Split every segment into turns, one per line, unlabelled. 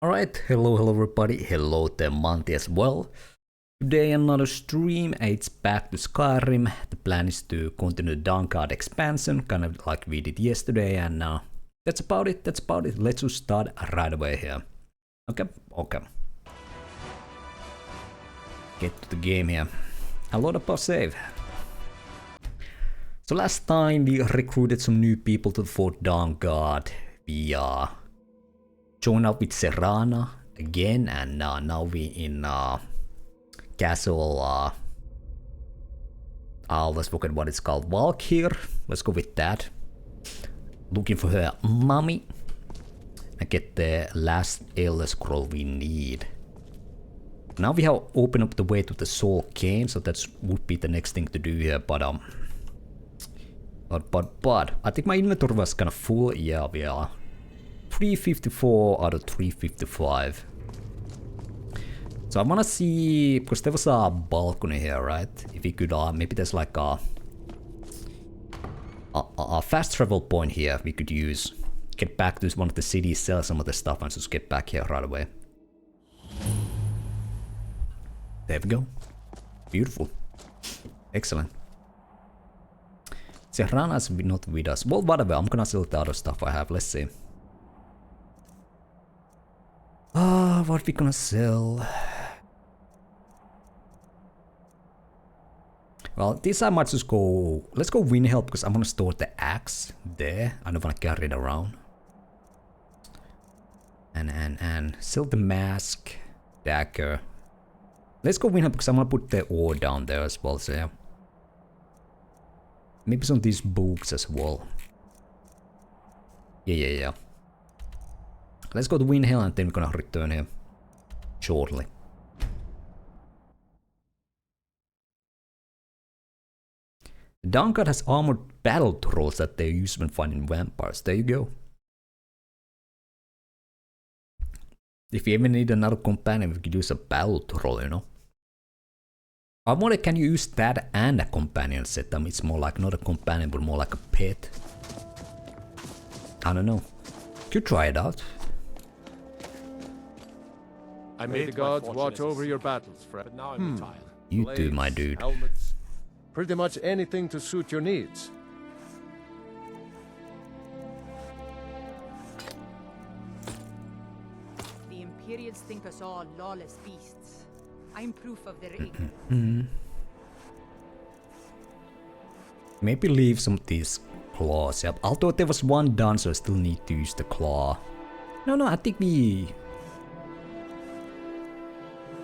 Alright, hello everybody, hello to Monty as well. Today another stream, it's back to Skyrim. The plan is to continue the Dawnguard expansion, kind of like we did yesterday, and that's about it. Let's just start right away here. Okay. Get to the game here. A lot of save. So last time we recruited some new people to the Fort Dawnguard. We joined up with Serana again, and now we in castle. Let's forget what it's called. Valkyr. Let's go with that. Looking for her mummy and get the last Elder Scroll we need. Now we have opened up the way to the Soul Cairn, so that would be the next thing to do here. But I think my inventory was kind of full. Yeah, we are 354 out of 355. So I wanna see, because there was a balcony here, right? If we could, maybe there's like a fast travel point here we could use. Get back to one of the cities, sell some of the stuff, and just get back here right away. There we go. Beautiful. Excellent. Serana's not with us. Well, whatever, I'm gonna sell the other stuff I have. Let's see. What we gonna sell? Well, this I might just go. Let's go Windhelm, because I'm gonna store the axe there. I don't wanna carry it around. And sell the mask, dagger. Let's go Windhelm, because I'm gonna put the ore down there as well. So yeah. Maybe some of these books as well. Yeah. Let's go to Windhelm, and then we're gonna return here shortly. The Dawnguard has armored battle trolls that they use when fighting vampires. There you go. If you ever need another companion, we could use a battle troll, you know. I wonder, can you use that and a companion setup? It's more like not a companion, but more like a pet. I don't know. Could try it out.
I made the gods watch over your battles, friend. But now I'm retired.
You too, my dude.
Helmets, pretty much anything to suit your needs.
The Imperials think us all lawless beasts. I'm proof of their ignorance.
Maybe leave some of these claws. Yep. Although there was one done, so I still need to use the claw. No, I think we...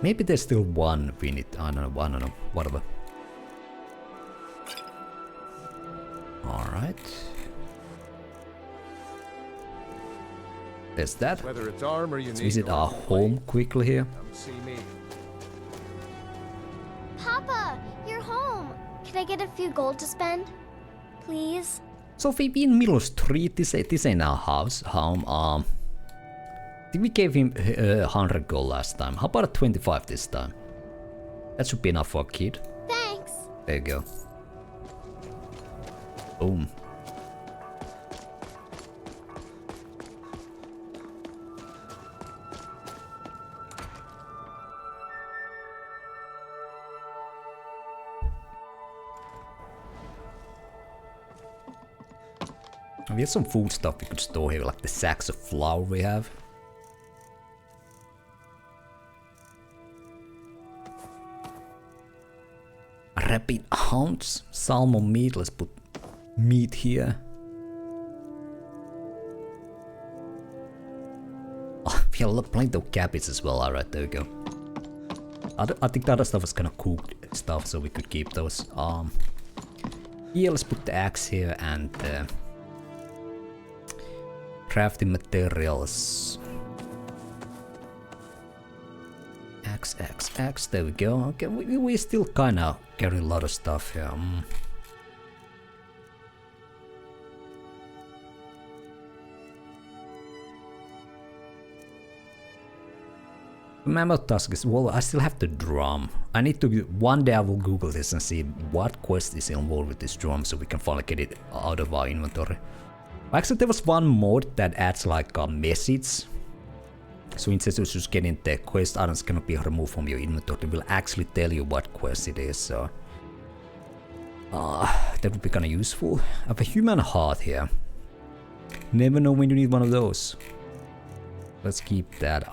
Maybe there's still one we need. I don't know. Whatever. Alright. There's that.
Whether it's armor you
Let's
need
visit
or
our home quickly here.
come see me.
Papa, you're home. Can I get a few gold to spend? Please?
So if we in Middle Street, this ain't our home. I think we gave him 100 gold last time. How about a 25 this time? That should be enough for a kid.
Thanks.
There you go. Boom. We have some food stuff we could store here, like the sacks of flour we have. Rapid hounds, salmon meat, let's put meat here. Oh, we have plenty of cabbage as well, alright, there we go. I think the other stuff is kind of cooked stuff, so we could keep those. Yeah, let's put the axe here and crafting materials. Axe, there we go. Okay, we still kinda carry a lot of stuff here. Mammoth task is, well, I still have the drum. I need to, one day I will Google this and see what quest is involved with this drum so we can finally get it out of our inventory. Actually, there was one mod that adds like a message So instead of just getting the quest items cannot be removed from your inventory, it will actually tell you what quest it is, so... that would be kinda useful. I have a human heart here. Never know when you need one of those. Let's keep that,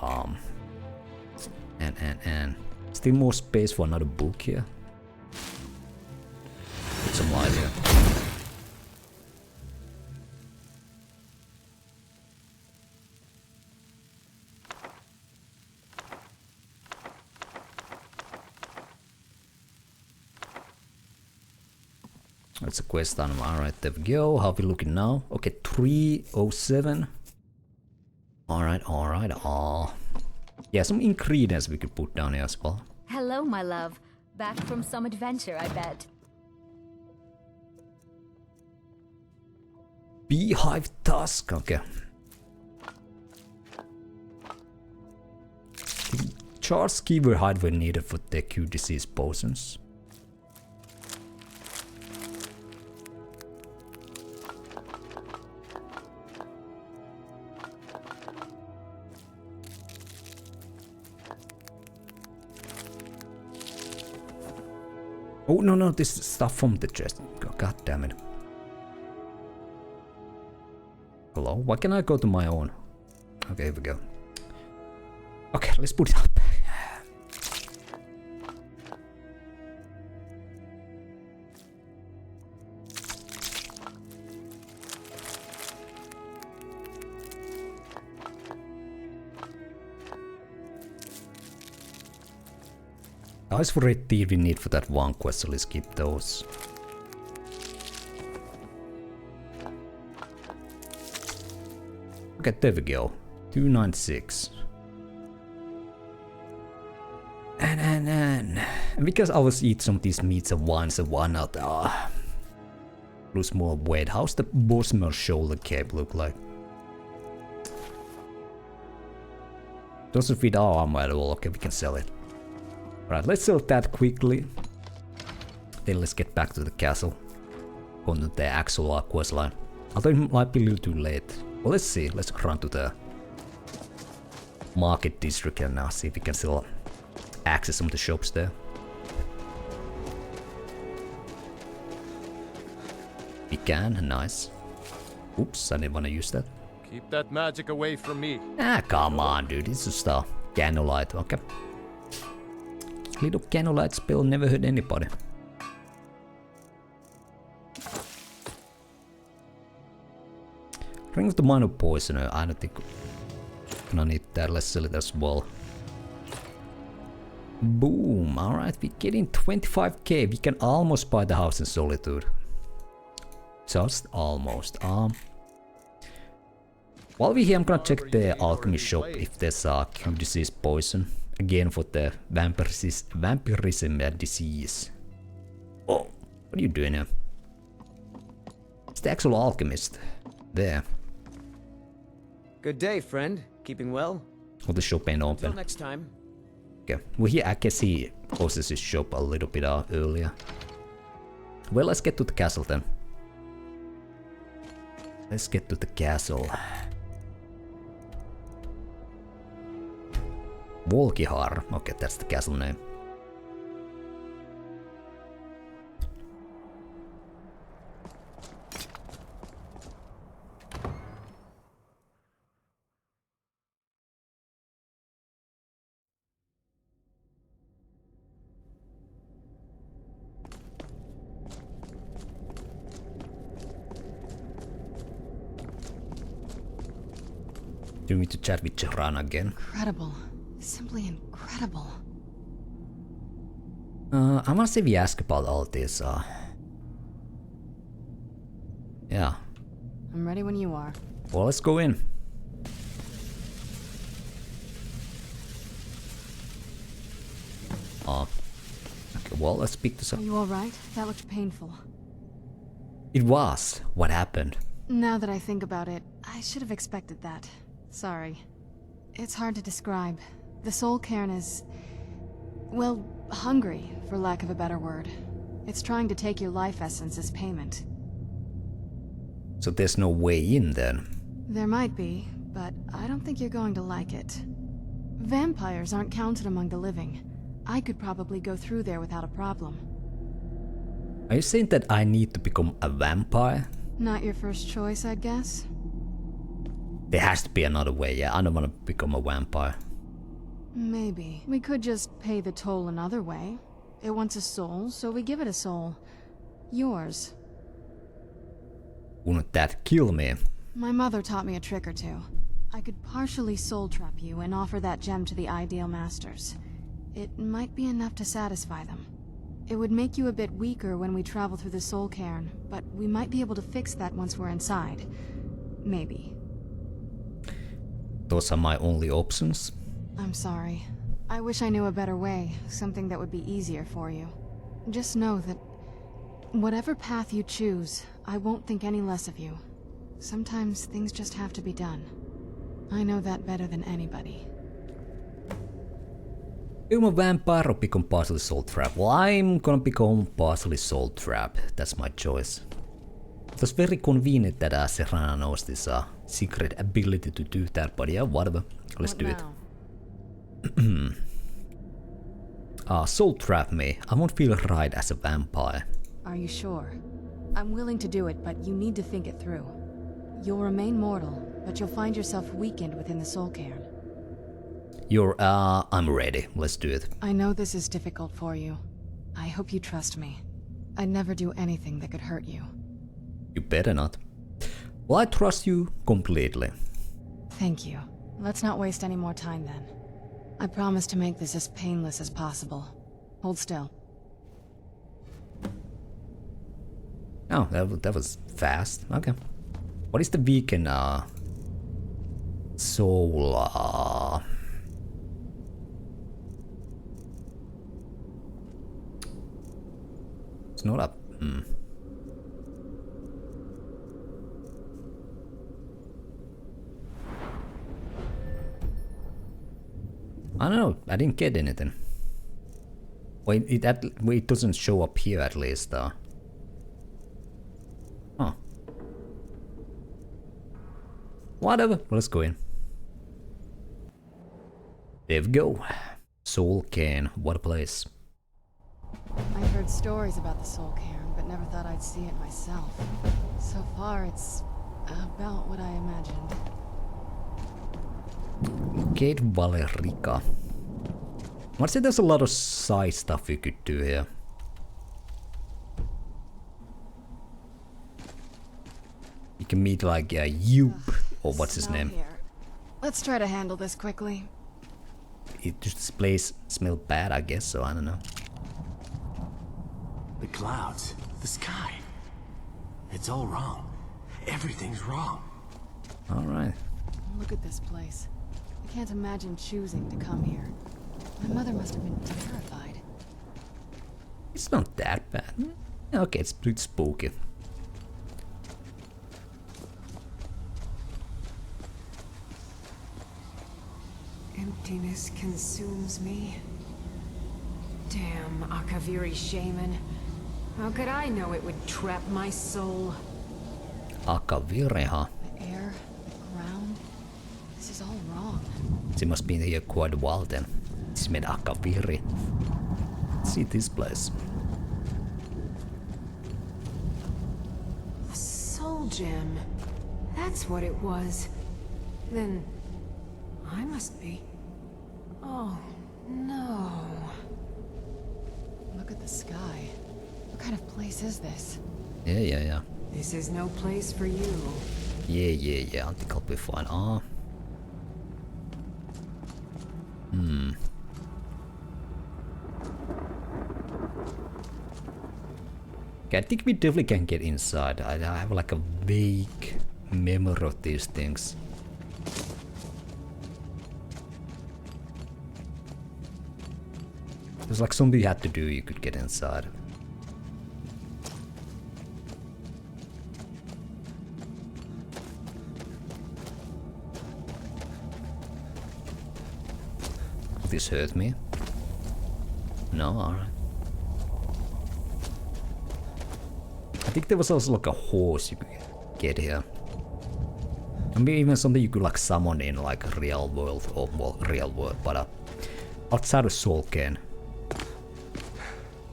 and... Still more space for another book here. Put some light here. That's a quest item. Alright, there we go. How are we looking now? Okay, 307. Alright. Yeah, some ingredients we could put down here as well.
Hello, my love. Back from some adventure, I bet.
Beehive tusk, okay. Charles Keeper hide were needed for the acute disease potions. Oh no, this is stuff from the chest. God damn it. Hello? Why can't I go to my own? Okay, here we go. Okay, let's put it up. Nice for red teeth we need for that one quest, so let's keep those. Okay, there we go. 296. And because I was eat some of these meats and wines and whatnot, lose more weight. How's the Bosmer shoulder cape look like? Doesn't fit our armor at all. Okay, we can sell it. Right, let's sell that quickly. Then let's get back to the castle. Go to the actual quest line. Although it might be a little too late. Well, let's see. Let's run to the market district and now see if we can still access some of the shops there. We can, nice. Oops, I didn't want to use that.
Keep that magic away from me.
Ah, come on, dude. It's just a candlelight, okay. Little candlelight spell never hurt anybody. Ring of the Minor Poisoner. I don't think I'm gonna need that. Let's sell it as well. Boom. Alright, we're getting 25k. We can almost buy the house in Solitude. Just almost. While we're here, I'm gonna check the alchemy shop if there's a cure disease poison. Again for the vampirism disease. Oh, what are you doing here? It's the actual alchemist. There.
Good day, friend. Keeping well?
Oh, the shop ain't
Until
open.
next time.
Okay, well here I guess he closes his shop a little bit earlier. Well, let's get to the castle then. Let's get to the castle. Volkihar. Okay, that's the castle name. Do we need to chat with Serana again?
Incredible. Simply incredible.
I wanna say we ask about all this, yeah.
I'm ready when you are.
Well, let's go in. Okay, well, let's speak to
Are
some.
you alright? That looked painful.
It was. What happened?
Now that I think about it, I should have expected that. Sorry. It's hard to describe. The Soul Cairn is... well, hungry, for lack of a better word. It's trying to take your life essence as payment.
So there's no way in then?
There might be, but I don't think you're going to like it. Vampires aren't counted among the living. I could probably go through there without a problem.
Are you saying that I need to become a vampire?
Not your first choice, I guess?
There has to be another way, yeah. I don't want to become a vampire.
Maybe. We could just pay the toll another way. It wants a soul, so we give it a soul. Yours.
Wouldn't that kill me?
My mother taught me a trick or two. I could partially soul trap you and offer that gem to the Ideal Masters. It might be enough to satisfy them. It would make you a bit weaker when we travel through the Soul Cairn, but we might be able to fix that once we're inside. Maybe.
Those are my only options.
I'm sorry. I wish I knew a better way, something that would be easier for you. Just know that whatever path you choose, I won't think any less of you. Sometimes things just have to be done. I know that better than anybody.
Become a vampire or become partially soul trap? Well, I'm gonna become partially soul trap. That's my choice. It was very convenient that Serana knows this secret ability to do that, but yeah, whatever. Let's do it. Soul trap me. I won't feel right as a vampire.
Are you sure? I'm willing to do it, but you need to think it through. You'll remain mortal, but you'll find yourself weakened within the Soul Cairn.
I'm ready. Let's do it.
I know this is difficult for you. I hope you trust me. I'd never do anything that could hurt you.
You better not. Well, I trust you completely.
Thank you. Let's not waste any more time then. I promise to make this as painless as possible. Hold still.
Oh, that was fast. Okay. What is the weekend soul it's not up. I don't know. I didn't get anything. Wait, it doesn't show up here at least. Huh. Whatever. Let's go in. There we go. Soul Cairn. What a place.
I've heard stories about the Soul Cairn, but never thought I'd see it myself. So far, it's about what I imagined.
Gate Valerica. I'd say there's a lot of side stuff you could do here. You can meet like a Youp, or what's his name?
Here. Let's try to handle this quickly.
This place smells bad, I guess, so I don't know.
The clouds, the sky. It's all wrong. Everything's wrong.
Alright.
Look at this place. I can't imagine choosing to come here. My mother must have been terrified.
It's not that bad. Okay, it's pretty spooky.
Emptiness consumes me. Damn Akaviri shaman. How could I know it would trap my soul?
Akaviri, huh?
The air, the ground. This is all wrong.
She must be here quite a while then. She made Akaviri. Let's see this place.
A soul gem. That's what it was. Then I must be. Oh, no.
Look at the sky. What kind of place is this?
Yeah.
This is no place for you.
Yeah. I think I'll be fine. Okay, I think we definitely can get inside. I have like a vague memory of these things. There's like something you had to do, you could get inside. This hurt me? No, alright. I think there was also like a horse you could get here. mean, even something you could like summon in like real world, or well, real world, but outside of Soul Cairn.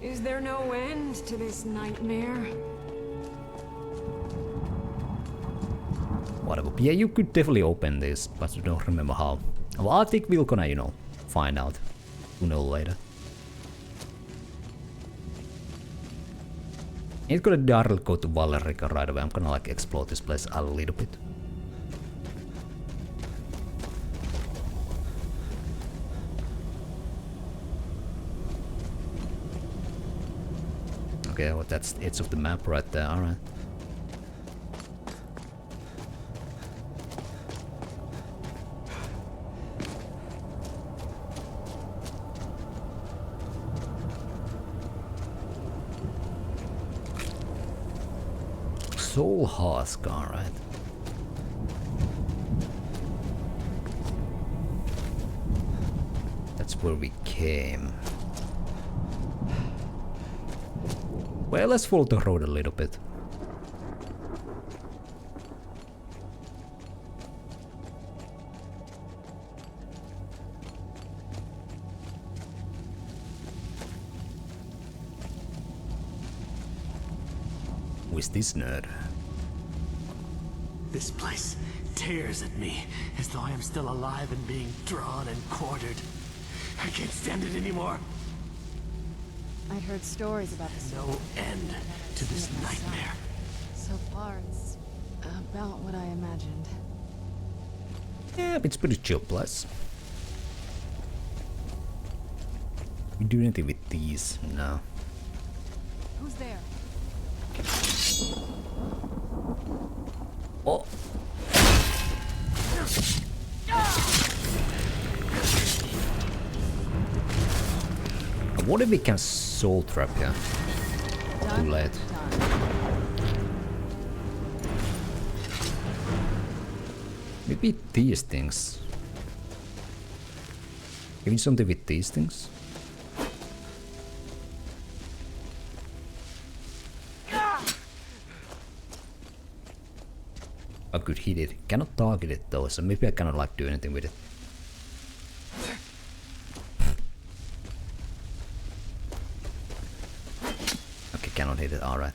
Is there no end to this nightmare?
Whatever. Yeah, you could definitely open this, but I don't remember how. Well, I think we're gonna, you know, find out. We'll know later. Ain't gonna directly go to Valerica right away. I'm gonna like explore this place a little bit. Okay, well that's the edge of the map right there, alright. Soul Husk, alright. That's where we came. Well, let's follow the road a little bit. Who is this nerd?
This place tears at me as though I am still alive and being drawn and quartered. I can't stand it anymore.
I'd heard stories about this.
No end to this nightmare.
So far, it's about what I imagined.
Yeah, it's pretty chill place. We do anything with these? No.
Who's there?
Oh. What if we can soul trap here? Too late. Maybe these things. Can we do something with these things? I could hit it. Cannot target it though, so maybe I cannot like do anything with it. Okay, cannot hit it, alright.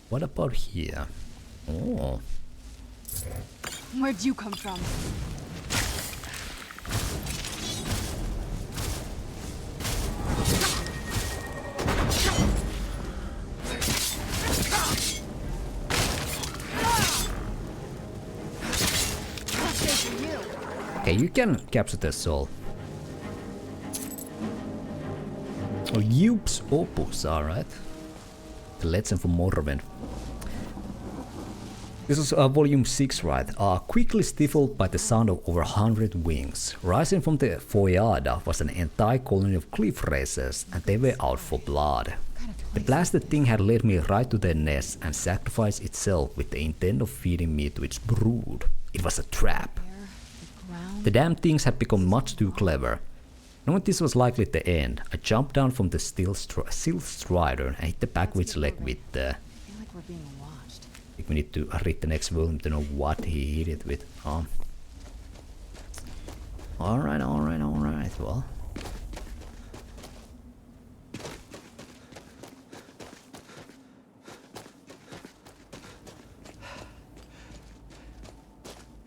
What about here? Oh.
Where'd you come from?
Okay, you can capture their soul. Oh, Yups Opus, alright. The Legend from Morrowind. This is volume 6, right? Quickly stifled by the sound of over 100 wings. Rising from the Foyada was an entire colony of cliff racers, and they were out for blood. The blasted thing had led me right to their nest and sacrificed itself with the intent of feeding me to its brood. It was a trap. The damn things had become much too clever. Knowing this was likely the end, I jumped down from the steel strider and hit the back of its leg with the...
I feel like we're being watched.
I think we need to read the next volume to know what he hit it with. Alright, well.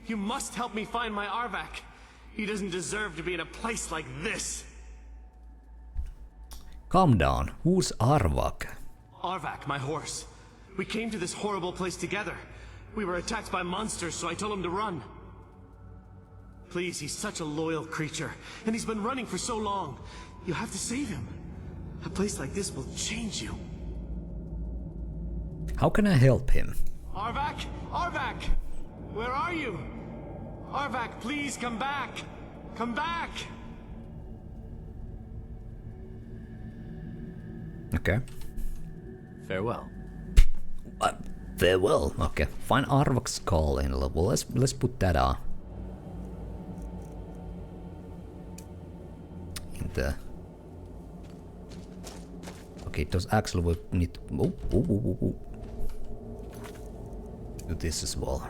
You must help me find my Arvak. He doesn't deserve to be in a place like this.
Calm down. Who's Arvak?
Arvak, my horse. We came to this horrible place together. We were attacked by monsters, so I told him to run. Please, he's such a loyal creature, and he's been running for so long. You have to save him. A place like this will change you.
How can I help him?
Arvak! Arvak! Where are you? Arvak, please come back! Come back!
Okay.
Farewell.
Farewell. Okay. Find Arvak's skull in level. Let's put that in the Okay, it does actually need to... Do this as well.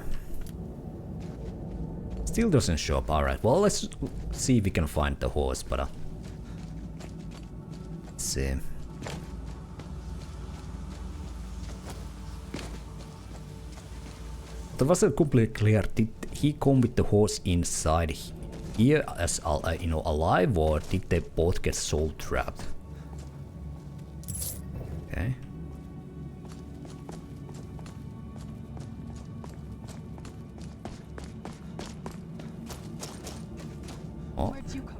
Still doesn't show up. Alright, well, let's see if we can find the horse, but... let's see. That wasn't completely clear. Did he come with the horse inside here as alive, or did they both get soul trapped? Okay. Oh.
Where'd you come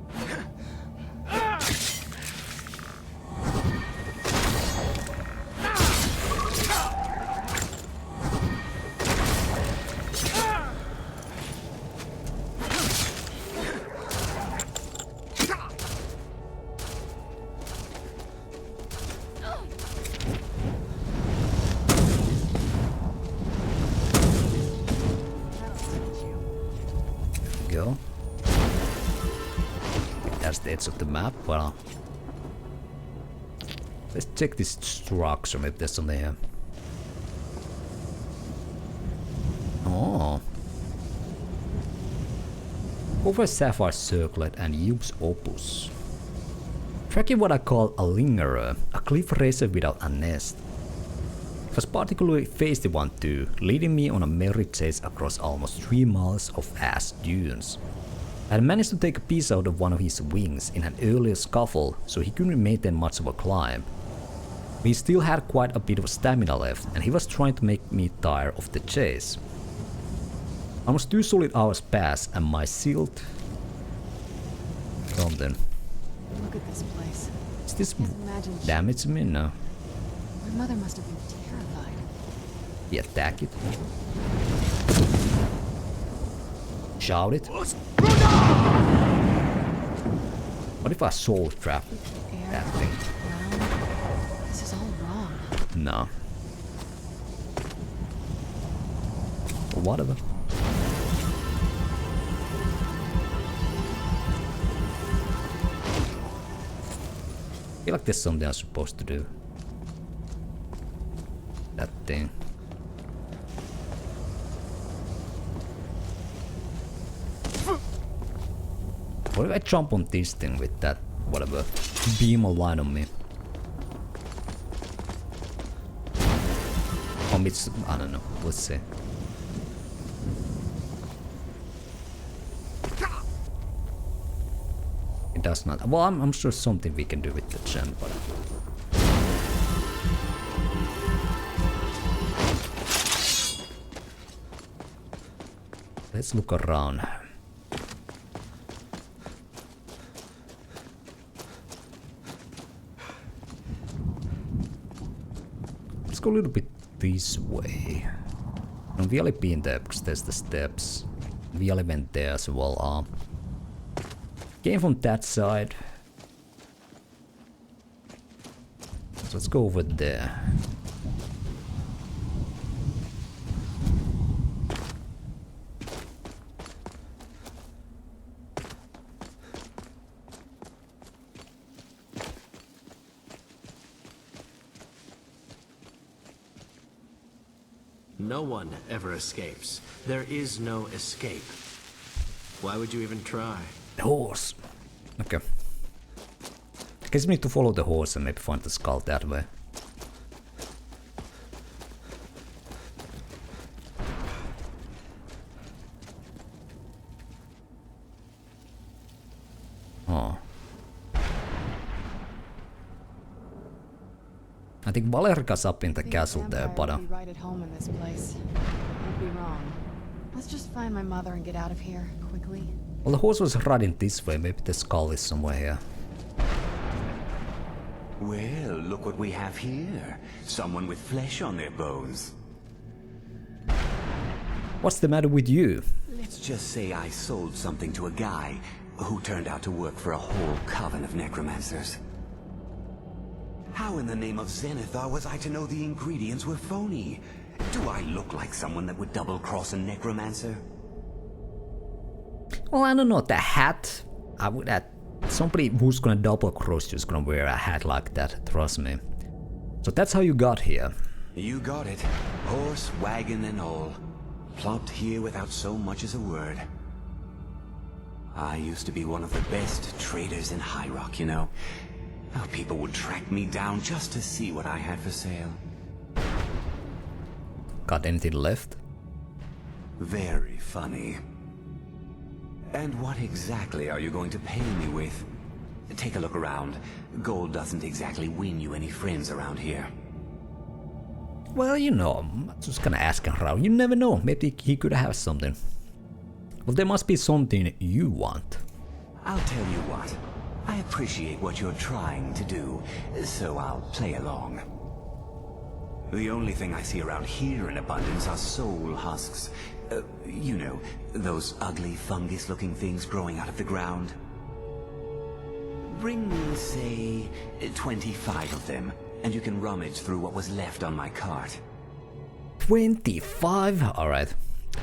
Go. That's the edge of the map. Well, let's check this structure. Maybe there's something here. Oh. Over Sapphire Circlet and use Opus. Tracking what I call a lingerer, a cliff racer without a nest. It was particularly feisty one too, leading me on a merry chase across almost 3 miles of ash dunes. I had managed to take a piece out of one of his wings in an earlier scuffle, so he couldn't maintain much of a climb. He still had quite a bit of stamina left, and he was trying to make me tire of the chase. Almost 2 solid hours passed, and my shield... Something.
Look at this place.
Is this
Can't imagine
damage me? No.
My mother must have been terrified.
Yeah, attack it. Shout it. What if I soul trap
Air,
that thing?
ground. This is all wrong.
No. Whatever. I feel like there's something I'm supposed to do. That thing. What if I jump on this thing with that, whatever, beam of light on me? It's, I don't know, let's see. It does not. Well, I'm sure something we can do with the gem, but... Let's look around. Let's go a little bit this way. And we only been there because there's the steps. We only went there as well. Came from that side. So let's go over there.
No one ever escapes. There is no escape. Why would you even try?
Horse. Okay. I guess we need to follow the horse and maybe find the skull that way. Oh. I think Valerica's up in the castle there, but
I'll be right at home in this place. I'd be wrong. Let's just find my mother and get out of here quickly.
well, the horse was riding this way. Maybe the skull is somewhere here.
Well, look what we have here. Someone with flesh on their bones.
What's the matter with you?
Let's just say I sold something to a guy who turned out to work for a whole coven of necromancers. How in the name of Zenithar was I to know the ingredients were phony? Do I look like someone that would double-cross a necromancer?
Well, I don't know. The hat. I would. Somebody who's gonna double cross you is gonna wear a hat like that. Trust me. So that's how you got here.
You got it. Horse, wagon, and all. Plopped here without so much as a word. I used to be one of the best traders in High Rock, you know. How people would track me down just to see what I had for sale.
Got anything left?
Very funny. And what exactly are you going to pay me with? Take a look around. Gold doesn't exactly win you any friends around here.
Well, you know, I'm just gonna ask around. You never know. Maybe he could have something. Well, there must be something you want.
I'll tell you what. I appreciate what you're trying to do, so I'll play along. The only thing I see around here in abundance are soul husks. You know, those ugly fungus-looking things growing out of the ground. Bring me, say, 25 of them, and you can rummage through what was left on my cart.
25? Alright.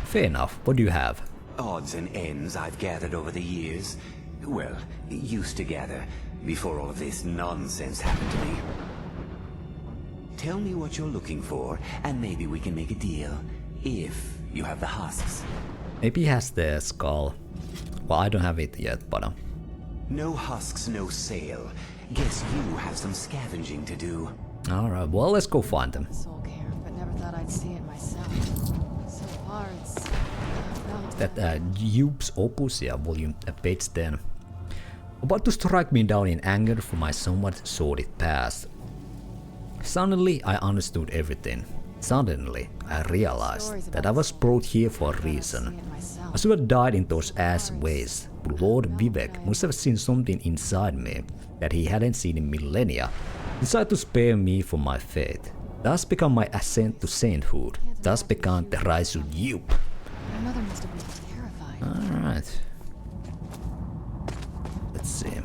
Fair enough. What do you have?
Odds and ends I've gathered over the years. Well, used to gather, before all of this nonsense happened to me. Tell me what you're looking for, and maybe we can make a deal. If you have the husks.
Maybe he has the skull. Well, I don't have it yet, but...
No husks, no sale. Guess you have some scavenging to do.
Alright, well, let's go find them.
Soul Cairn, but never thought I'd see it myself. So far, it's...
That Jupe's Opus, yeah, volume page 10. About to strike me down in anger for my somewhat sordid past. Suddenly, I understood everything. Suddenly, I realized that I was brought here for a reason. I should have died in those ass ways, but Lord Vivek must have seen something inside me that he hadn't seen in millennia. Decided to spare me from my fate. Thus began my ascent to sainthood. Thus began the rise of Jupe.
My mother must have been terrified.
Alright. Let's see.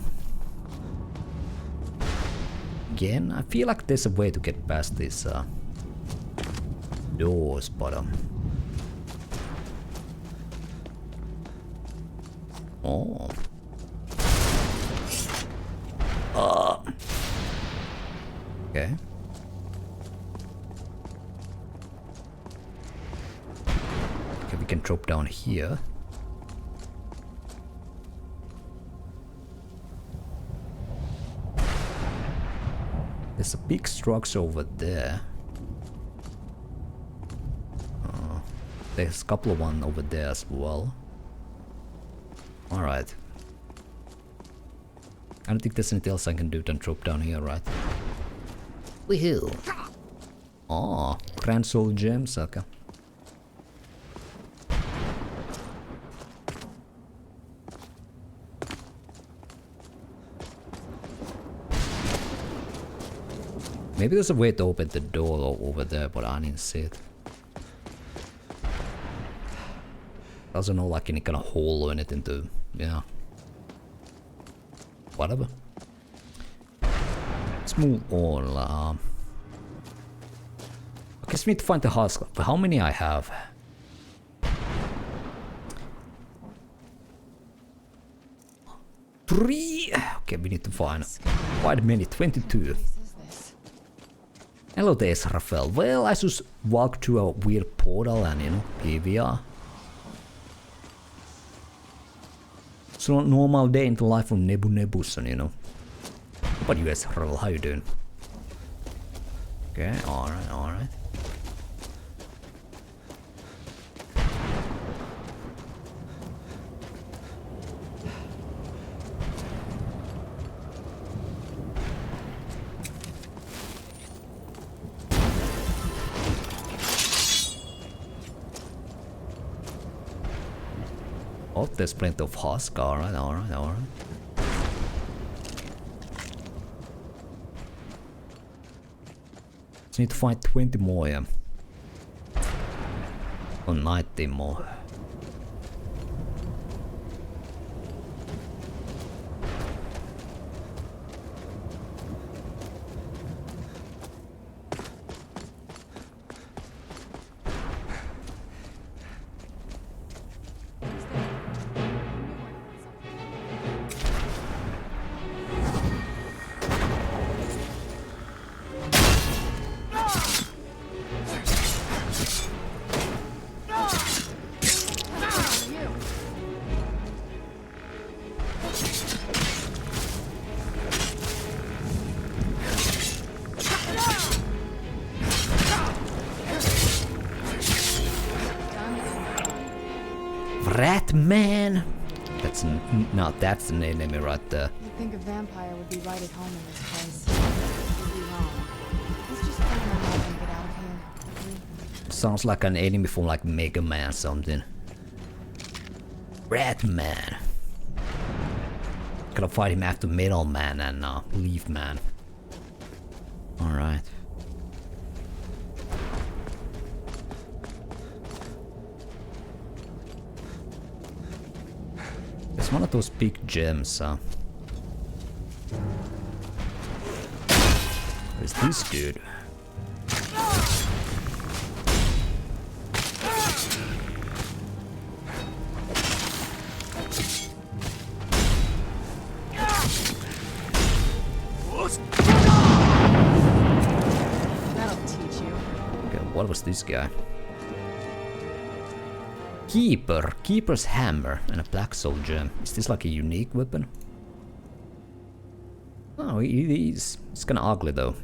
Again, I feel like there's a way to get past these doors, but oh. Okay. Okay, we can drop down here. There's a big structure over there. There's a couple of one over there as well. Alright. I don't think there's anything else I can do than drop down here, right? Woohoo! Oh, Grand Soul Gems, okay. Maybe there's a way to open the door over there, but I didn't see it. Doesn't know like any kind of hole or anything to, yeah. Whatever. Let's move on. I guess we need to find the husk. How many I have? Three. Okay, we need to find quite many. 22. Hello there, Raphael. Well, I just walked through a weird portal and, you know, here we are. It's not a normal day in the life of Nebuson, you know. But you guys, Raphael, how you doing? Okay, alright, alright. Oh, there's plenty of husk. Alright, alright, alright. Just need to find 20 more, yeah. Or 19 more. Rat Man. That's that's an enemy right there.
You'd think a vampire would be right at home in this place. You'd be wrong. Let's just find out how we can get out of here.
Sounds like an enemy from like Mega Man something. Rat Man. Gotta fight him after Metal Man and Leaf Man. Alright. It's one of those big gems, Where's this dude?
That'll teach you.
Okay, what was this guy? Keeper, Keeper's hammer, and a black soul gem. Is this like a unique weapon? Oh, it's kinda ugly though.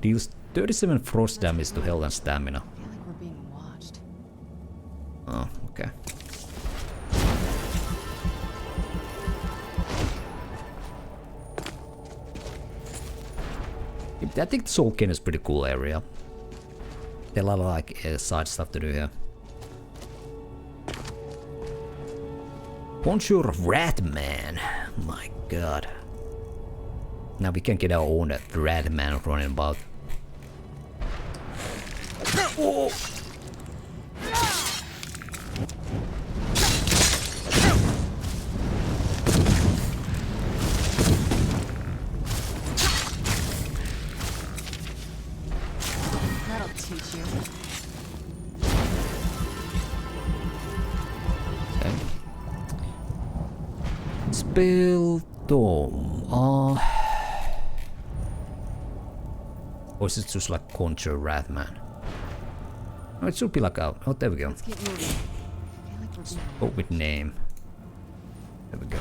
Deals 37 frost damage to health and stamina.
I feel like we're being watched.
Oh, okay. I think Soul Cairn is a pretty cool area. There are a lot of like side stuff to do here. Bonjour, Rat Man. My god. Now we can get our own Rat Man running about. Oh.
That'll teach you.
Okay. Spell Dome. Or is it just like Conjure Wrathman? Oh, it should be like a... Oh, there we go.
Let's keep moving. I feel like we're being
Oh, with name. There we go.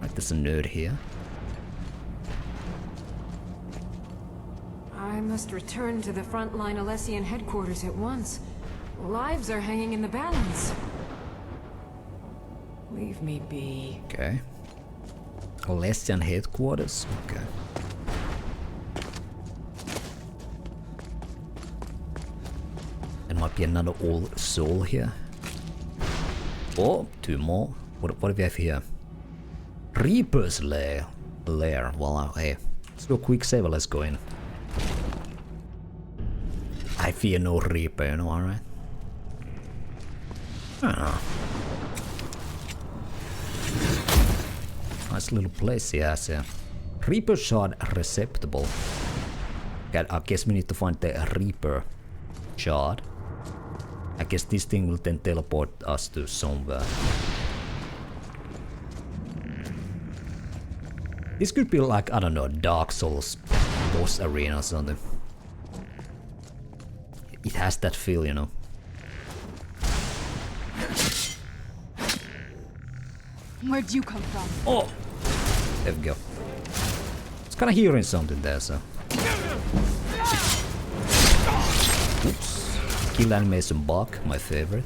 Right, there's a nerd here.
I must return to the frontline Alessian headquarters at once. Lives are hanging in the balance. Leave me be.
Okay. Alessian headquarters. Okay. There might be another old soul here. Oh, two more. What do we have here? Reaper's lair. Well, hey, let's do a quick save. Let's go in. I fear no Reaper, you know, alright? Nice little place he has here. Reaper shard receptable. Okay, I guess we need to find the Reaper shard. I guess this thing will then teleport us to somewhere. This could be like, I don't know, Dark Souls boss arena or something. It has that feel, you know.
Where'd you come from?
Oh! There we go. It's kinda hearing something there, so. Oops. Kill animation bug, my favorite.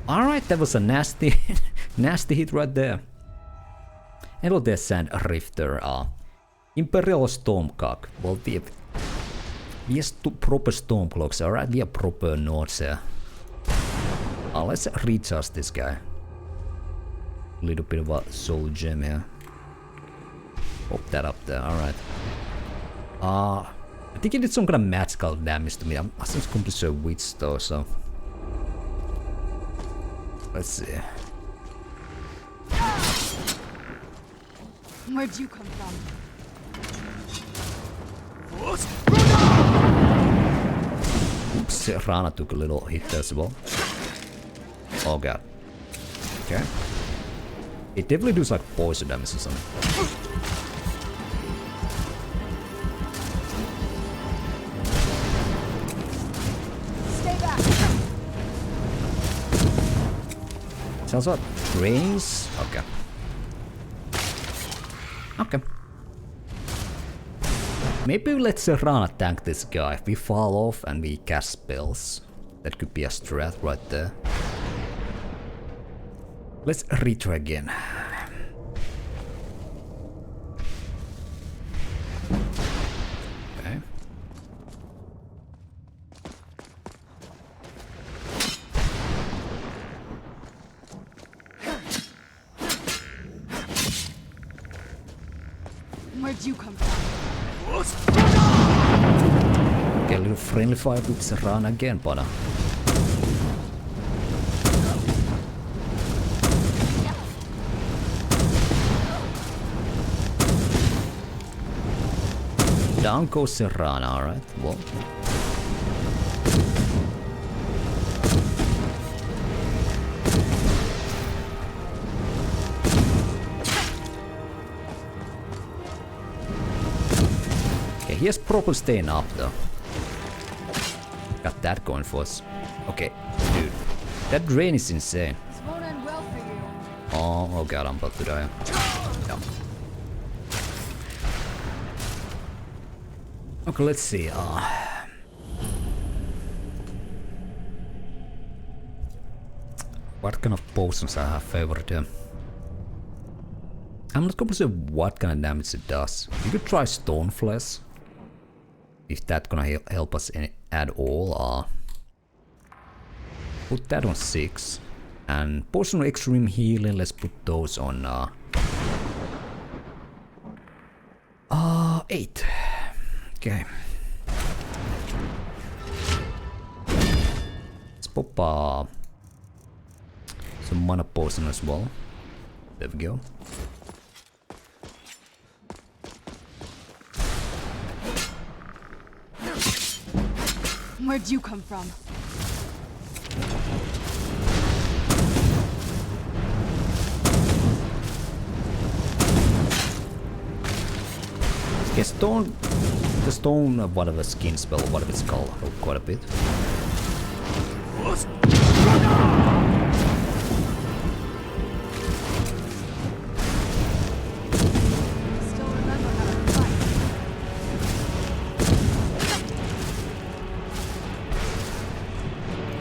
Alright, that was a nasty nasty hit right there. Hello there, Sand Rifter. Imperial Stormcock. Well, we have proper Stormclocks, alright? We have proper nodes here. Let's recharge this guy. A little bit of a soul gem here. Pop that up there, alright. I think it did some kind of magical damage to me. I'm not completely sure which though, so. Let's see.
Where'd you come from?
Oops, Serana took a little hit there as well. Oh god. Okay. It definitely does like poison damage or something.
Stay back.
Sounds like trains. Okay. Okay. Maybe we let Serana tank this guy. If we fall off and we cast spells. That could be a strat right there. Let's retry again. Okay.
Where'd you come from?
Okay, a little friendly fire with Serana again, but down goes Serana, alright, well. Okay, he has probably staying up though. Got that going for us. Okay, dude. That drain is insane.
This won't end well for you.
Oh god, I'm about to die. Yeah. Okay, let's see. What kind of potions I have favored here? I'm not gonna say what kind of damage it does. You could try Stone Flesh. If that's gonna help us at all. Put that on 6. And Potion of Extreme Healing, let's put those on 8. Okay. Let's pop some mana potion as well. There we go.
Where'd you come from?
Okay, the stone, whatever skin spell, whatever it's called, helped quite a bit.
Still remember how to fight.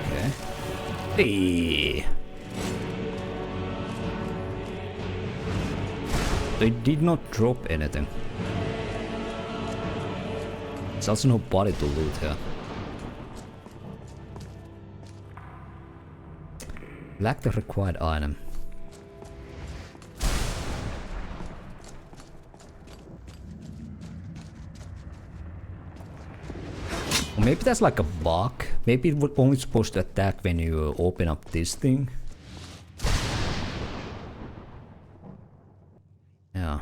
Okay. Hey. They did not drop anything. There's also no body to loot here. Lack the required item. Or maybe that's like a bug. Maybe it was only supposed to attack when you open up this thing. Yeah.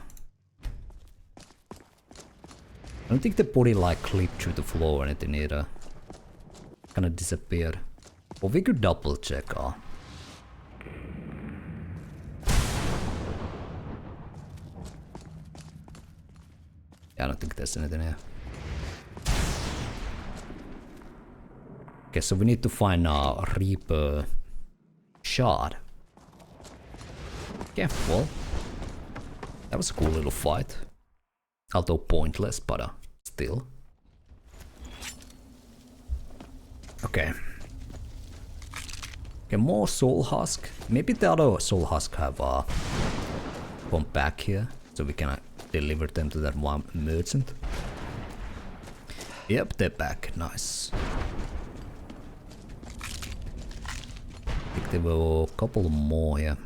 I don't think the body like clipped through the floor or anything either. Kinda disappeared. Or we could double check. Yeah, I don't think there's anything here. Okay, so we need to find a Reaper shard. Okay, well. That was a cool little fight. Although pointless, but still. Okay. Okay, more soul husk. Maybe the other soul husk have come back here, so we can deliver them to that one merchant. Yep, they're back. Nice. I think there were a couple more here.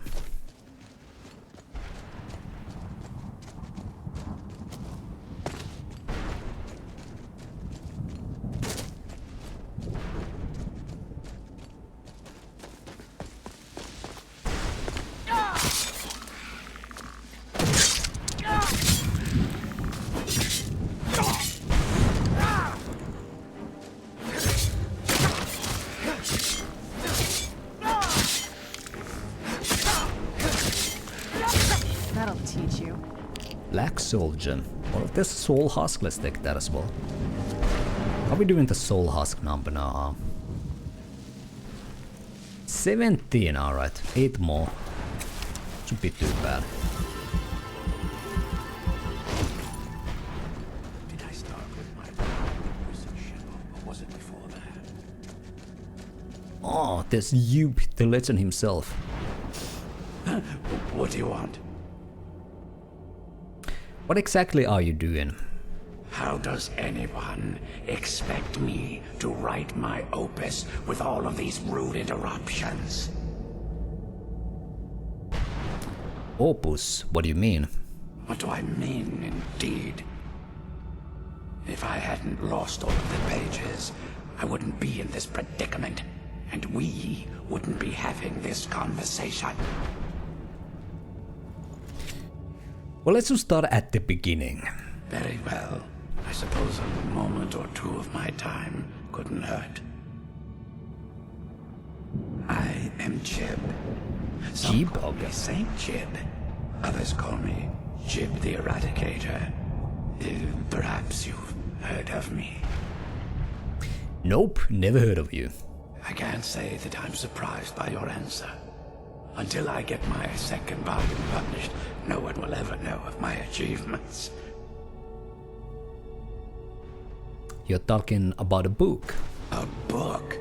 Soul gem. Well, if there's soul husk, let's take that as well. How are we doing the soul husk number now? 17, alright. 8 more. Should be too bad.
Did I start
There's you, the legend himself.
What do you want?
What exactly are you doing?
How does anyone expect me to write my opus with all of these rude interruptions?
Opus? What do you mean?
What do I mean, indeed? If I hadn't lost all of the pages, I wouldn't be in this predicament, and we wouldn't be having this conversation.
Well, let's just start at the beginning.
Very well. I suppose a moment or two of my time couldn't hurt. I am Jib. Some call me Saint Jib. Others call me Jib the Eradicator. Perhaps you've heard of me.
Nope, never heard of you.
I can't say that I'm surprised by your answer. Until I get my second volume published, no one will ever know of my achievements.
You're talking about a book.
A book?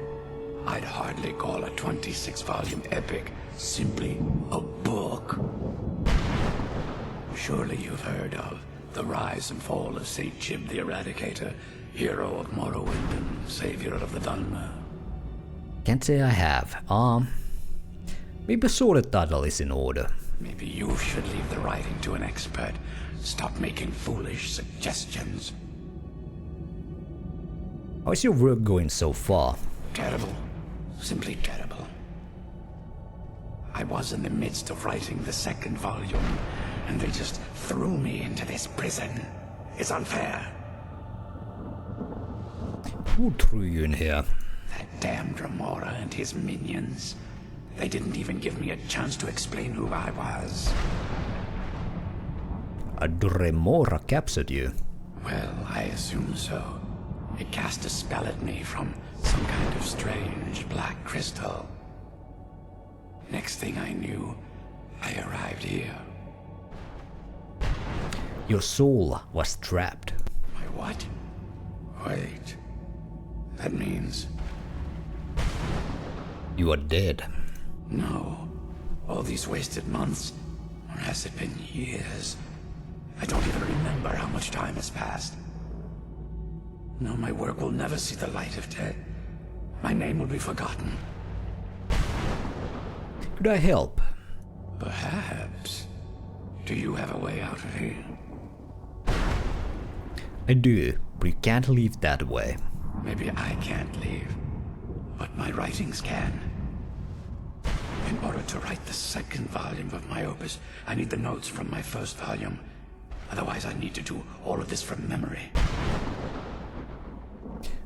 I'd hardly call a 26-volume epic simply a book. Surely you've heard of the rise and fall of St. Jib the Eradicator, hero of Morrowind and savior of the Durnehviir.
Can't say I have. Maybe a sort of title is in order.
Maybe you should leave the writing to an expert. Stop making foolish suggestions.
How's your work going so far?
Terrible. Simply terrible. I was in the midst of writing the second volume, and they just threw me into this prison. It's unfair.
Who threw you in here?
That damned Remora and his minions. They didn't even give me a chance to explain who I was.
A Remora captured you?
Well, I assume so. It cast a spell at me from some kind of strange black crystal. Next thing I knew, I arrived here.
Your soul was trapped.
My what? Wait. That means...
You are dead.
No. All these wasted months, or has it been years? I don't even remember how much time has passed. No, my work will never see the light of day. My name will be forgotten.
Could I help?
Perhaps. Do you have a way out of here?
I do, but you can't leave that way.
Maybe I can't leave, but my writings can. In order to write the second volume of my opus, I need the notes from my first volume. Otherwise, I need to do all of this from memory.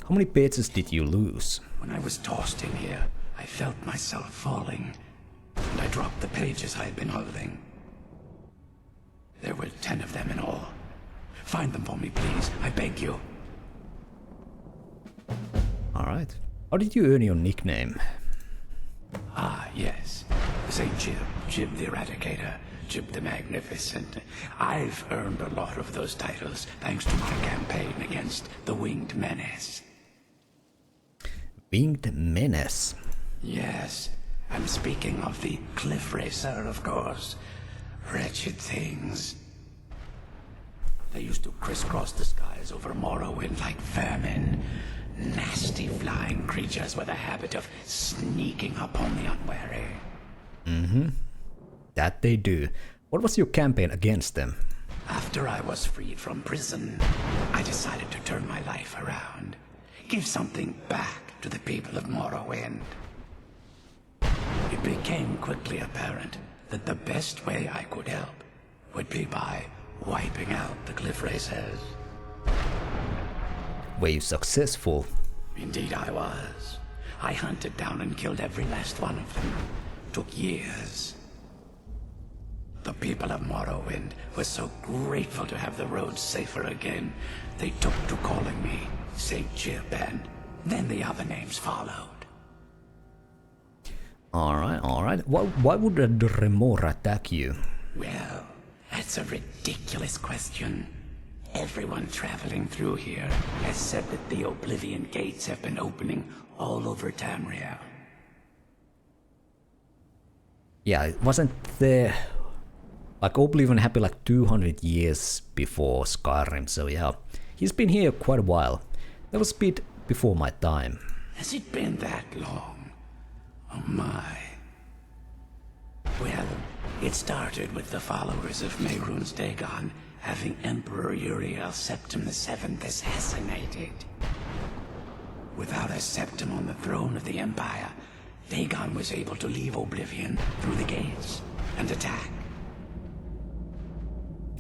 How many pages did you lose?
When I was tossed in here, I felt myself falling, and I dropped the pages I had been holding. There were 10 of them in all. Find them for me, please. I beg you.
Alright. How did you earn your nickname?
Ah, yes. St. Jib, Jib the Eradicator, Jib the Magnificent. I've earned a lot of those titles thanks to my campaign against the Winged Menace.
Winged Menace?
Yes. I'm speaking of the Cliff Racer, of course. Wretched things. They used to crisscross the skies over Morrowind like vermin. Nasty flying creatures with a habit of sneaking upon the unwary.
Mm-hmm. That they do. What was your campaign against them?
After I was freed from prison, I decided to turn my life around. Give something back to the people of Morrowind. It became quickly apparent that the best way I could help would be by wiping out the Cliff Racers.
Were you successful?
Indeed I was. I hunted down and killed every last one of them. Took years. The people of Morrowind were so grateful to have the roads safer again, they took to calling me St. Jib, and then the other names followed.
Alright. Why would a Remora attack you?
Well, that's a ridiculous question. Everyone traveling through here has said that the Oblivion Gates have been opening all over Tamriel.
Yeah, it wasn't the... Like, Oblivion happened like 200 years before Skyrim, so yeah. He's been here quite a while. That was a bit before my time.
Has it been that long? Oh my. Well, it started with the followers of Mehrunes Dagon having Emperor Uriel Septim VII assassinated. Without a Septim on the throne of the Empire, Dagon was able to leave Oblivion through the gates and attack.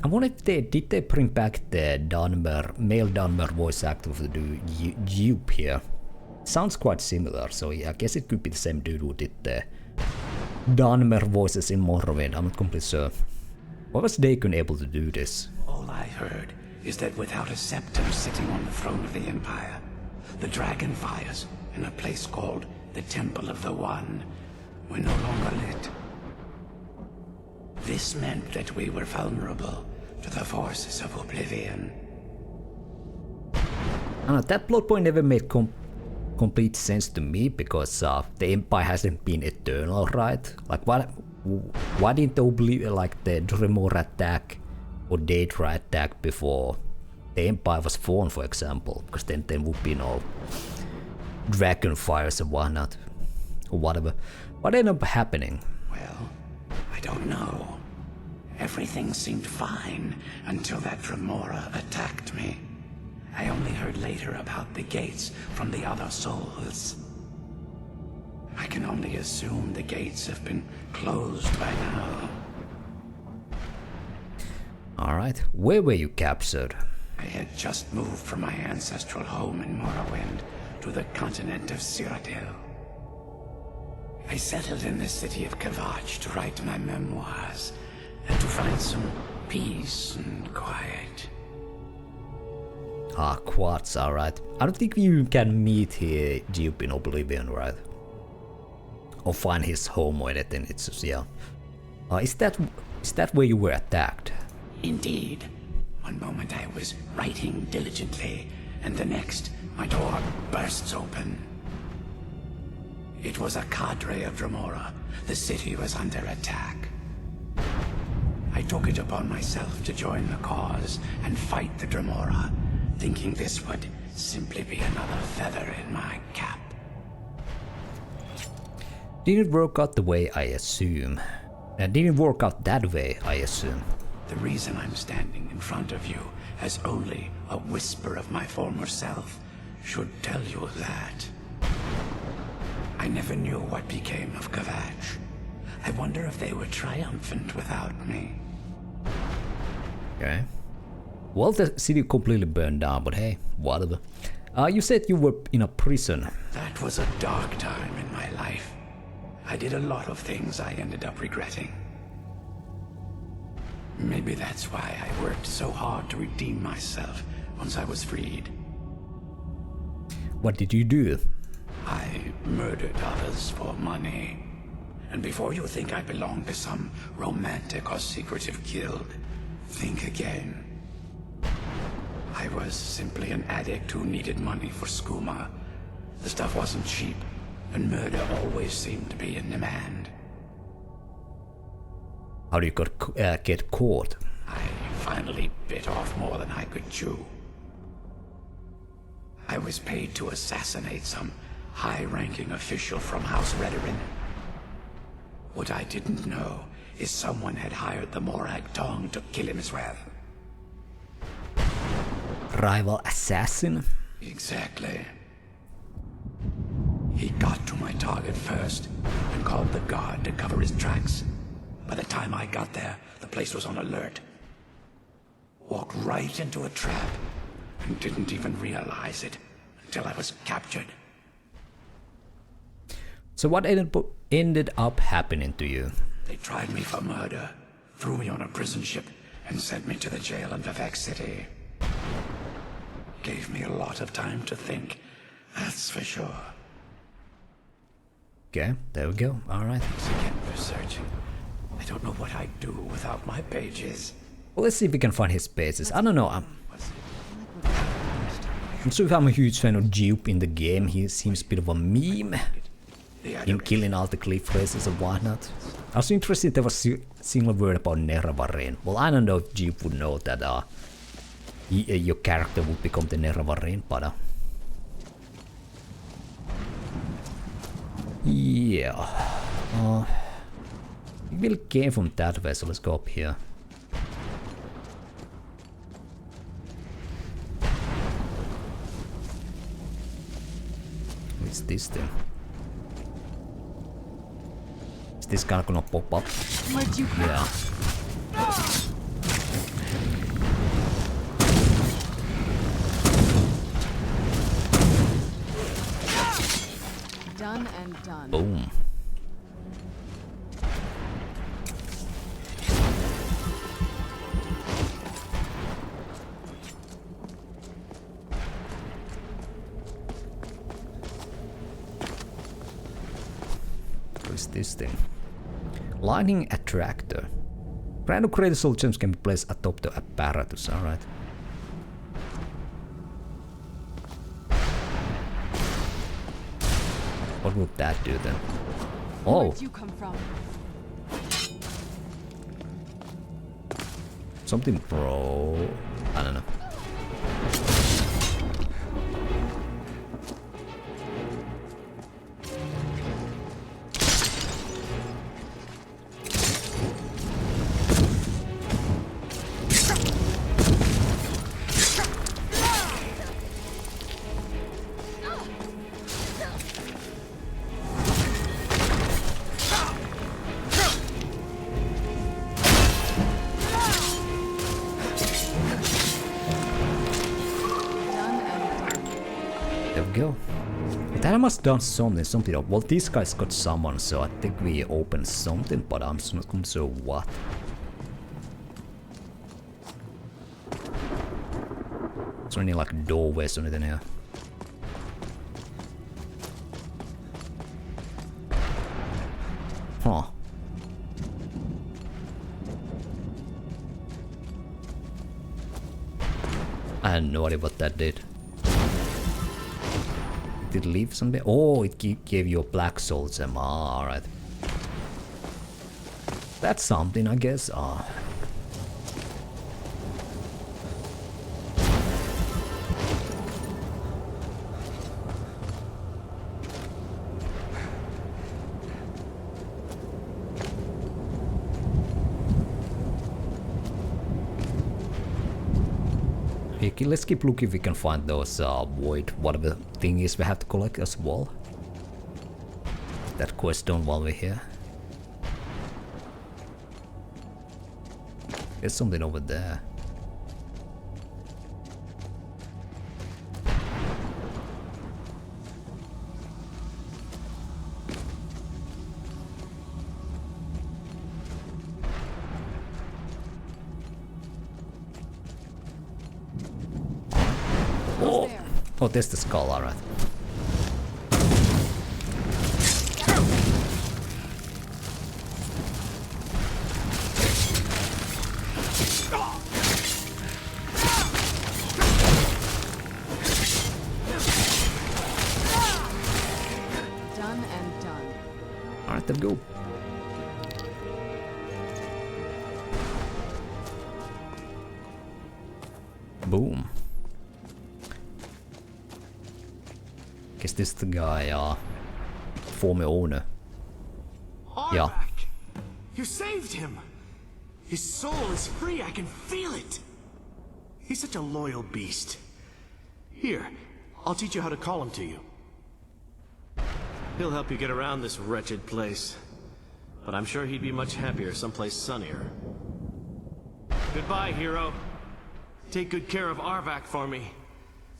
I wonder if did they bring back the male Dunmer voice actor for the dupe here? Sounds quite similar, so yeah, I guess it could be the same dude who did the Dunmer voices in Morrowind. I'm not completely sure. Why was Dagon able to do this?
All I heard is that without a Septim sitting on the throne of the Empire, the dragon fires in a place called the Temple of the One were no longer lit. This meant that we were vulnerable to the forces of Oblivion.
I don't know, that plot point never made complete sense to me, because the Empire hasn't been eternal, right? Like, why didn't the Dremora attack or Daedra attack before the Empire was formed, for example? Because then there would be no dragon fires and whatnot, or whatever. What ended up happening?
Well, I don't know. Everything seemed fine until that Dremora attacked me. I only heard later about the gates from the other souls. I can only assume the gates have been closed by now.
Alright, where were you captured?
I had just moved from my ancestral home in Morrowind to the continent of Cyrodiil. I settled in the city of Kvatch to write my memoirs and to find some peace and quiet.
Ah, Quartz, alright. I don't think you can meet here Dupe in Oblivion, right? Or find his home or anything, it's just, yeah. Is that where you were attacked?
Indeed. One moment I was writing diligently, and the next, my door bursts open. It was a cadre of Dremora. The city was under attack. I took it upon myself to join the cause and fight the Dremora, thinking this would simply be another feather in my cap.
Didn't work out the way I assume. Didn't work out that way, I assume.
The reason I'm standing in front of you as only a whisper of my former self should tell you that. I never knew what became of Kvatch. I wonder if they were triumphant without me.
Okay. Well, the city completely burned down, but hey, whatever. You said you were in a prison.
That was a dark time in my life. I did a lot of things I ended up regretting. Maybe that's why I worked so hard to redeem myself once I was freed.
What did you do?
I murdered others for money. And before you think I belong to some romantic or secretive guild, think again. I was simply an addict who needed money for skooma. The stuff wasn't cheap, and murder always seemed to be in demand.
How do you get caught?
I finally bit off more than I could chew. I was paid to assassinate some high-ranking official from House Redorin. What I didn't know is someone had hired the Morag Tong to kill him as well.
Rival assassin?
Exactly. He got to my target first and called the guard to cover his tracks. By the time I got there, the place was on alert. Walked right into a trap and didn't even realize it until I was captured.
So what ended up happening to you?
They tried me for murder, threw me on a prison ship, and sent me to the jail in Vivek City. Gave me a lot of time to think, that's for sure.
Okay, there we go, alright.
Thanks again for searching. I don't know what I'd do without my pages.
Well, let's see if we can find his pages. I don't know, I'm not sure if I'm a huge fan of Dupe in the game. He seems a bit of a meme. him killing all the cliff races and whatnot. I was interested there was a single word about Nebuka. Well, I don't know if Jeep would know that your character would become the Nebuka, but yeah. We'll gain from that way, so let's go up here. What's this thing? Is this guy gonna pop up? Yeah.
Done and done.
Boom. What is this thing? Lightning attractor. Random created soul gems can be placed atop the apparatus, alright. What would that do then? Oh!
Where'd you come from?
Something pro... I don't know. Must done something. Well, these guys got summoned, so I think we opened something, but I'm not sure what. Is there any like doorways or anything here? Huh. I had no idea what that did. Did it leave something? Oh, it gave you a black soul gem. Ah, alright. That's something, I guess. Ah. Okay, let's keep looking if we can find those void, whatever thing is we have to collect as well. That quest done while we're here. There's something over there. Oh, there's the skull, alright.
Done and done.
Alright, then go. Boom. Is this the guy, former owner? Yeah.
You saved him! His soul is free, I can feel it! He's such a loyal beast. Here, I'll teach you how to call him to you. He'll help you get around this wretched place. But I'm sure he'd be much happier someplace sunnier. Goodbye, hero. Take good care of Arvak for me.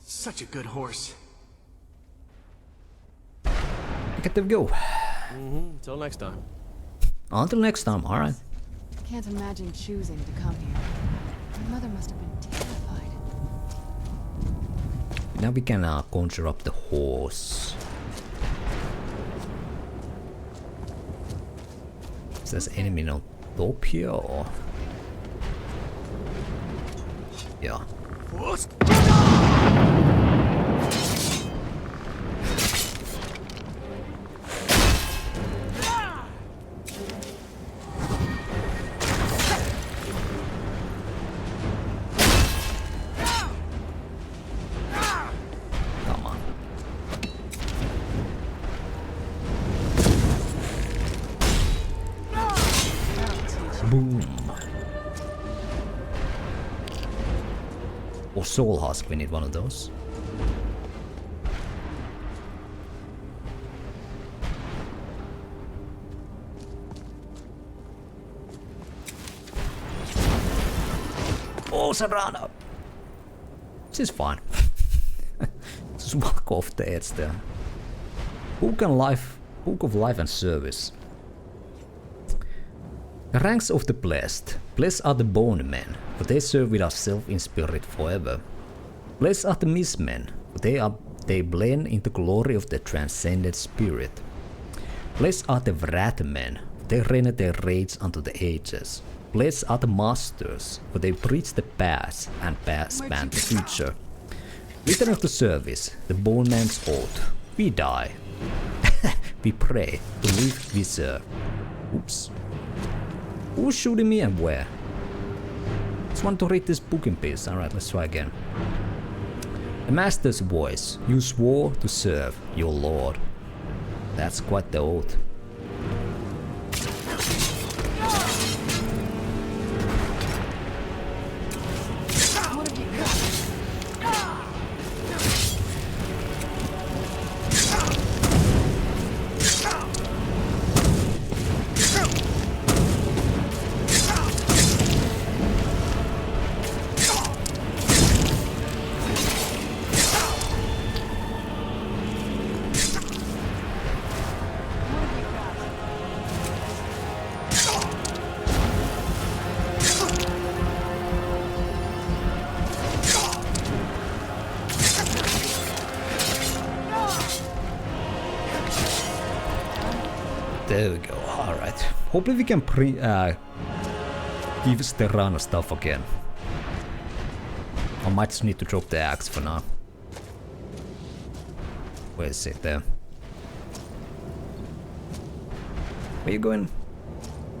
Such a good horse.
Get them go.
Till next time.
Until next time, alright.
Can't imagine choosing to come here. My mother must have been terrified.
Now we can conjure up the horse. Is there an enemy on top here or? Yeah. Or soul husk, we need one of those. Oh, Serana! This is fine. Just walk off the edge there. Book of Life and Service. The ranks of the blessed. Blessed are the bone men, for they serve with us self in spirit forever. Blessed are the mistmen, for they blend in the glory of the transcendent spirit. Blessed are the wrath men, for they reign their rage unto the ages. Blessed are the masters, for they preach the past and span the future. Return of the service, the bone man's oath. We die. We pray, to live we serve. Oops. Who's shooting me and where? Just want to read this book in peace. Alright, let's try again. The master's voice. You swore to serve your lord. That's quite the oath. There we go, alright. Hopefully we can give Serana stuff again. I might just need to drop the axe for now. Where is it there? Where you going?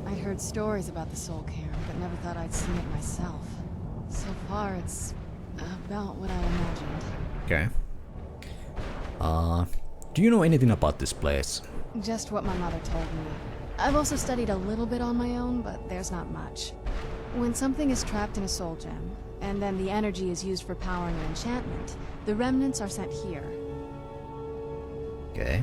I'd heard stories about the Soul Cairn, but never thought I'd see it myself. So far, it's about what I imagined.
Okay. Do you know anything about this place?
Just what my mother told me. I've also studied a little bit on my own, but there's not much. When something is trapped in a soul gem, and then the energy is used for powering an enchantment, the remnants are sent here.
Okay.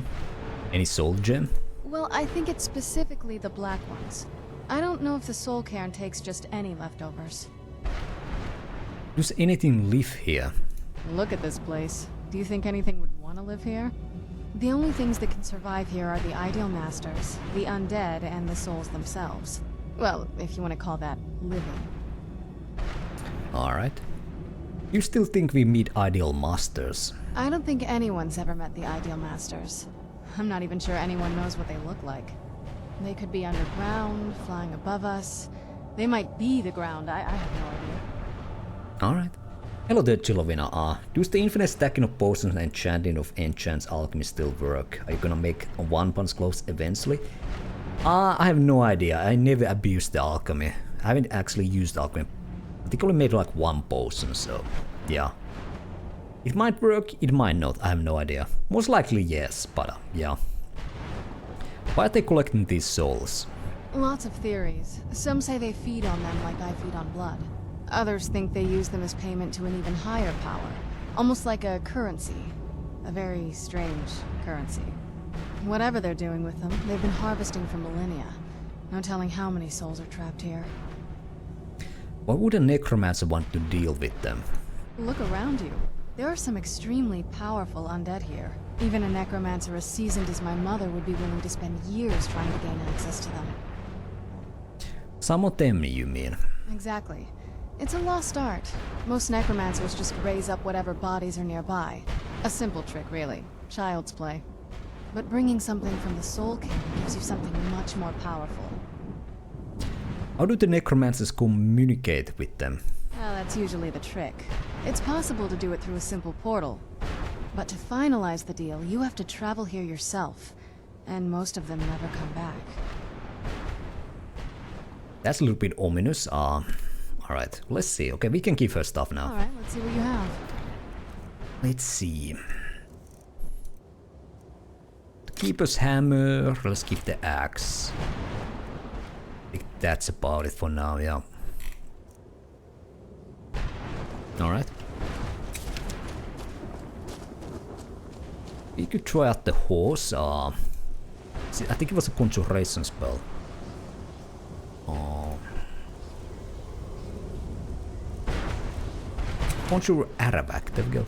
Any soul gem?
Well, I think it's specifically the black ones. I don't know if the Soul Cairn takes just any leftovers.
Does anything live here?
Look at this place. Do you think anything would want to live here? The only things that can survive here are the Ideal Masters, the undead, and the souls themselves. Well, if you want to call that living.
Alright. You still think we meet Ideal Masters?
I don't think anyone's ever met the Ideal Masters. I'm not even sure anyone knows what they look like. They could be underground, flying above us. They might be the ground, I have no idea.
Alright. Hello there, Chilovina. Does the infinite stacking of potions and enchanting of enchants alchemy still work? Are you gonna make a one-punch gloves eventually? I have no idea. I never abused the alchemy. I haven't actually used alchemy. I think I only made like one potion, so yeah. It might work, it might not. I have no idea. Most likely yes, but yeah. Why are they collecting these souls?
Lots of theories. Some say they feed on them like I feed on blood. Others think they use them as payment to an even higher power. Almost like a currency. A very strange currency. Whatever they're doing with them, they've been harvesting for millennia. No telling how many souls are trapped here.
Why would a necromancer want to deal with them?
Look around you. There are some extremely powerful undead here. Even a necromancer as seasoned as my mother would be willing to spend years trying to gain access to them.
Some of them, you mean?
Exactly. It's a lost art. Most necromancers just raise up whatever bodies are nearby. A simple trick, really. Child's play. But bringing something from the Soul Cairn gives you something much more powerful.
How do the necromancers communicate with them?
Well, that's usually the trick. It's possible to do it through a simple portal. But to finalize the deal, you have to travel here yourself. And most of them never come back.
That's a little bit ominous. Alright, let's see. Okay, we can give her stuff now.
Alright, let's see what you have.
Let's see. The Keeper's hammer. Let's keep the axe. I think that's about it for now, yeah. Alright. could try out the horse. See, I think it was a conjuration spell. Conjure Aravak, there we go.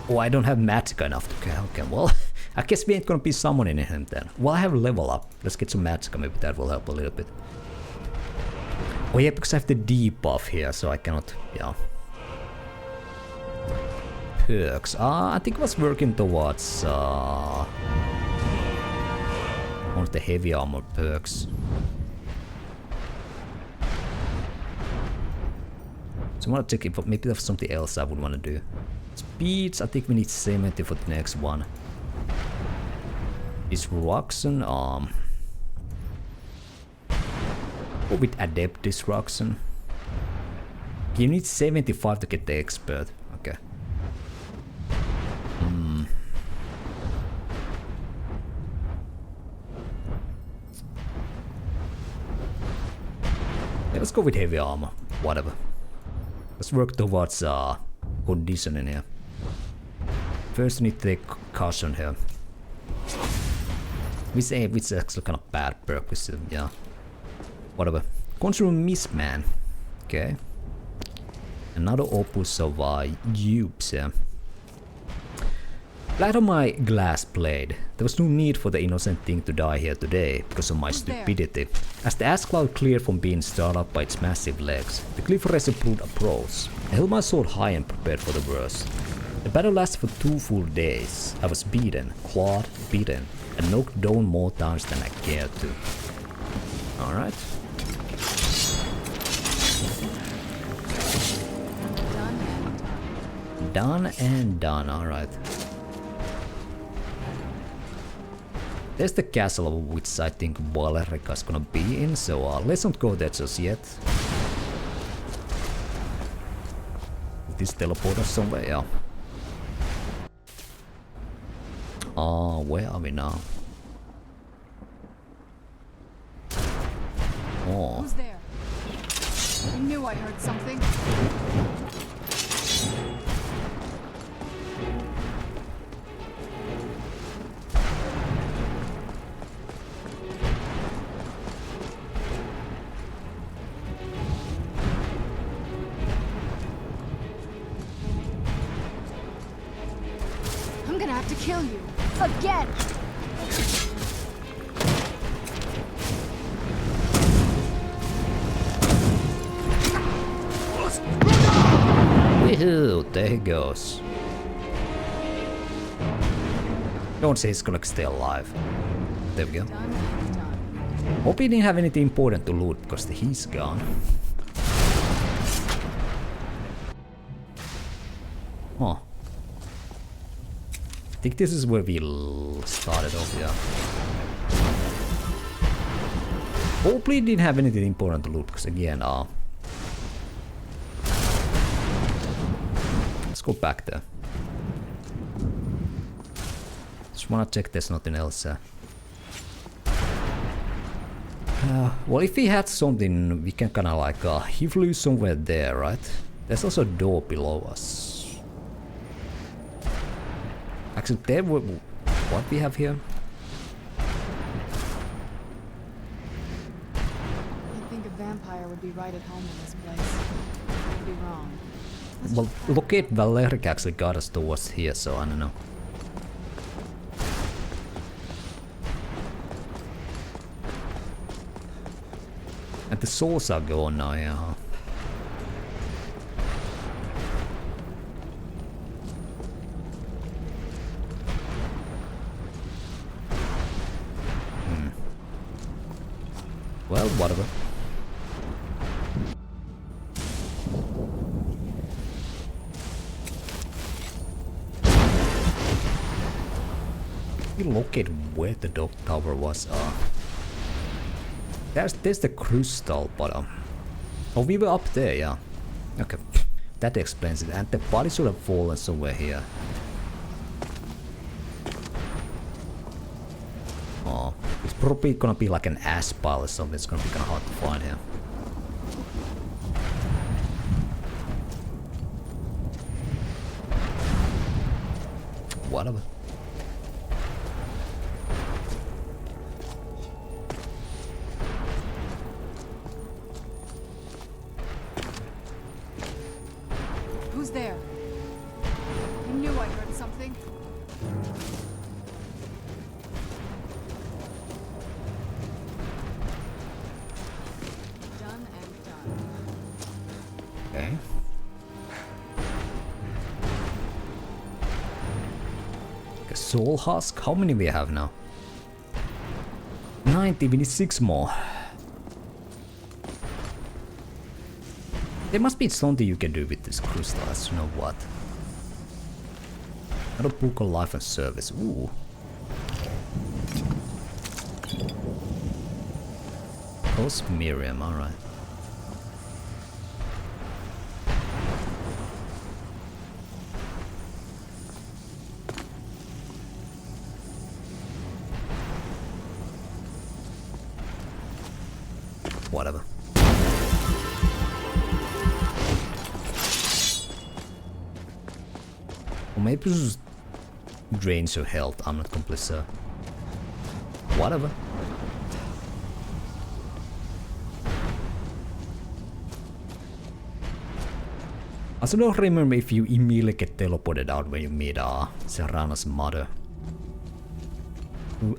Oh, I don't have Magicka enough to count. Okay, well, I guess we ain't gonna be summoning him then. Well, I have level up. Let's get some Magicka, maybe that will help a little bit. Oh yeah, because I have the debuff here, so I cannot, yeah. Perks. I think I was working towards one of the heavy armor perks. So I want to check if maybe there's something else I would want to do. Speeds, I think we need 70 for the next one. Disruption, go with Adept Disruption. You need 75 to get the expert. Okay. Yeah, let's go with heavy armor. Whatever. Let's work towards conditioning here. First we need to take caution here. Which is actually kind of bad perk, yeah. Whatever. Consume Mistman. Okay. Another opus of dupes here. Light on my glass blade. There was no need for the innocent thing to die here today because of my stupidity. As the ash cloud cleared from being stirred up by its massive legs, the cliff razor proved approach. I held my sword high and prepared for the worst. The battle lasted for 2 full days. I was beaten, clawed, beaten, and knocked down more times than I cared to. Alright. Done and done, alright. There's the castle which I think Valerica is gonna be in, so let's not go there just yet. This teleporter somewhere, yeah. Where are we now? Oh.
Who's there? I knew I heard something. I'm gonna have to kill you. Again!
Woohoo! There he goes. Don't say he's gonna stay alive. There we go. Hope he didn't have anything important to loot because he's gone. Huh. I think this is where we started off, yeah. Hopefully he didn't have anything important to loot because again, let's go back there. Just wanna check there's nothing else. Well, if he had something, we can kinda like, he flew somewhere there, right? There's also a door below us. Actually, there what we have here?
I think a vampire would be right at home in this place. I'd be wrong.
Well, look at Valerica actually got us towards here, so I don't know. And the souls are gone now, yeah. Well, whatever. We locate where the dog tower was. There's the crystal, but oh, we were up there, yeah. Okay, that explains it. And the body should have fallen somewhere here. Oh, it's probably gonna be like an ash pile or something. It's gonna be kind of hard to find here. Whatever.
Who's there? I knew I heard something. Done and done.
Okay. A soul husk? How many we have now? 90, we need 6 more. There must be something you can do with this crystal, as you know what. Another book of life and service. Ooh. Post Miriam, alright. Whatever. Or maybe it just drains your health, I'm not completely sure. Whatever. I also don't remember if you immediately get teleported out when you meet Serana's mother.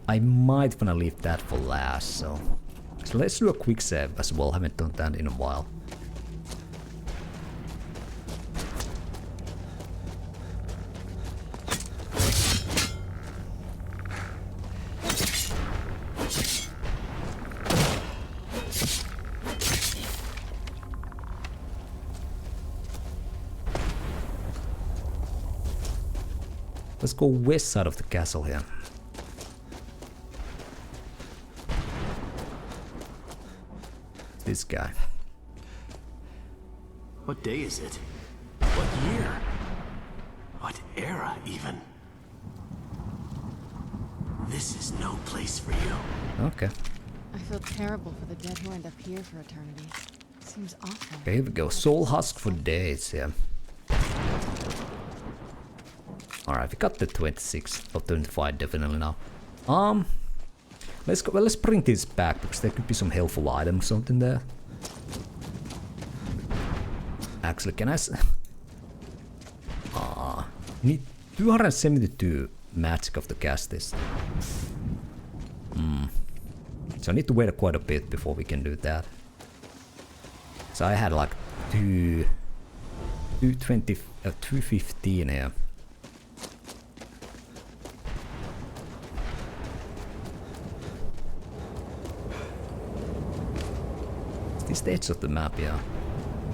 I might wanna leave that for last, so let's do a quick save as well, haven't done that in a while. Let's go west side of the castle here. This guy.
What day is it? What year? What era, even? This is no place for you.
Okay.
I feel terrible for the dead who end up here for eternity. Seems awful.
Okay, here we go. Soul husk for days, yeah. Alright, we got the 26 or 25 definitely now. Let's go. Well, let's bring this back because there could be some helpful items, something there. Actually, can I? Need 272 magic of the cast this. So I need to wait quite a bit before we can do that. So I had like 215 here. This the edge of the map, yeah.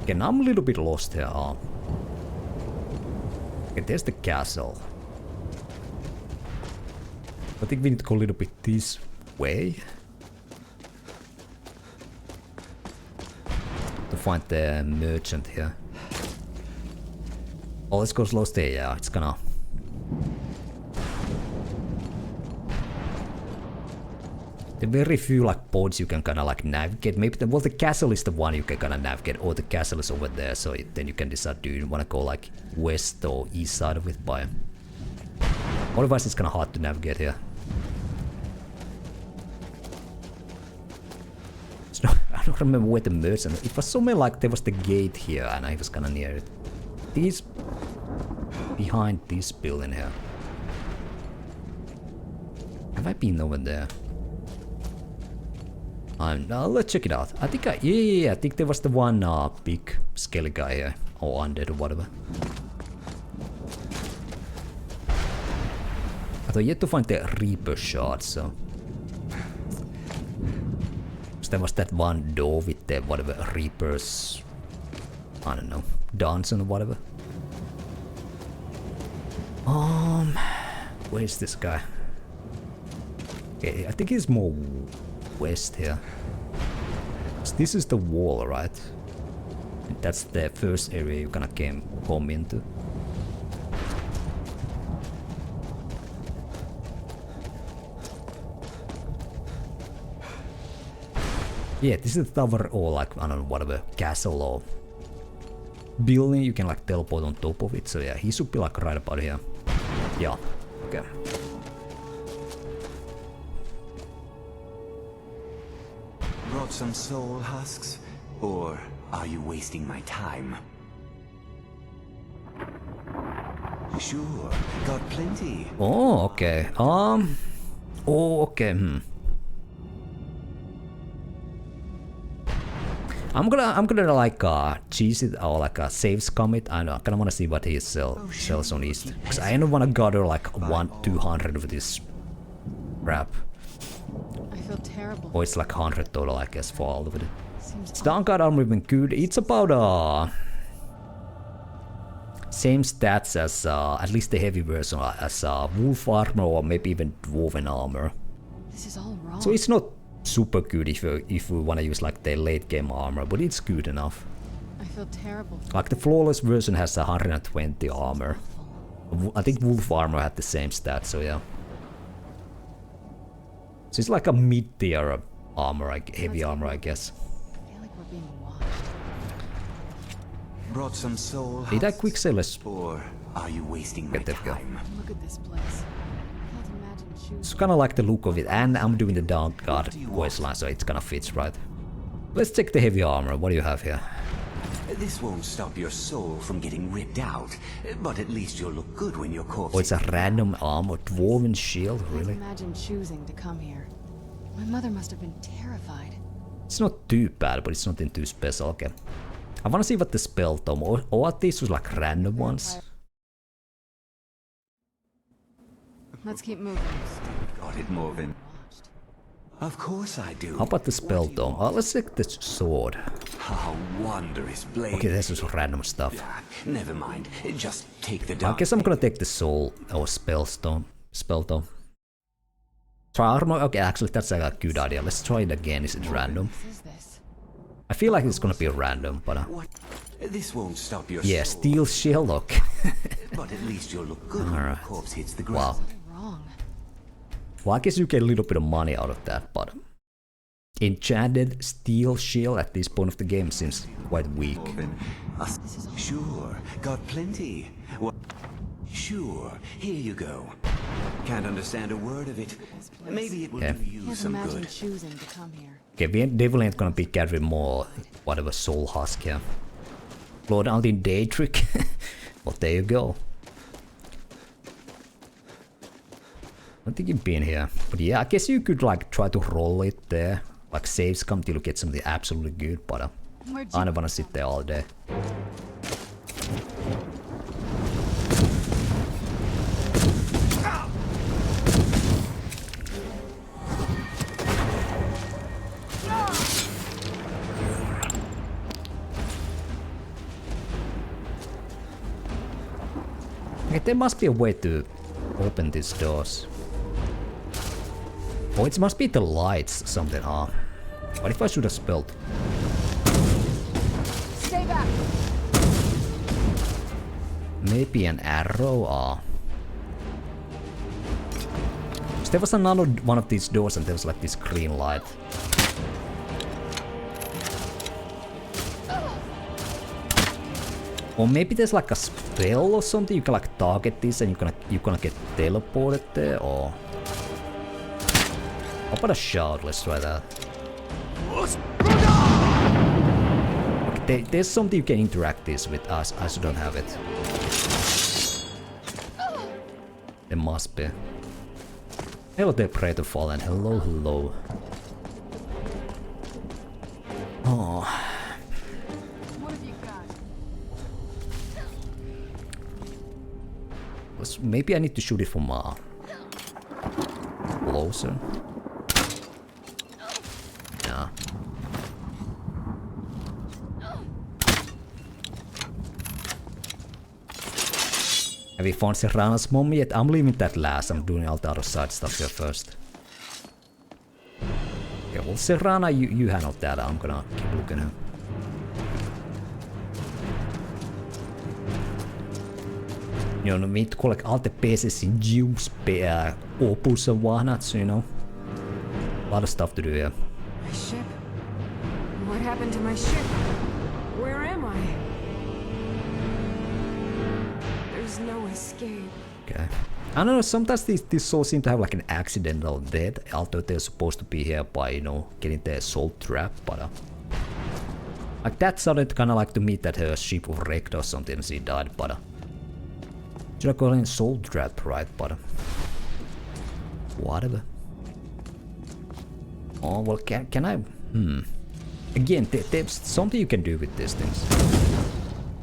Okay, now I'm a little bit lost here. Okay, there's the castle. I think we need to go a little bit this way to find the merchant here. Oh, let's go slow stay, yeah, it's gonna... There are very few like pods you can kinda like navigate. Maybe the castle is the one you can kinda navigate, or the castle is over there, so then you can decide do you wanna go like west or east side of it by. Otherwise it's kinda hard to navigate here. So, I don't remember where the merchant. It was somewhere like there was the gate here and I was kinda near it. These behind this building here. Have I been over there? Let's check it out. I think I think there was the one big skelly guy here, or undead or whatever. I thought yet to find the Reaper shard, so. There was that one door with the whatever Reapers, I don't know, dungeon or whatever. Where's this guy? Okay, I think he's more west here. So this is the wall, right? That's the first area you're gonna come into. Yeah, this is the tower or like, I don't know, whatever, castle or building. You can like teleport on top of it. So yeah, he should be like right about here. Yeah, Okay.
Brought some soul husks? Or are you wasting my time? Sure, got plenty.
Oh, okay. Oh, okay. I'm gonna like cheese it or like saves commit. I know. I kinda wanna see what he sells on East. Cause I don't wanna gather like 200 with this crap.
I feel terrible.
Or it's like 100 total, I guess, for all of it. It's the Unguard armor been good. It's about same stats as at least the heavy version as wolf armor or maybe even dwarven armor.
This is all wrong.
So it's not super good if you wanna use like the late game armor, but it's good enough.
I feel terrible.
Like the flawless version has 120 armor. I think wolf armor had the same stats, so yeah. So it's like a mid-tier armor, heavy armor, I guess.
I feel like we're being watched.
Brought some soul
Did I quick sell this?
Or are you wasting my time?
Look at this place. I can't imagine choosing.
It's kinda like the look of it, and I'm doing the Dark God voice line, so it kinda fits right. Let's check the heavy armor. What do you have here?
This won't stop your soul from getting ripped out, but at least you'll look good when your corpse...
Oh, it's a random armor, dwarven shield, really?
I can't imagine choosing to come here. My mother must have been terrified.
It's not too bad, but it's nothing too special. Okay. I wanna see what the spell tome, or at least was like random ones.
Let's keep moving.
Got it, Morvin. Of course I do.
How about the spell tome? Let's check the sword.
How wondrous blade.
Okay, this is random stuff.
Never mind. Just take the
I
dark.
guess I'm gonna take the soul or spell tome. Try armor. Okay, actually that's a good idea. Let's try it again. Is it random? I feel like it's gonna be random, but
This won't stop your
yeah,
soul.
steel shield. Okay.
But at least you'll look good when
Alright.
your corpse hits the ground.
Wow.
Wrong.
Well, I guess you get a little bit of money out of that, but enchanted steel shield at this point of the game seems quite weak.
Sure, got plenty. Sure, here you go. Can't understand a word of it. Maybe it will do you
Can't
some
imagine
good.
choosing to come here.
Okay, we definitely ain't gonna be carrying more whatever soul husk here. Lord Altin day trick. Well, there you go. I don't think you've been here. But yeah, I guess you could like try to roll it there. Like saves come till you get something absolutely good, but I don't wanna sit there all day. Okay, there must be a way to open these doors. Oh, it must be the lights something. What if I should have spelled?
Stay back.
Maybe an arrow. So there was another one of these doors and there was like this green light. Or maybe there's like a spell or something. You can like target this and you're gonna get teleported there, or how about a shout? Let's try that. Okay, there's something you can interact this with us. I still don't have it. There must be. Hello there, Praetor Fallen. Hello, hello. Oh.
What have you got?
Maybe I need to shoot it from closer. Yeah. Have you found Serana's mom yet? I'm leaving that last. I'm doing all the other side stuff here first. Okay, well, Serana, you handle that. I'm gonna keep looking at her. You know, need to collect all the pieces in juice, opus and whatnot, so you know. A lot of stuff to do here.
My ship? What happened to my ship? Where am I? There's no escape.
Okay. I don't know, sometimes these souls seem to have like an accidental death, although they're supposed to be here by, you know, getting their soul trap, but like that sounded kinda like to me that her ship was wrecked or something and she died, but should I call it soul trap, right, but whatever. Oh, well, can I, again, there's something you can do with these things.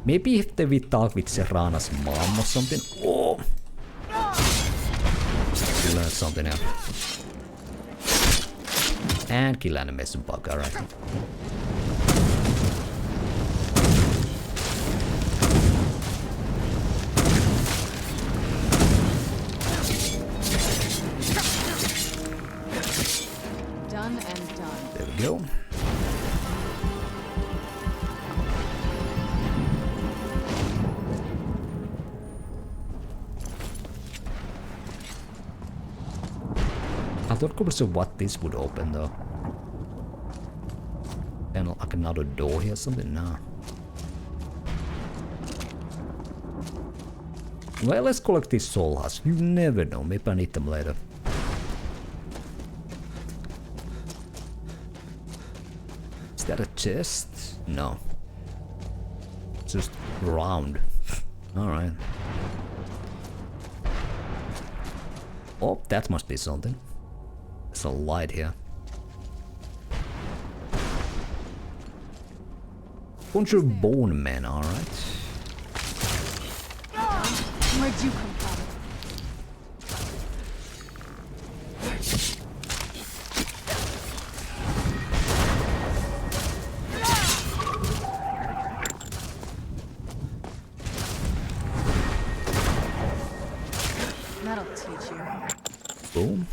Maybe if we talk with Serana's mom or something. Oh! We learned something else. And kill animation bug, alright.
Done and done.
There we go. I don't quite sure what this would open though. And like another door here or something? Nah. Well, let's collect these soul husks. You never know. Maybe I need them later. Is that a chest? No. It's just round. Alright. Oh, that must be something. There's a light here. Bunch of bone men, alright.
Where'd you come from? That'll teach you.
Boom.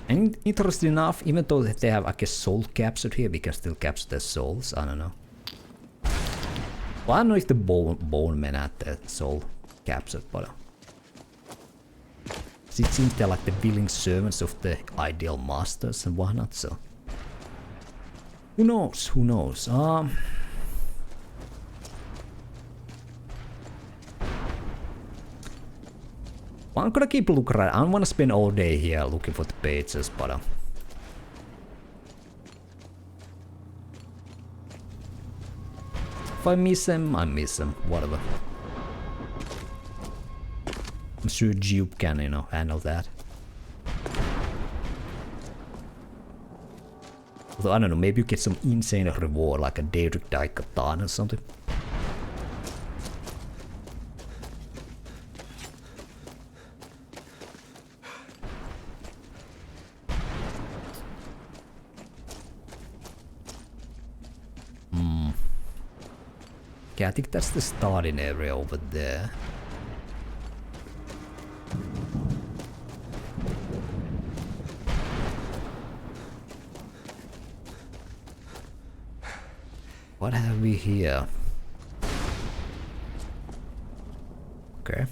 And interesting enough, even though they have, I guess, soul captured here, we can still capture their souls. I don't know. Well, I don't know if the bone men had their soul captured, but it seems they're like the willing servants of the ideal masters and whatnot. So who knows? Who knows? I'm gonna keep looking around. I don't wanna spend all day here looking for the pages, but if I miss them, I miss them. Whatever. I'm sure Jupe can, you know, handle that. Although I don't know, maybe you get some insane reward like a Daedric Daikatan or something. Okay, I think that's the starting area over there. What have we here? Okay.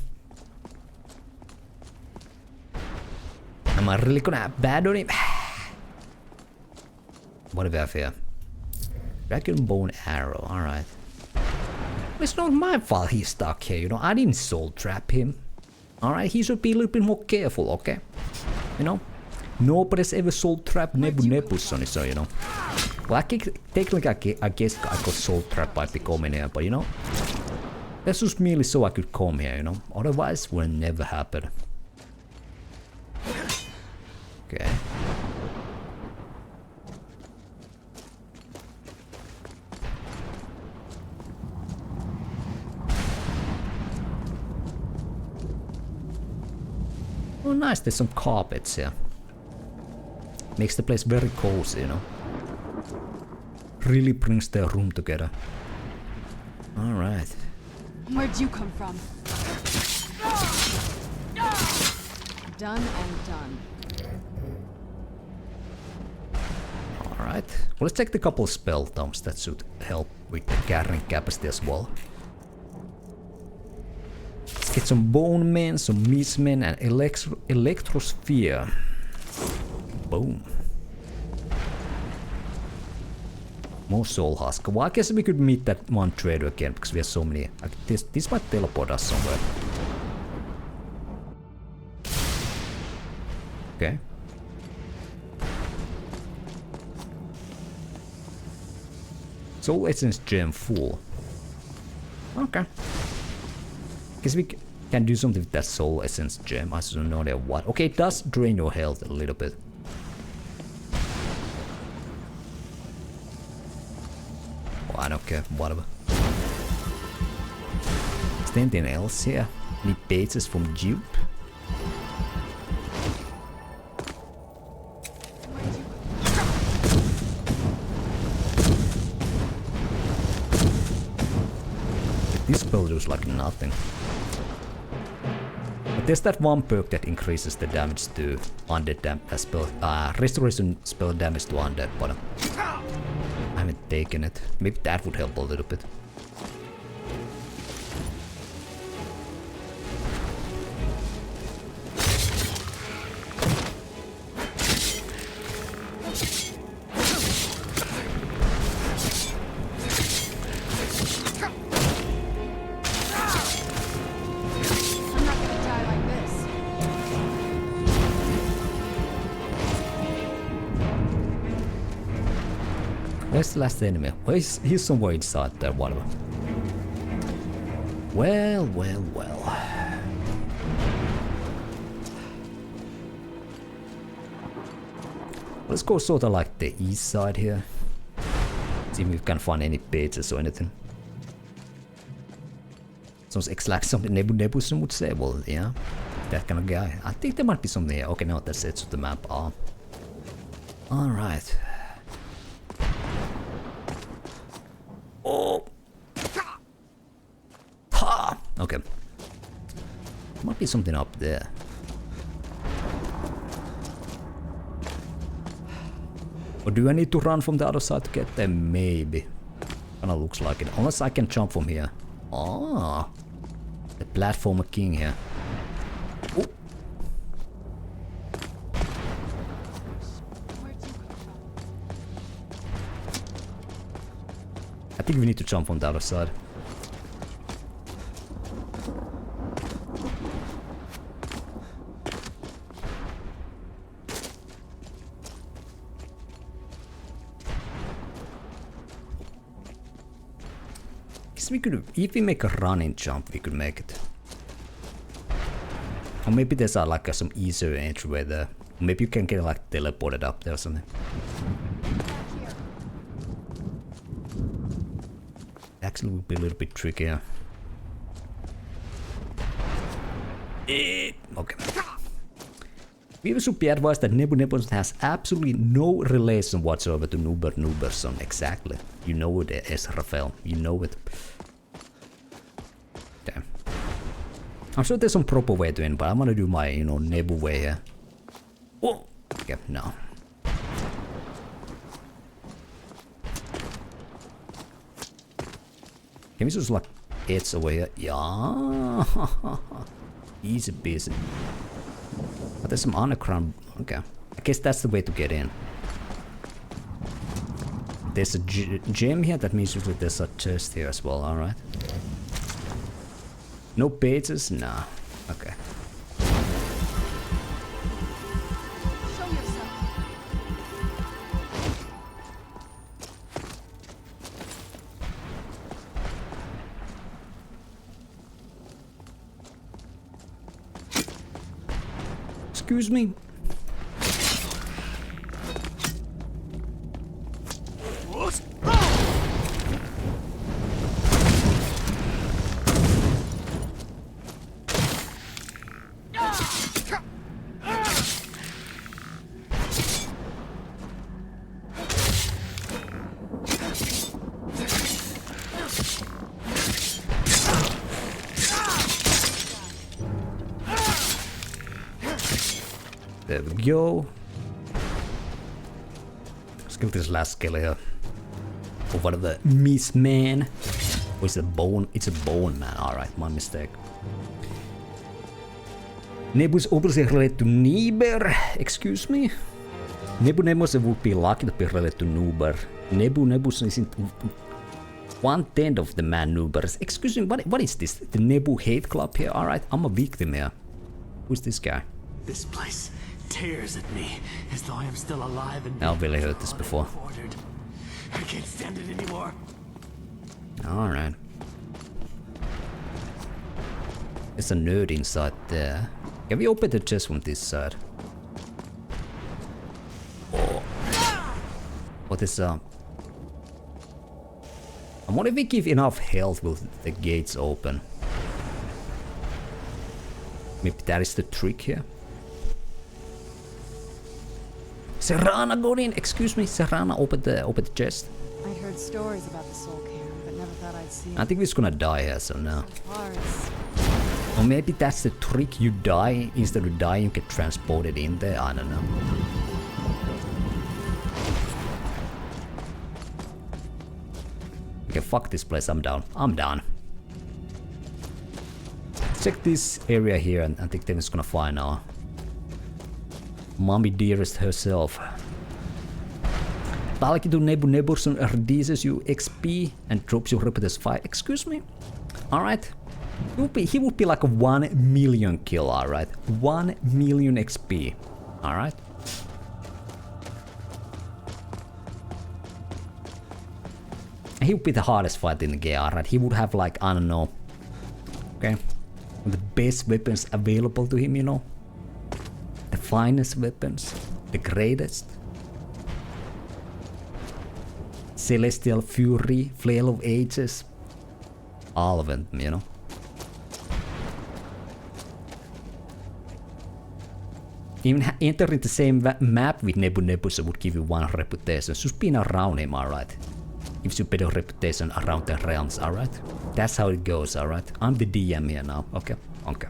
Am I really gonna have bad on him? What do we have here? Dragon bone arrow, alright. It's not my fault he's stuck here, you know. I didn't soul trap him. Alright, he should be a little bit more careful, okay? You know? Nobody's ever soul trapped Nebuka, so you know. Well, technically I guess I got soul trapped by becoming here, but you know. That's just merely so I could come here, you know. Otherwise, it would never happen. Okay. Oh nice, there's some carpets here. Makes the place very cozy, you know. Really brings the room together. Alright.
Where'd you come from? Done and done.
Alright. Well, let's take the couple spell tomes that should help with the carrying capacity as well. Let's get some bone men, some mist men, and electrosphere. Boom. More soul husk. Well, I guess we could meet that one trader again because we have so many. This might teleport us somewhere. Okay. Soul Essence Gem full. Okay. Guess we can do something with that Soul Essence Gem. I don't know what. Okay, it does drain your health a little bit. Oh, I don't care. Whatever. Is there anything else here? Any bases from Dupe? This spell does like nothing. But there's that one perk that increases the damage to undead restoration spell damage to undead, but I haven't taken it. Maybe that would help a little bit. Where's the last enemy? Well, he's somewhere inside there, whatever. Well. Let's go sort of like the east side here. See if we can find any bases or anything. Sounds like something Nebuka would say. Well, yeah, that kind of guy. I think there might be something here. Okay, no, that's it. So the map. Alright. Oh! Ha! Okay. Might be something up there. Or do I need to run from the other side to get them? Maybe. Kinda looks like it. Unless I can jump from here. Ah! The platformer king here. Oh! I think we need to jump on the other side. Guess we could, if we make a running jump, we could make it. Or maybe there's like some easier entryway there. Maybe you can get like teleported up there or something. Actually would be a little bit trickier. Okay. We should be advised that Nebuka has absolutely no relation whatsoever to Nuberson. Exactly. You know it, Esrafel. You know it. Damn. I'm sure there's some proper way to end, but I'm gonna do my, Nebu way here. Oh! Okay, no. Can we just like edge away here? Yeah. Easy peasy. But there's some underground. Okay. I guess that's the way to get in. There's a gem here. That means usually there's a chest here as well. Alright. No bases? Nah. Okay. Excuse me. There we go. Let's kill this last skill here. Over the Miss Man. Or is it a bone? It's a bone man. Alright, my mistake. Nebu is obviously related to Nebuka. Excuse me. Nebus would be lucky to be related to Nuber. Nebus isn't 1/10 of the man Nubers. Excuse me, what is this? The Nebu hate club here? Alright, I'm a victim here. Who's this guy?
This place tears at me as though I am still alive and
I've really heard this before.
I can't stand it anymore.
Alright. There's a nerd inside there. Can we open the chest from this side? Oh. What is I wonder if we give enough health with the gates open. Maybe that is the trick here. Serana got in! Excuse me, Serana, open the chest.
I'd heard stories about the Soul Cairn, but never thought I'd see it.
I think we're just gonna die here, so now.
Parts.
Or maybe that's the trick, you die, instead of dying you get transported in there, I don't know. Okay, fuck this place, I'm down. I'm done. Check this area here and I think then it's gonna find our mommy dearest herself. Talking to Nebuson reduces you XP and drops your reputers 5. Excuse me? Alright. He would be like a 1 million kill, alright? 1 million XP. Alright. He would be the hardest fight in the game, alright? He would have like, I don't know. Okay. The best weapons available to him, you know? The finest weapons. The greatest. Celestial Fury, Flail of Ages. All of them, you know? Even entering the same map with Nebus would give you 1 reputation. Just being around him, alright? Gives you better reputation around the realms, alright? That's how it goes, alright? I'm the DM here now, okay? Okay.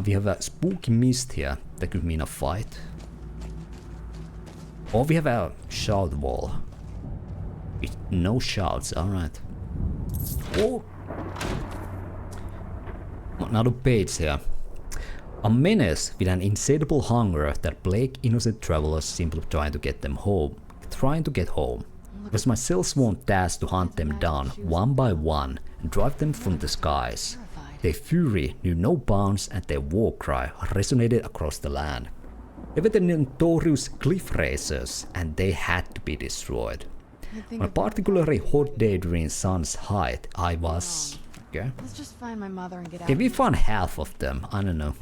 We have a spooky mist here. That could mean a fight. Or we have a shard wall. With no shards, alright. Oh! Another page here. A menace with an insatiable hunger that plague innocent travelers simply trying to get home. It was my self-sworn task to hunt them down one by one and drive them from the skies. Their fury knew no bounds and their war cry resonated across the land. They were the notorious cliff racers and they had to be destroyed. On a particularly hot day during sun's height, I was... Okay.
Let's just find my mother and get out.
Can we find half of them? I don't know.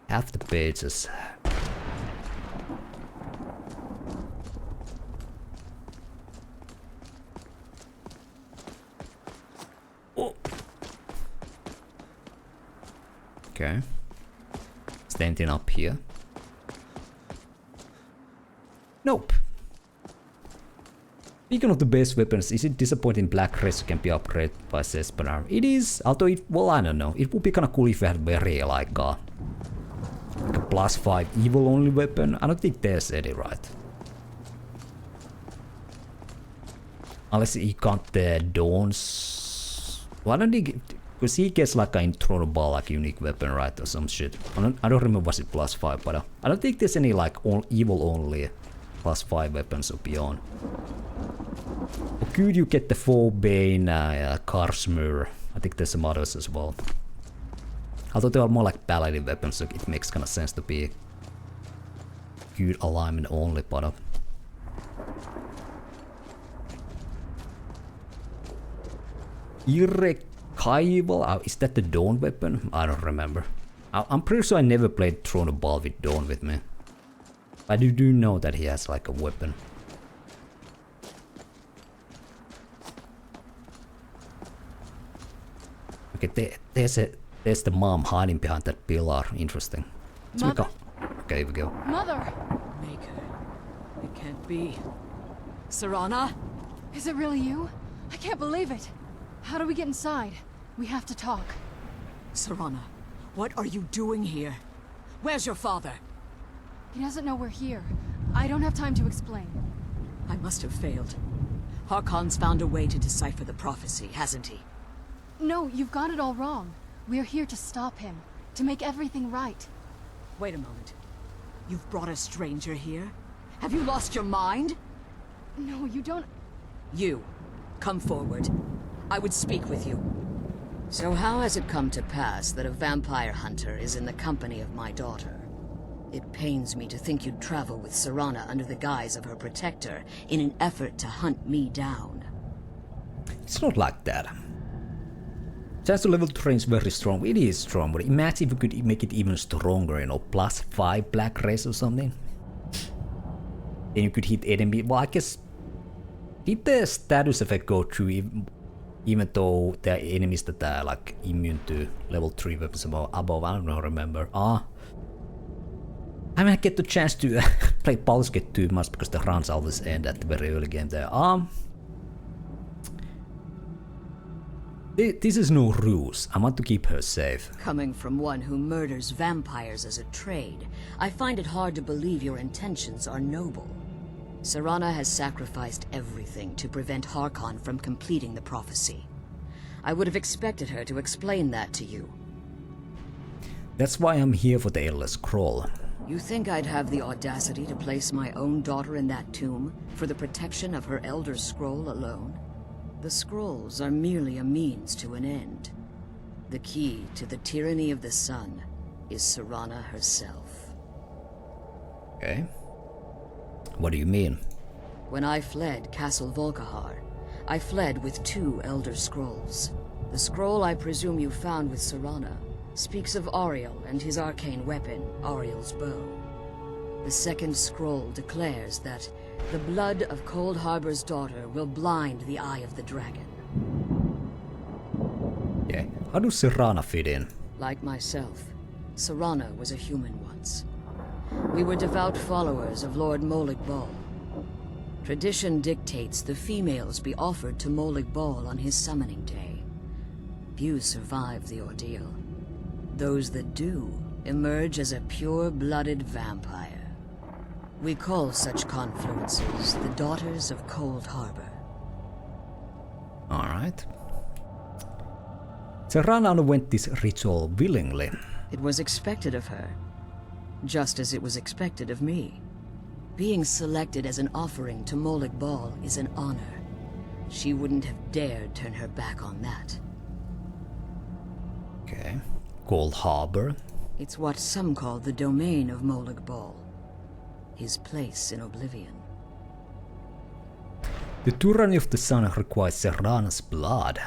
Half the pages. Oh. Okay. Standing up here. Nope. Speaking of the base weapons, is it disappointing Black Race can be upgraded by Sesperar? It is, although it, well, I don't know. It would be kinda cool if we had very like a +5 evil only weapon. I don't think there's any, right? Unless he got the Dawn's... Why don't he get... Because he gets like an intronable like unique weapon, right? Or some shit. I don't remember was it +5, but I don't think there's any like evil only +5 weapons or beyond. Or could you get the 4-Bane Karsmur? I think there's some others as well. Although they are more like paladin weapons, so it makes kind of sense to be good alignment only, but Irrekival? Is that the Dawn weapon? I don't remember. I'm pretty sure I never played Throne of Ball with Dawn with me. I do know that he has like a weapon. Okay, there's the mom hiding behind that pillar. Interesting.
Mother?
Okay, here we go.
Mother!
Maker. It can't be. Serana?
Is it really you? I can't believe it. How do we get inside? We have to talk.
Serana, what are you doing here? Where's your father?
He doesn't know we're here. I don't have time to explain.
I must have failed. Harkon's found a way to decipher the prophecy, hasn't he?
No, you've got it all wrong. We're here to stop him. To make everything right.
Wait a moment.
You've brought a stranger here? Have you lost your mind?
No, you don't...
You, come forward. I would speak with you. So how has it come to pass that a vampire hunter is in the company of my daughter? It pains me to think you'd travel with Serana under the guise of her protector in an effort to hunt me down.
It's not like that. Chance to level the terrain is very strong. It is strong, but imagine if we could make it even stronger, you know, +5 black race or something. Then you could hit enemy. Well, I guess... Did the status effect go through even though there are enemies that are like immune to level 3 weapons above? I don't remember. I might get the chance to play Baldur's Gate too much because the runs always end at the very early game there. This is no ruse. I want to keep her safe.
Coming from one who murders vampires as a trade, I find it hard to believe your intentions are noble. Serana has sacrificed everything to prevent Harkon from completing the prophecy. I would have expected her to explain that to you.
That's why I'm here for the Elder Scroll.
You think I'd have the audacity to place my own daughter in that tomb for the protection of her Elder Scroll alone? The scrolls are merely a means to an end. The key to the tyranny of the sun is Serana herself.
Okay. What do you mean?
When I fled Castle Volkihar, I fled with 2 Elder Scrolls. The scroll I presume you found with Serana speaks of Ariel and his arcane weapon, Ariel's bow. The second scroll declares that the blood of Cold Harbor's daughter will blind the eye of the dragon.
Yeah. How does Serana fit in?
Like myself, Serana was a human once. We were devout followers of Lord Molig Bal. Tradition dictates the females be offered to Molig Bal on his summoning day. Few survive the ordeal. Those that do emerge as a pure-blooded vampire. We call such confluences the Daughters of Cold Harbor.
Alright. Serana underwent this ritual willingly.
It was expected of her, just as it was expected of me. Being selected as an offering to Molig Bal is an honor. She wouldn't have dared turn her back on that.
Okay. Cold Harbor.
It's what some call the domain of Molig Bal. His place in oblivion.
The tyranny of the sun requires Serana's blood.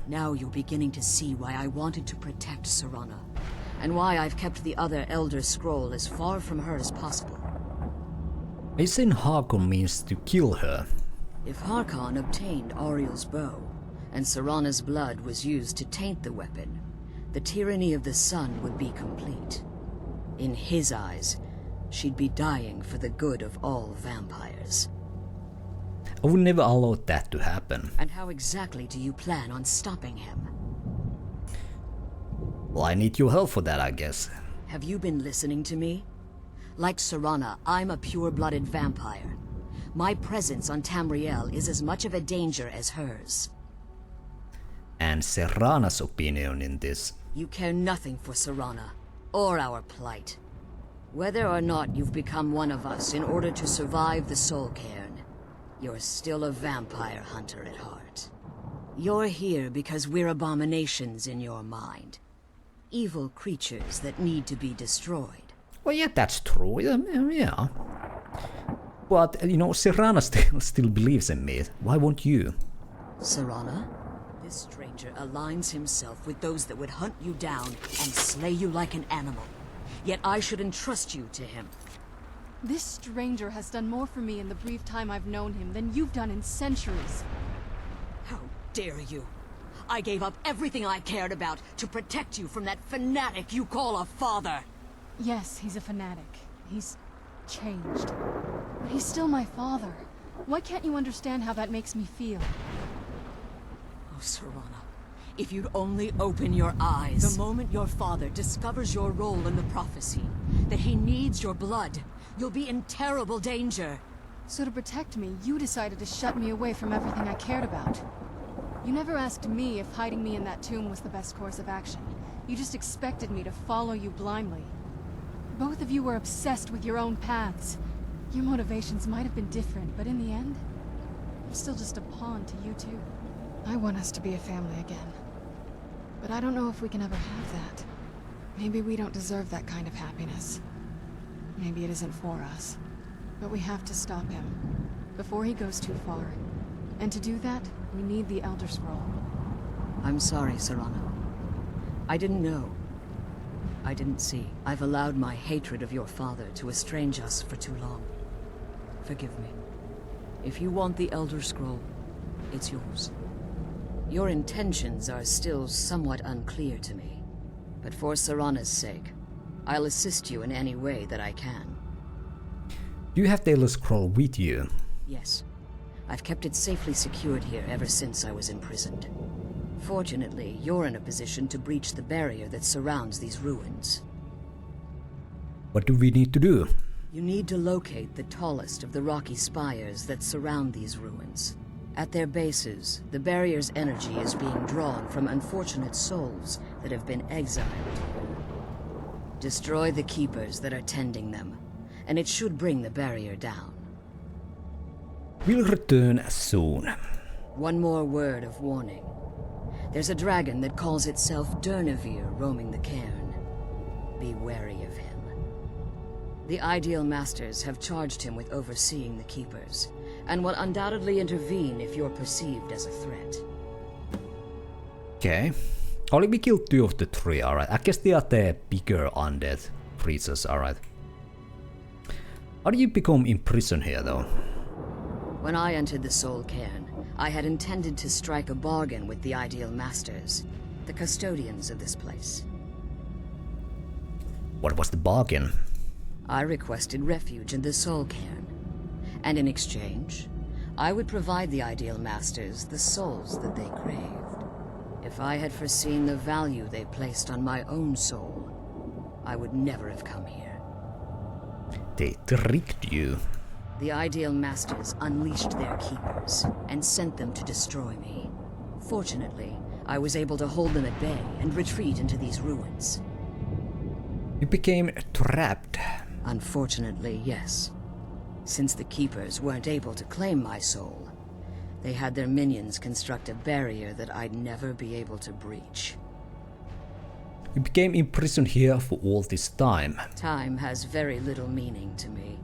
Now you're beginning to see why I wanted to protect Serana, and why I've kept the other Elder Scroll as far from her as possible.
Are you saying Harkon means to kill her?
If Harkon obtained Ariel's bow, and Serana's blood was used to taint the weapon, the tyranny of the sun would be complete. In his eyes, she'd be dying for the good of all vampires.
I would never allow that to happen.
And how exactly do you plan on stopping him?
Well, I need your help for that, I guess.
Have you been listening to me? Like Serana, I'm a pure-blooded vampire. My presence on Tamriel is as much of a danger as hers.
And Serana's opinion in this?
You care nothing for Serana, or our plight. Whether or not you've become one of us in order to survive the Soul Cairn, you're still a vampire hunter at heart. You're here because we're abominations in your mind. Evil creatures that need to be destroyed.
Well, yeah, that's true. Yeah. But, you know, Serana still believes in me. Why won't you?
Serana? This stranger aligns himself with those that would hunt you down and slay you like an animal. Yet I should entrust you to him.
This stranger has done more for me in the brief time I've known him than you've done in centuries.
How dare you? I gave up everything I cared about to protect you from that fanatic you call a father.
Yes, he's a fanatic. He's changed. But he's still my father. Why can't you understand how that makes me feel?
Oh, Serana, if you'd only open your eyes. The moment your father discovers your role in the prophecy, that he needs your blood, you'll be in terrible danger.
So to protect me, you decided to shut me away from everything I cared about. You never asked me if hiding me in that tomb was the best course of action. You just expected me to follow you blindly. Both of you were obsessed with your own paths. Your motivations might have been different, but in the end, I'm still just a pawn to you two. I want us to be a family again. But I don't know if we can ever have that. Maybe we don't deserve that kind of happiness. Maybe it isn't for us. But we have to stop him, before he goes too far. And to do that, we need the Elder Scroll.
I'm sorry, Serana. I didn't know. I didn't see. I've allowed my hatred of your father to estrange us for too long. Forgive me. If you want the Elder Scroll, it's yours. Your intentions are still somewhat unclear to me. But for Serana's sake, I'll assist you in any way that I can.
Do you have the Elder Scroll with you?
Yes. I've kept it safely secured here ever since I was imprisoned. Fortunately, you're in a position to breach the barrier that surrounds these ruins.
What do we need to do?
You need to locate the tallest of the rocky spires that surround these ruins. At their bases, the barrier's energy is being drawn from unfortunate souls that have been exiled here. Destroy the keepers that are tending them, and it should bring the barrier down.
We'll return soon.
One more word of warning. There's a dragon that calls itself Durnehviir roaming the cairn. Be wary of him. The Ideal Masters have charged him with overseeing the Keepers, and will undoubtedly intervene if you're perceived as a threat.
Okay. Only we killed 2 of the 3, alright. I guess they are the bigger undead creatures, alright. How do you become imprisoned here, though?
When I entered the Soul Cairn, I had intended to strike a bargain with the Ideal Masters, the custodians of this place.
What was the bargain?
I requested refuge in the Soul Cairn, and in exchange, I would provide the Ideal Masters the souls that they craved. If I had foreseen the value they placed on my own soul, I would never have come here.
They tricked you.
The Ideal Masters unleashed their keepers and sent them to destroy me. Fortunately, I was able to hold them at bay and retreat into these ruins.
You became trapped.
Unfortunately, yes. Since the Keepers weren't able to claim my soul, they had their minions construct a barrier that I'd never be able to breach.
You became imprisoned here for all this time.
Time has very little meaning to me.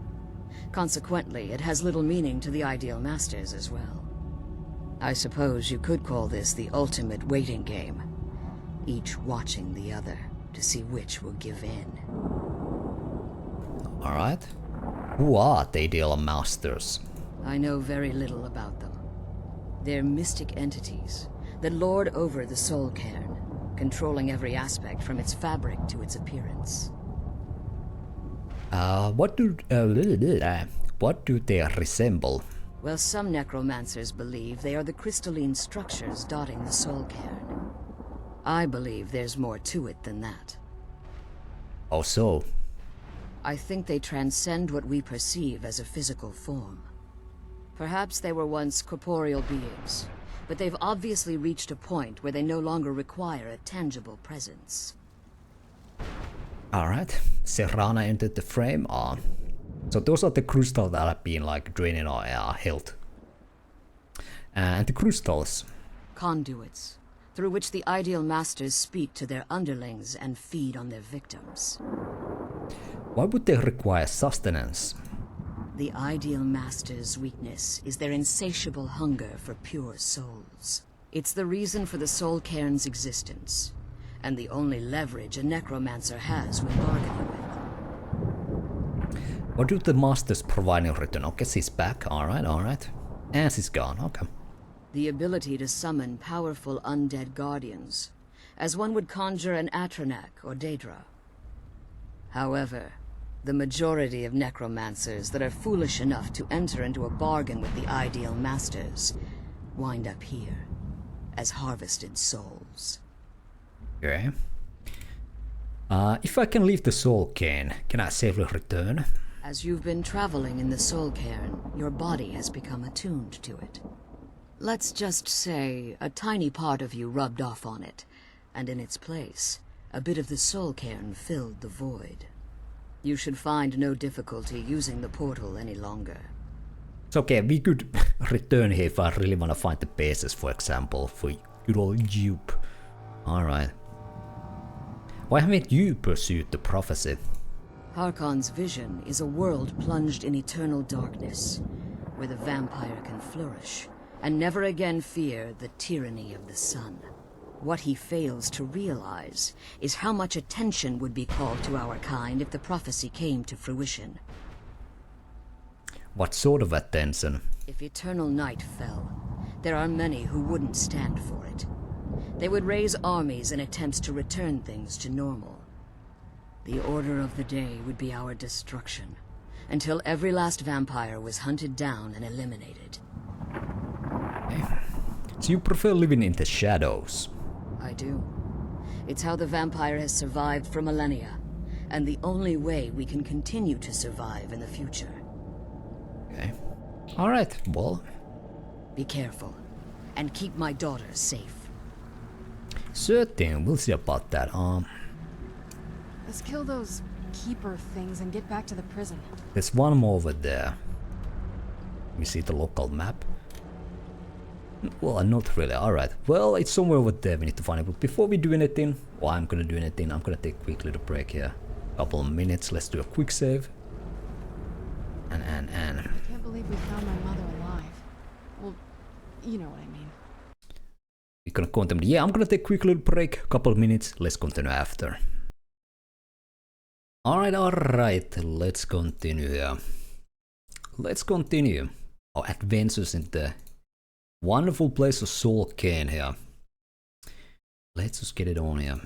Consequently, it has little meaning to the Ideal Masters as well. I suppose you could call this the ultimate waiting game, each watching the other to see which will give in.
Alright. Who are the Ideal Masters?
I know very little about them. They're mystic entities that lord over the Soul Cairn, controlling every aspect from its fabric to its appearance.
What do they resemble?
Well, some necromancers believe they are the crystalline structures dotting the Soul Cairn. I believe there's more to it than that.
Oh, so?
I think they transcend what we perceive as a physical form. Perhaps they were once corporeal beings, but they've obviously reached a point where they no longer require a tangible presence.
Alright, Serana entered the frame. So those are the crystals that have been like draining our health. And the crystals.
Conduits, through which the Ideal Masters speak to their underlings and feed on their victims.
Why would they require sustenance?
The Ideal Masters' weakness is their insatiable hunger for pure souls. It's the reason for the Soul Cairn's existence, and the only leverage a necromancer has when bargaining with them.
What do the Masters provide in return? Okay, she's back. Alright. And she's gone. Okay.
The ability to summon powerful undead guardians, as one would conjure an Atronak or Daedra. However, the majority of necromancers that are foolish enough to enter into a bargain with the Ideal Masters wind up here as harvested souls.
Okay. If I can leave the Soul Cairn, can I safely return?
As you've been traveling in the Soul Cairn, your body has become attuned to it. Let's just say a tiny part of you rubbed off on it, and in its place, a bit of the Soul Cairn filled the void. You should find no difficulty using the portal any longer.
It's okay, we could return here if I really want to find the bases, for example, for good old Jupe. Alright. Why haven't you pursued the prophecy?
Harkon's vision is a world plunged in eternal darkness, where the vampire can flourish, and never again fear the tyranny of the sun. What he fails to realize is how much attention would be called to our kind if the prophecy came to fruition.
What sort of attention?
If eternal night fell, there are many who wouldn't stand for it. They would raise armies in attempts to return things to normal. The order of the day would be our destruction, until every last vampire was hunted down and eliminated.
Okay. So you prefer living in the shadows?
I do. It's how the vampire has survived for millennia, and the only way we can continue to survive in the future.
Okay. Alright, well...
Be careful, and keep my daughters safe.
Certain, we'll see about that.
Let's kill those keeper things and get back to the prison.
There's one more over there. We see the local map. Well, not really. Alright. Well, it's somewhere over there. We need to find it. But before we do anything, or I'm gonna do anything, I'm gonna take a quick little break here. Couple of minutes. Let's do a quick save. And.
I can't believe we found my mother alive. Well, you know what I mean.
We're gonna continue. Yeah, I'm gonna take a quick little break. Couple of minutes. Let's continue after. Alright. Let's continue here. Let's continue our adventures in the wonderful place of Soul Cairn here. Let's just get it on here.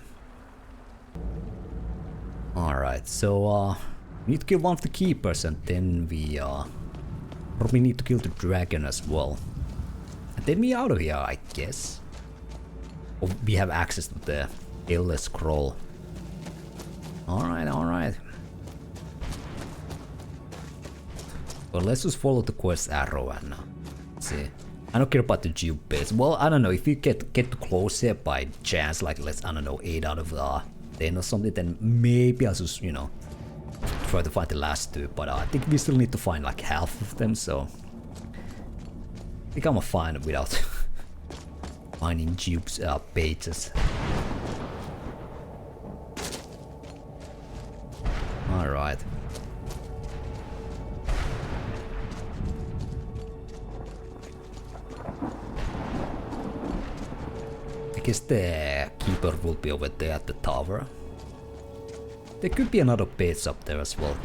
Alright, so we need to kill one of the keepers, and then we probably need to kill the dragon as well. And then we out of here, I guess. Or we have access to the Elder Scroll. Alright. Well, let's just follow the quest arrow and see. I don't care about the Jupe base. Well, I don't know, if you get too close here by chance, like let's, I don't know, 8 out of 10 or something, then maybe I'll just, you know, try to find the last 2, but I think we still need to find like half of them, so I think I'm fine without finding Jupe's pages. Alright. I guess the keeper will be over there at the tower. There could be another base up there as well.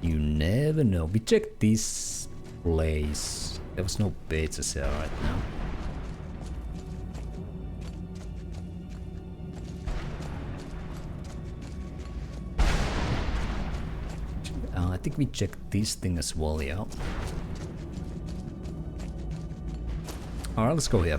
You never know. We checked this place. There was no bases here right now. I think we checked this thing as well, yeah. Alright, let's go here.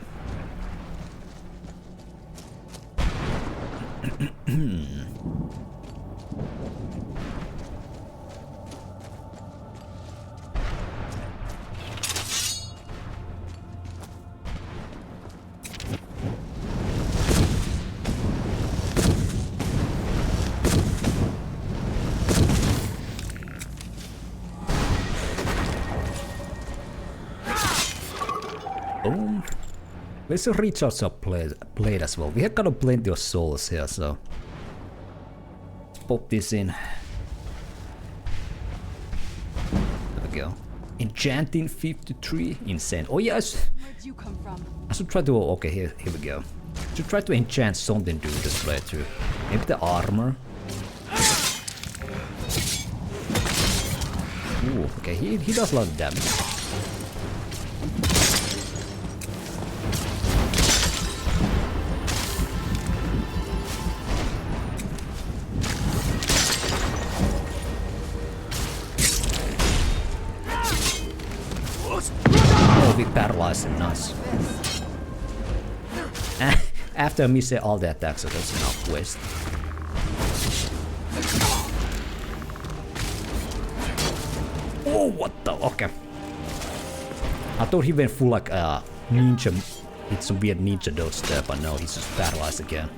Boom. Let's recharge our blade as well. We have got plenty of souls here, so let's pop this in. There we go. Enchanting 53, insane. Oh yes.
Where'd you come from?
I should try to. Okay, here we go. I should try to enchant something during this playthrough. Maybe the armor. Ooh, okay, he does a lot of damage. We paralyzed him, nice. After I miss all the attacks, so that's enough waste. Oh, what the? Okay. I thought he went full like ninja, hit some weird ninja dodge there, but no, he's just paralyzed again.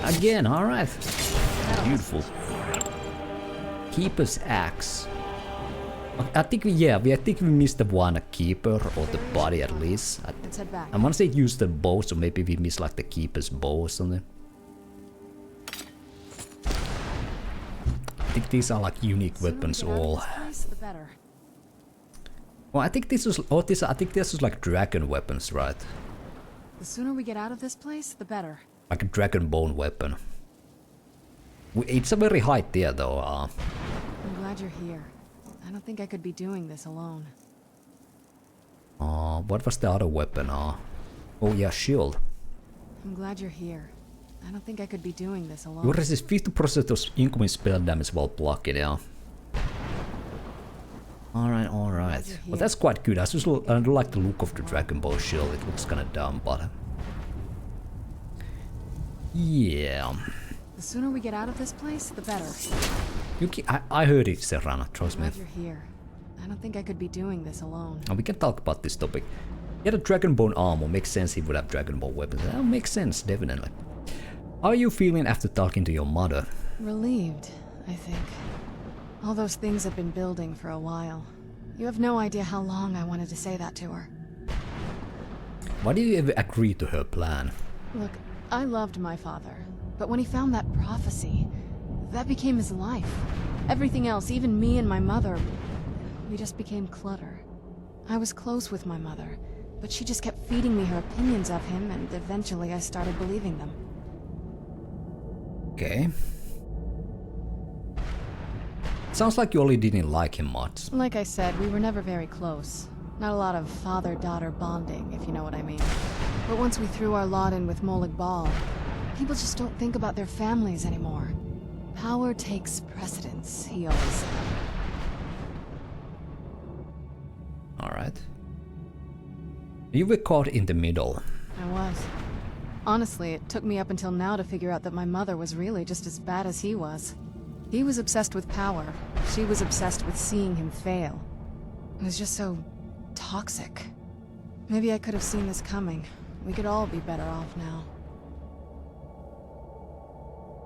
Again, alright. Beautiful. Keeper's axe. I think we missed the one keeper, or the body at least.
Let's head back.
I wanna say use the bow, so maybe we missed like the keeper's bow or something. I think these are like unique weapons all.
The better.
Well, I think this was I think this was like dragon weapons, right?
The sooner we get out of this place, the better.
Like a dragon bone weapon. It's a very high tier though.
I'm glad you're here. I don't think I could be doing this alone.
What was the other weapon? Oh yeah, shield.
I'm glad you're here. I don't think I could be doing this alone.
You resist 50% of incoming spell damage while blocking, yeah. Alright. Well, that's quite good. I don't like the look of the Dragon Ball shield. It looks kinda dumb, but... yeah.
The sooner we get out of this place, the better.
I heard it, Serana, trust me.
I'm glad you're here. I don't think I could be doing this alone.
We can talk about this topic. Yeah, the Dragon Bone armor makes sense. He would have Dragon Ball weapons. That makes sense, definitely. How are you feeling after talking to your mother?
Relieved, I think. All those things have been building for a while. You have no idea how long I wanted to say that to her.
Why did you ever agree to her plan?
Look, I loved my father, but when he found that prophecy, that became his life. Everything else, even me and my mother, we just became clutter. I was close with my mother, but she just kept feeding me her opinions of him, and eventually I started believing them.
Okay. Sounds like you only didn't like him much.
Like I said, we were never very close. Not a lot of father-daughter bonding, if you know what I mean. But once we threw our lot in with Molig Bal, people just don't think about their families anymore. Power takes precedence, he always said.
Alright. You were caught in the middle.
I was. Honestly, it took me up until now to figure out that my mother was really just as bad as he was. He was obsessed with power. She was obsessed with seeing him fail. It was just so... toxic. Maybe I could have seen this coming. We could all be better off now.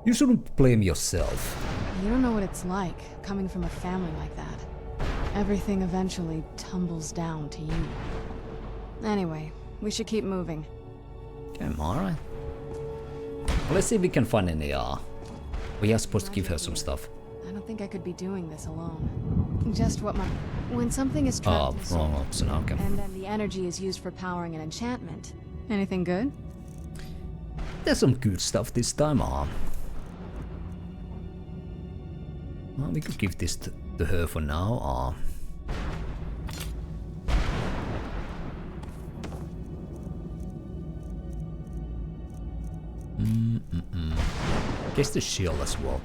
You shouldn't blame yourself.
You don't know what it's like, coming from a family like that. Everything eventually tumbles down to you. Anyway, we should keep moving.
Okay, alright. Well, let's see if we can find any, we are supposed to give her some stuff.
I don't think I could be doing this alone. Just what my... When something is trapped in
wrong option, okay.
and then the energy is used for powering an enchantment. Anything good?
There's some good stuff this time, Well, we could give this to her for now, Guess the shield as well.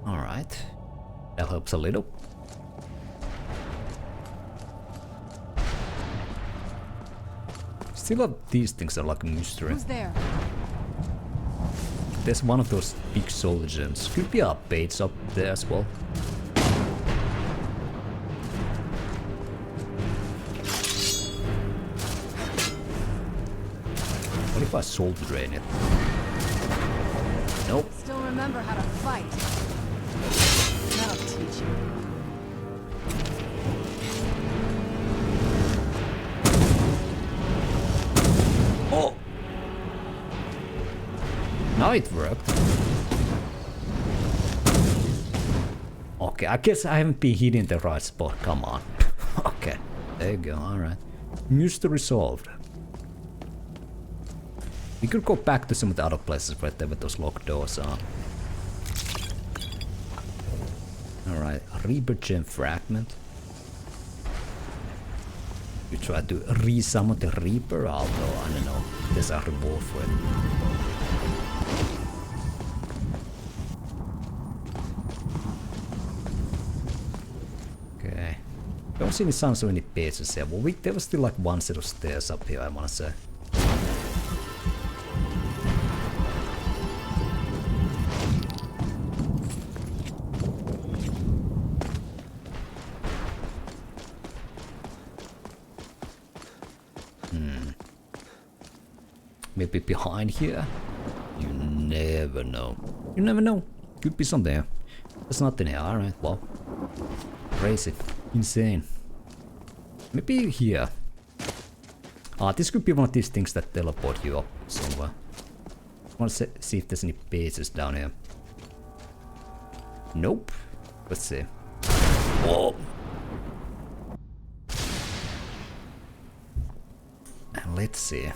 Alright. That helps a little. Still, these things are like a mystery.
Who's there?
There's one of those big soul gems. Could be our baits up there as well. What if I soul drain it? Nope.
Still remember how to fight. That'll teach you.
Oh! Now it worked. Okay, I guess I haven't been hitting the right spot. Come on. Okay, there you go. Alright. Mystery solved. We could go back to some of the other places where there were those locked doors are. Alright, Reaper Gem Fragment. You try to re-summon the Reaper, although I don't know, there's a reward for it. Okay. Don't see any signs of any bases here. Well, there was still like one set of stairs up here, I wanna say. Maybe behind here? You never know. You never know. Could be something here. There's nothing here. Alright, well. Crazy. Insane. Maybe here. This could be one of these things that teleport you up somewhere. I want to see if there's any bases down here. Nope. Let's see. Whoa! And let's see.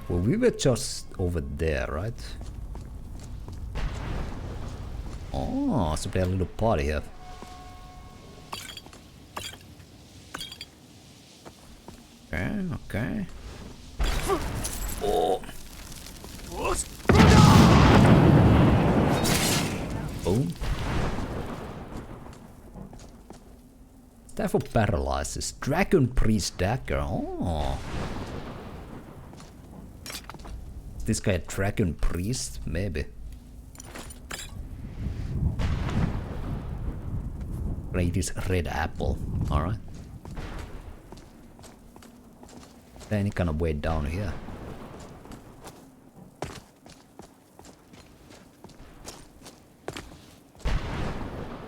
Well, we were just over there, right? Oh, so there's a little party here. Okay, okay. Oh! Boom. Staff of Paralysis. Dragon Priest Dagger. Oh. Is this guy a Dragon Priest? Maybe. Greatest Red Apple. Alright. Any kind of way down here.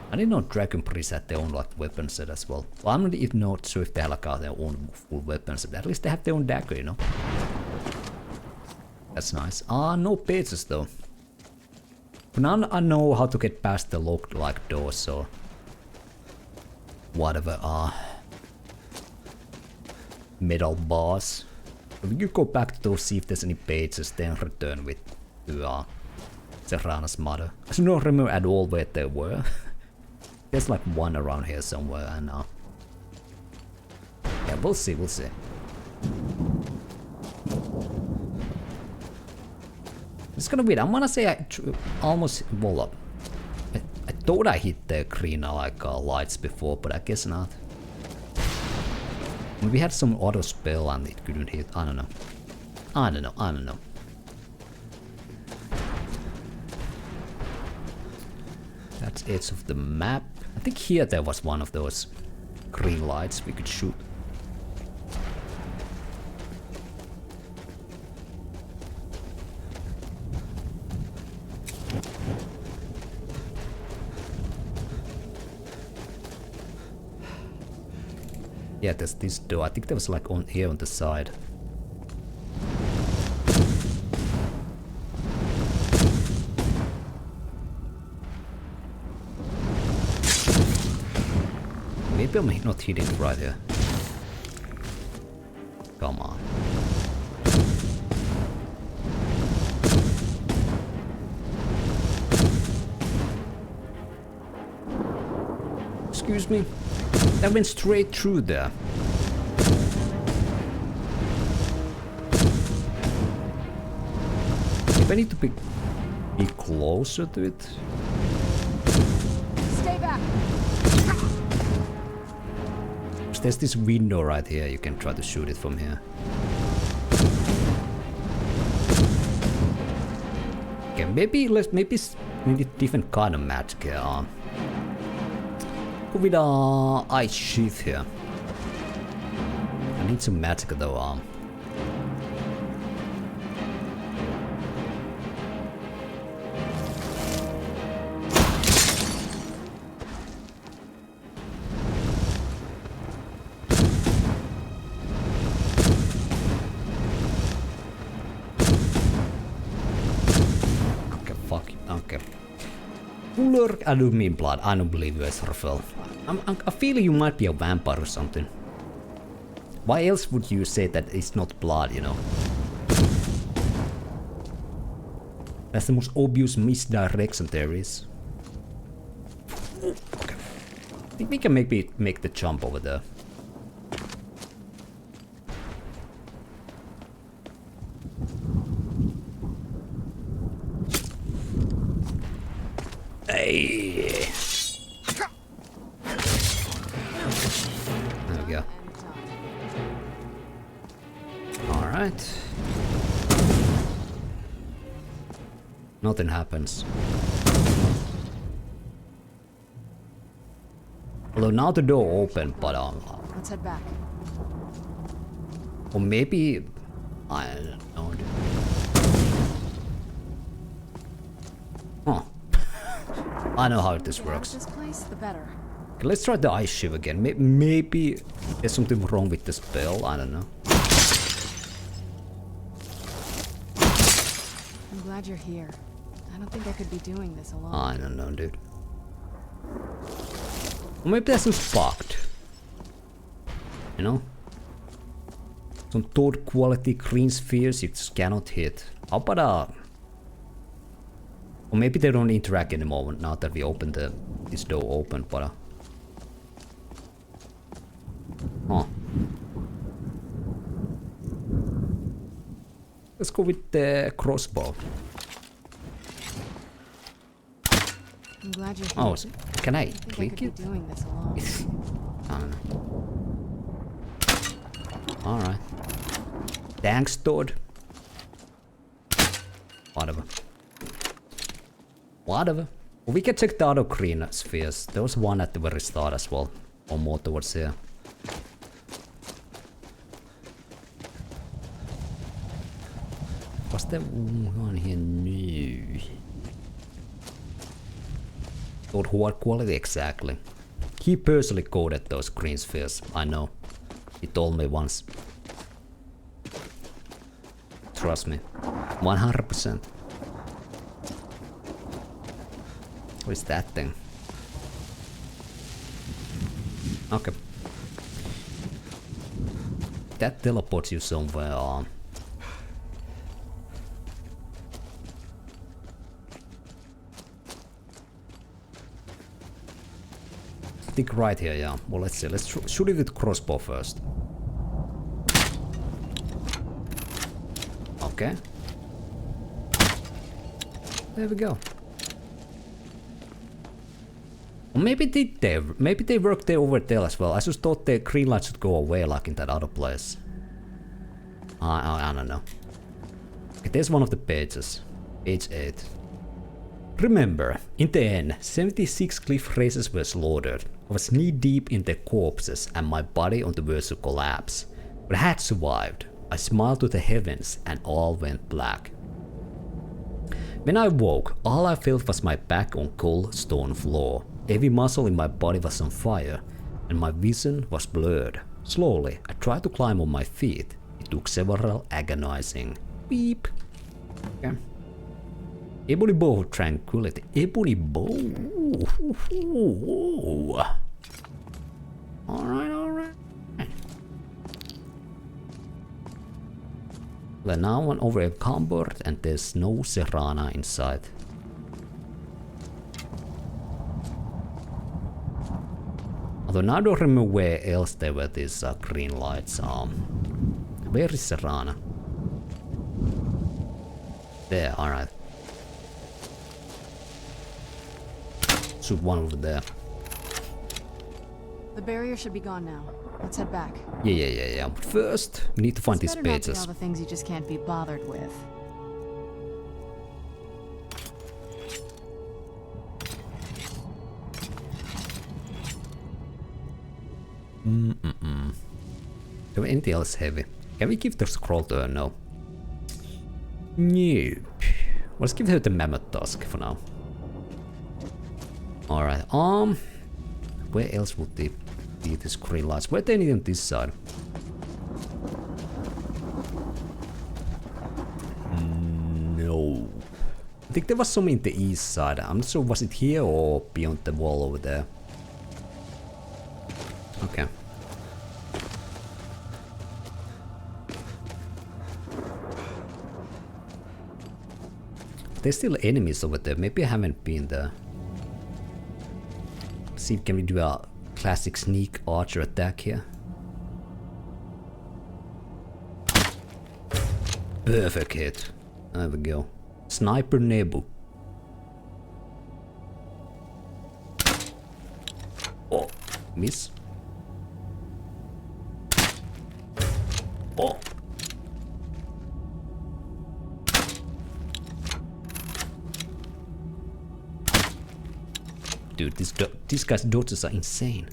I didn't know Dragon Priests had their own like weapon set as well. Well, I'm not sure if they have like their own full weapon set, but at least they have their own dagger, you know. That's nice. No pages though. But now I know how to get past the locked like doors, so whatever. Metal bars. So we could go back to those, see if there's any pages, then return with to Serana's mother. I do not remember at all where they were. There's like one around here somewhere, and yeah, we'll see, we'll see. It's kind of weird. I'm gonna say I almost I thought I hit the green like lights before, but I guess not. We had some auto spell and it couldn't hit. I don't know. I don't know. I don't know. That's edge of the map. I think here there was one of those green lights we could shoot. Yeah, there's this door. I think there was like on here on the side. Maybe I'm not hitting it right here. Come on. Excuse me. That went straight through there. If I need to be closer to it.
Stay back.
There's this window right here. You can try to shoot it from here. Okay, maybe maybe different kind of magic here. Go with ice sheath here. I need some magic though. Okay, fuck. Okay. I don't mean blood. I don't believe you, Esrafel. I feel you might be a vampire or something. Why else would you say that it's not blood, you know? That's the most obvious misdirection there is. Okay. I think we can maybe make the jump over there. Hey. There we go. All right. Nothing happens. Although now the door open, but
let's head back.
or maybe I don't know. Huh. I know how this works.
This place, the better.
Okay, let's try the ice shiv again. Maybe there's something wrong with the spell. I don't know.
I'm glad you're here. I don't think I could be doing this alone.
I don't know, dude. Or maybe there's some fucked. You know? Some third quality green spheres you just cannot hit. How about or maybe they don't interact anymore now that we opened this door open, but huh. Let's go with the crossbow.
I'm glad you're here.
Oh, can I
think
click
I could
it?
be doing this alone.
I don't know. Alright. Thanks, Toad. Whatever. Whatever. We can check the other green spheres. There was one at the very start as well. Or more towards here. Was there one here? No. Thought what quality exactly? He personally coded those green spheres, I know. He told me once. Trust me. 100%. What is that thing? Okay. That teleports you somewhere. Stick right here, yeah. Well, let's see. Let's shoot it with crossbow first. Okay. There we go. Maybe they worked there over there as well. I just thought the green light should go away like in that other place. I don't know. Okay, there's one of the pages. Page 8. Remember, in the end, 76 cliff races were slaughtered. I was knee deep in their corpses and my body on the verge of collapse. But I had survived. I smiled to the heavens and all went black. When I woke, all I felt was my back on cold stone floor. Every muscle in my body was on fire, and my vision was blurred. Slowly, I tried to climb on my feet. It took several agonizing beep. Okay. Ebony bow of tranquility. Ebony bow. Alright, alright. Well, now I'm over a cupboard and there's no Serana inside. Although now I don't remember where else there were these green lights. Where is Serana? There, alright. Shoot one over there.
The barrier should be gone now. Let's head back.
Yeah. But first, we need to find these pages.
All the things you just can't be bothered with.
Do anything else heavy? Can we give the scroll to her? No. Nope. Let's give her the mammoth tusk for now. Alright, where else would they be these green lights? Where they need on this side? No. I think there was some in the east side. I'm not sure, was it here or beyond the wall over there? Okay. There's still enemies over there. Maybe I haven't been there. See, can we do a classic sneak archer attack here? Perfect hit. There we go. Sniper Nebu. Oh, miss. Oh. Dude, these guys' dodges are insane.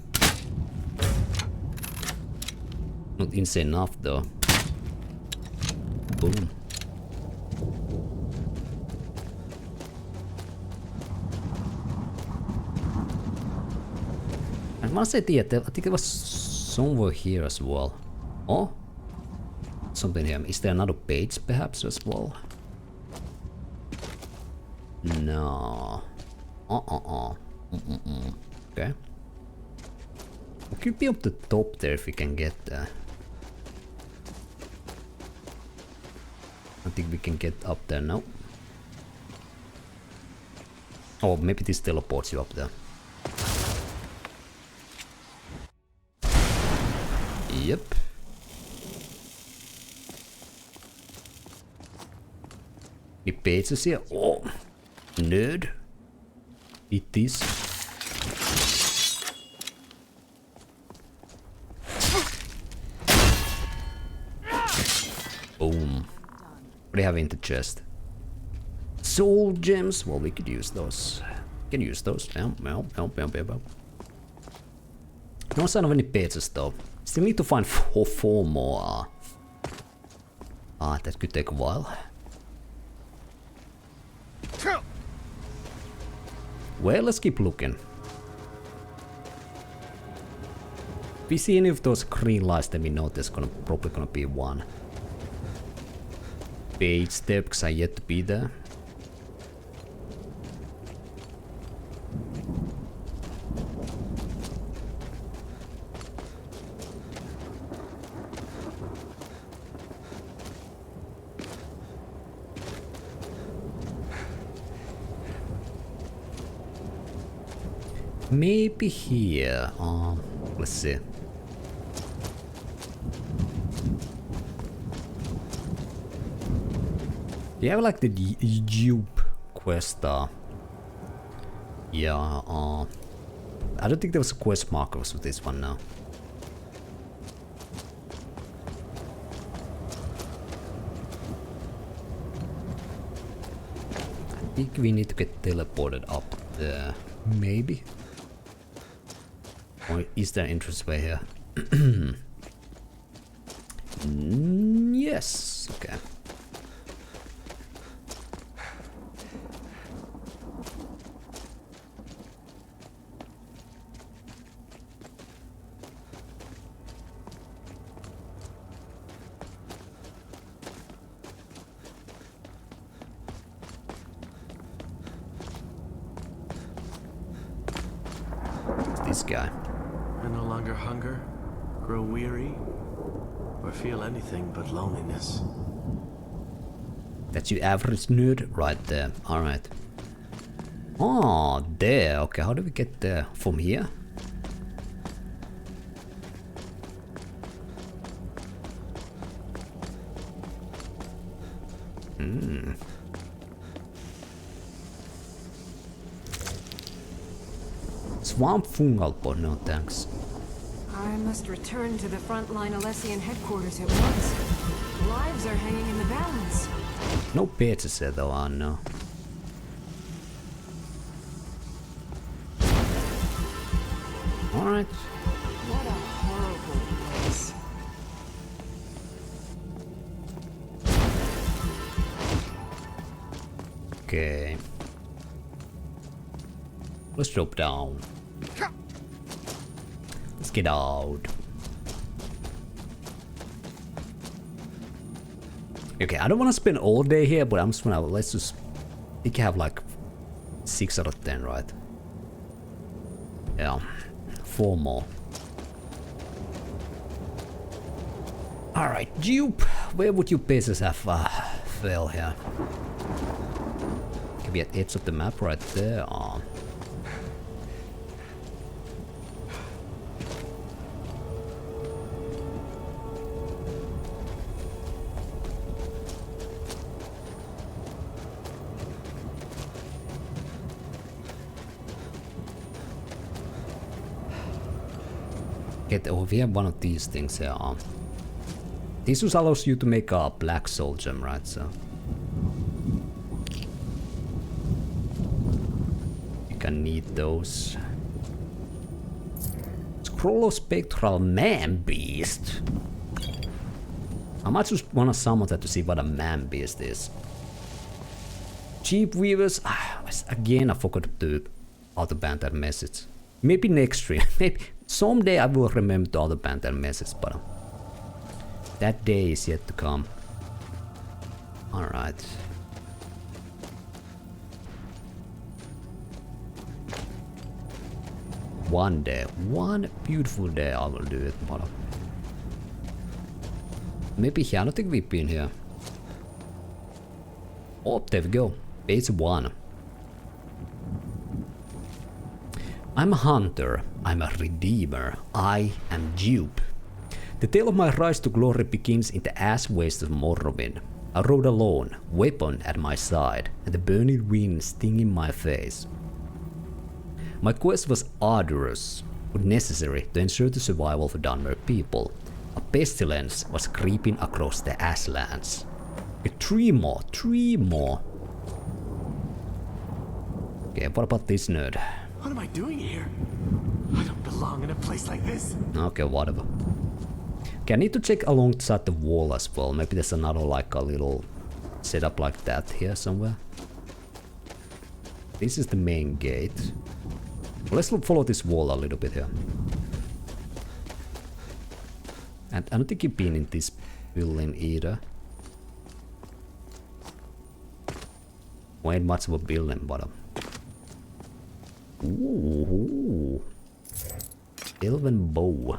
Not insane enough though. Boom. And once I did, I think it was somewhere here as well. Oh? Something here. Is there another page perhaps as well? No. Okay. It could be up the top there if we can get there. I think we can get up there now. Oh, maybe this teleports you up there. Yep. Any pages here? Oh, nerd. Eat this. Boom. What do you have in the chest? Soul gems. Well, we could use those. Can use those. No sign of any pages though. Still need to find four more. That could take a while. Well, let's keep looking. If we see any of those green lights, then we know there's probably gonna be one page there because I yet to be there. Maybe here. Let's see. You have like the dupe quest. Yeah. I don't think there was a quest markers with this one now. I think we need to get teleported up there. Maybe. Or is there an entrance way here? Yes. Okay. This guy.
I no longer hunger, grow weary, or feel anything but loneliness.
That's your average nerd right there. Alright. Oh, there. Okay, how do we get there? From here? Swamp fungal pod, no thanks.
I must return to the frontline Alessian headquarters at once. Lives are hanging in the balance.
No pages there though, no. Alright.
What a horrible place.
Okay. Let's drop down. Let's get out. Okay, I don't want to spend all day here, but I'm just gonna, let's just, we can have like 6 out of 10, right? Yeah, 4 more. Alright, dupe, where would you bases have fell here? Can be at the edge of the map right there. We have one of these things here. This just allows you to make a black soul gem, right? So you can need those. Scroll of Spectral Man Beast. I might just wanna summon that to see what a man beast is. Cheap weavers. Again, I forgot to auto-ban that message. Maybe next stream. Maybe someday I will remember to auto-ban that message, but that day is yet to come. Alright. One day, one beautiful day I will do it, but maybe here. I don't think we've been here. Oh, there we go. Base 1. I'm a hunter. I'm a redeemer. I am dupe. The tale of my rise to glory begins in the ash waste of Morrowind. I rode alone, weapon at my side, and the burning wind stinging my face. My quest was arduous, but necessary to ensure the survival of the Durnehviir people. A pestilence was creeping across the ashlands. Three more. Okay, what about this nerd?
What am I doing here? I don't belong in a place like this.
Okay, whatever. Okay, I need to check alongside the wall as well. Maybe there's another like a little setup like that here somewhere. This is the main gate. Let's follow this wall a little bit here. And I don't think you've been in this building either. Ain't much of a building, but ooh, elven bow.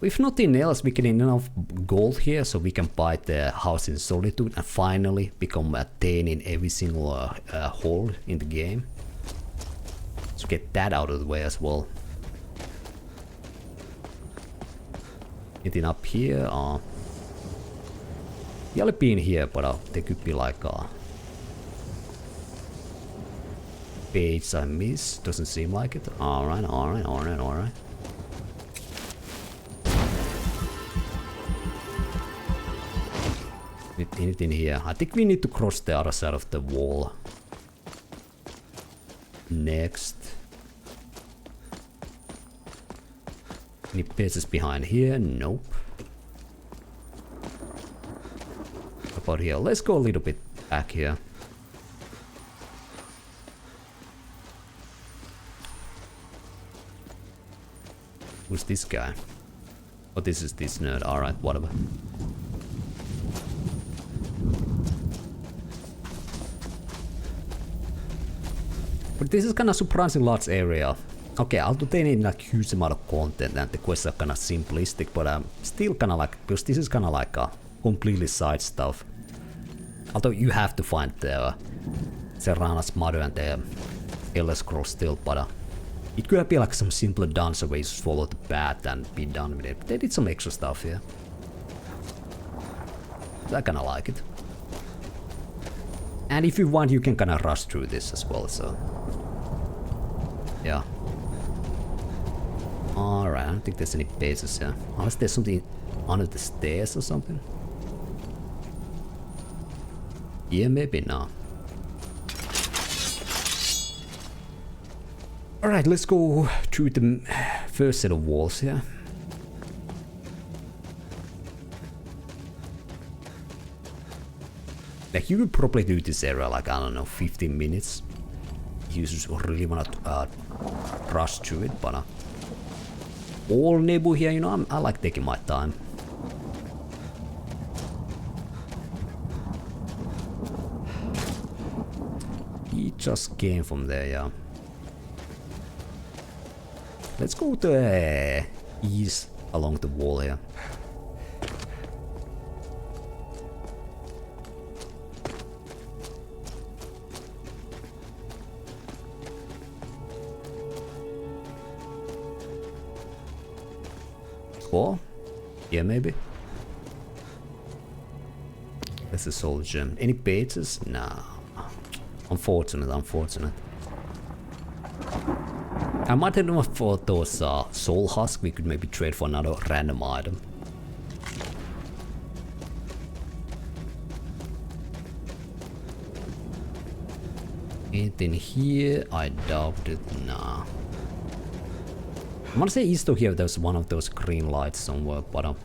If nothing else, we can get enough gold here so we can buy the house in solitude and finally become a 10 in every single hole in the game. So get that out of the way as well. Anything up here? Yeah, I've been here, but there could be like a page I missed. Doesn't seem like it. Alright. Anything here? I think we need to cross the other side of the wall. Next. Any pages behind here? Nope. What about here? Let's go a little bit back here. Who's this guy? Oh, this is this nerd. Alright, whatever. But this is kind of surprising large area. Okay, although they need like huge amount of content and the quests are kind of simplistic, but still kind of like, because this is kind of like a completely side stuff. Although you have to find the Serana's mother and the Elder Scrolls still, but it could be like some simpler dungeon where you just follow the path and be done with it. But they did some extra stuff here. I kind of like it. And if you want, you can kind of rush through this as well, so yeah. Alright, I don't think there's any bases here. Unless there's something under the stairs or something. Yeah, maybe not. Alright, let's go through the first set of walls here. Like, you could probably do this area like, I don't know, 15 minutes. You just really wanna rush through it, but all Nebu here, you know, I like taking my time. He just came from there, yeah. Let's go to the east along the wall here. Or? Yeah, maybe. That's a soul gem. Any bases? Nah. Unfortunate. I might have enough for those soul husks. We could maybe trade for another random item. Anything here? I doubt it. Nah. I want to say east of here there's one of those green lights somewhere, but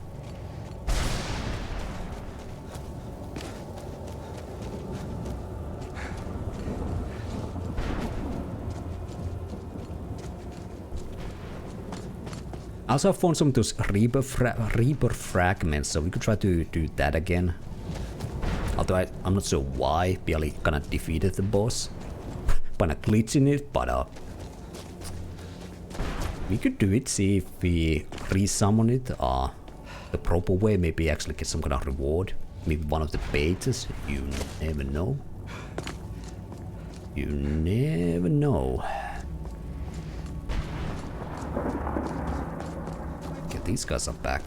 I also found some of those Reaper fragments, so we could try to do that again. Although I'm not sure why Billy kinda defeated the boss. Kinda glitching it, but we could do it, see if we resummon it the proper way, maybe actually get some kind of reward. Maybe one of the pages, you never know. You never know. Okay, these guys are back.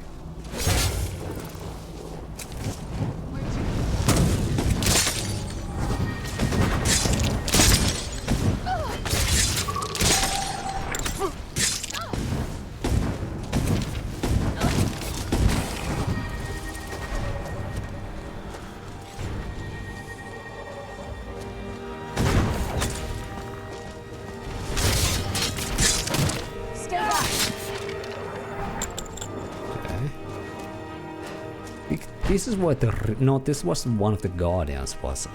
This is what this was one of the guardians was,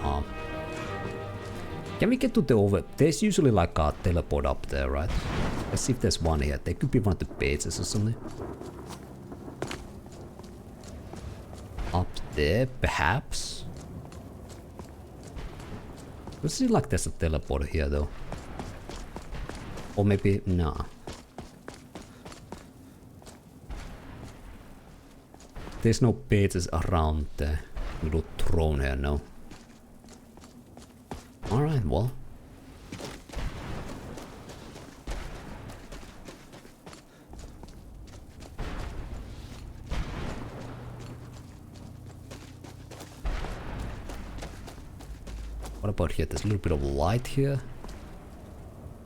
can we get to the over? There's usually like a teleport up there, right? Let's see if there's one here. There could be one of the pages or something. Up there, perhaps? Let's see, like there's a teleport here though. Or maybe, nah. There's no pages around the little throne here, no. Alright, well. What about here? There's a little bit of light here.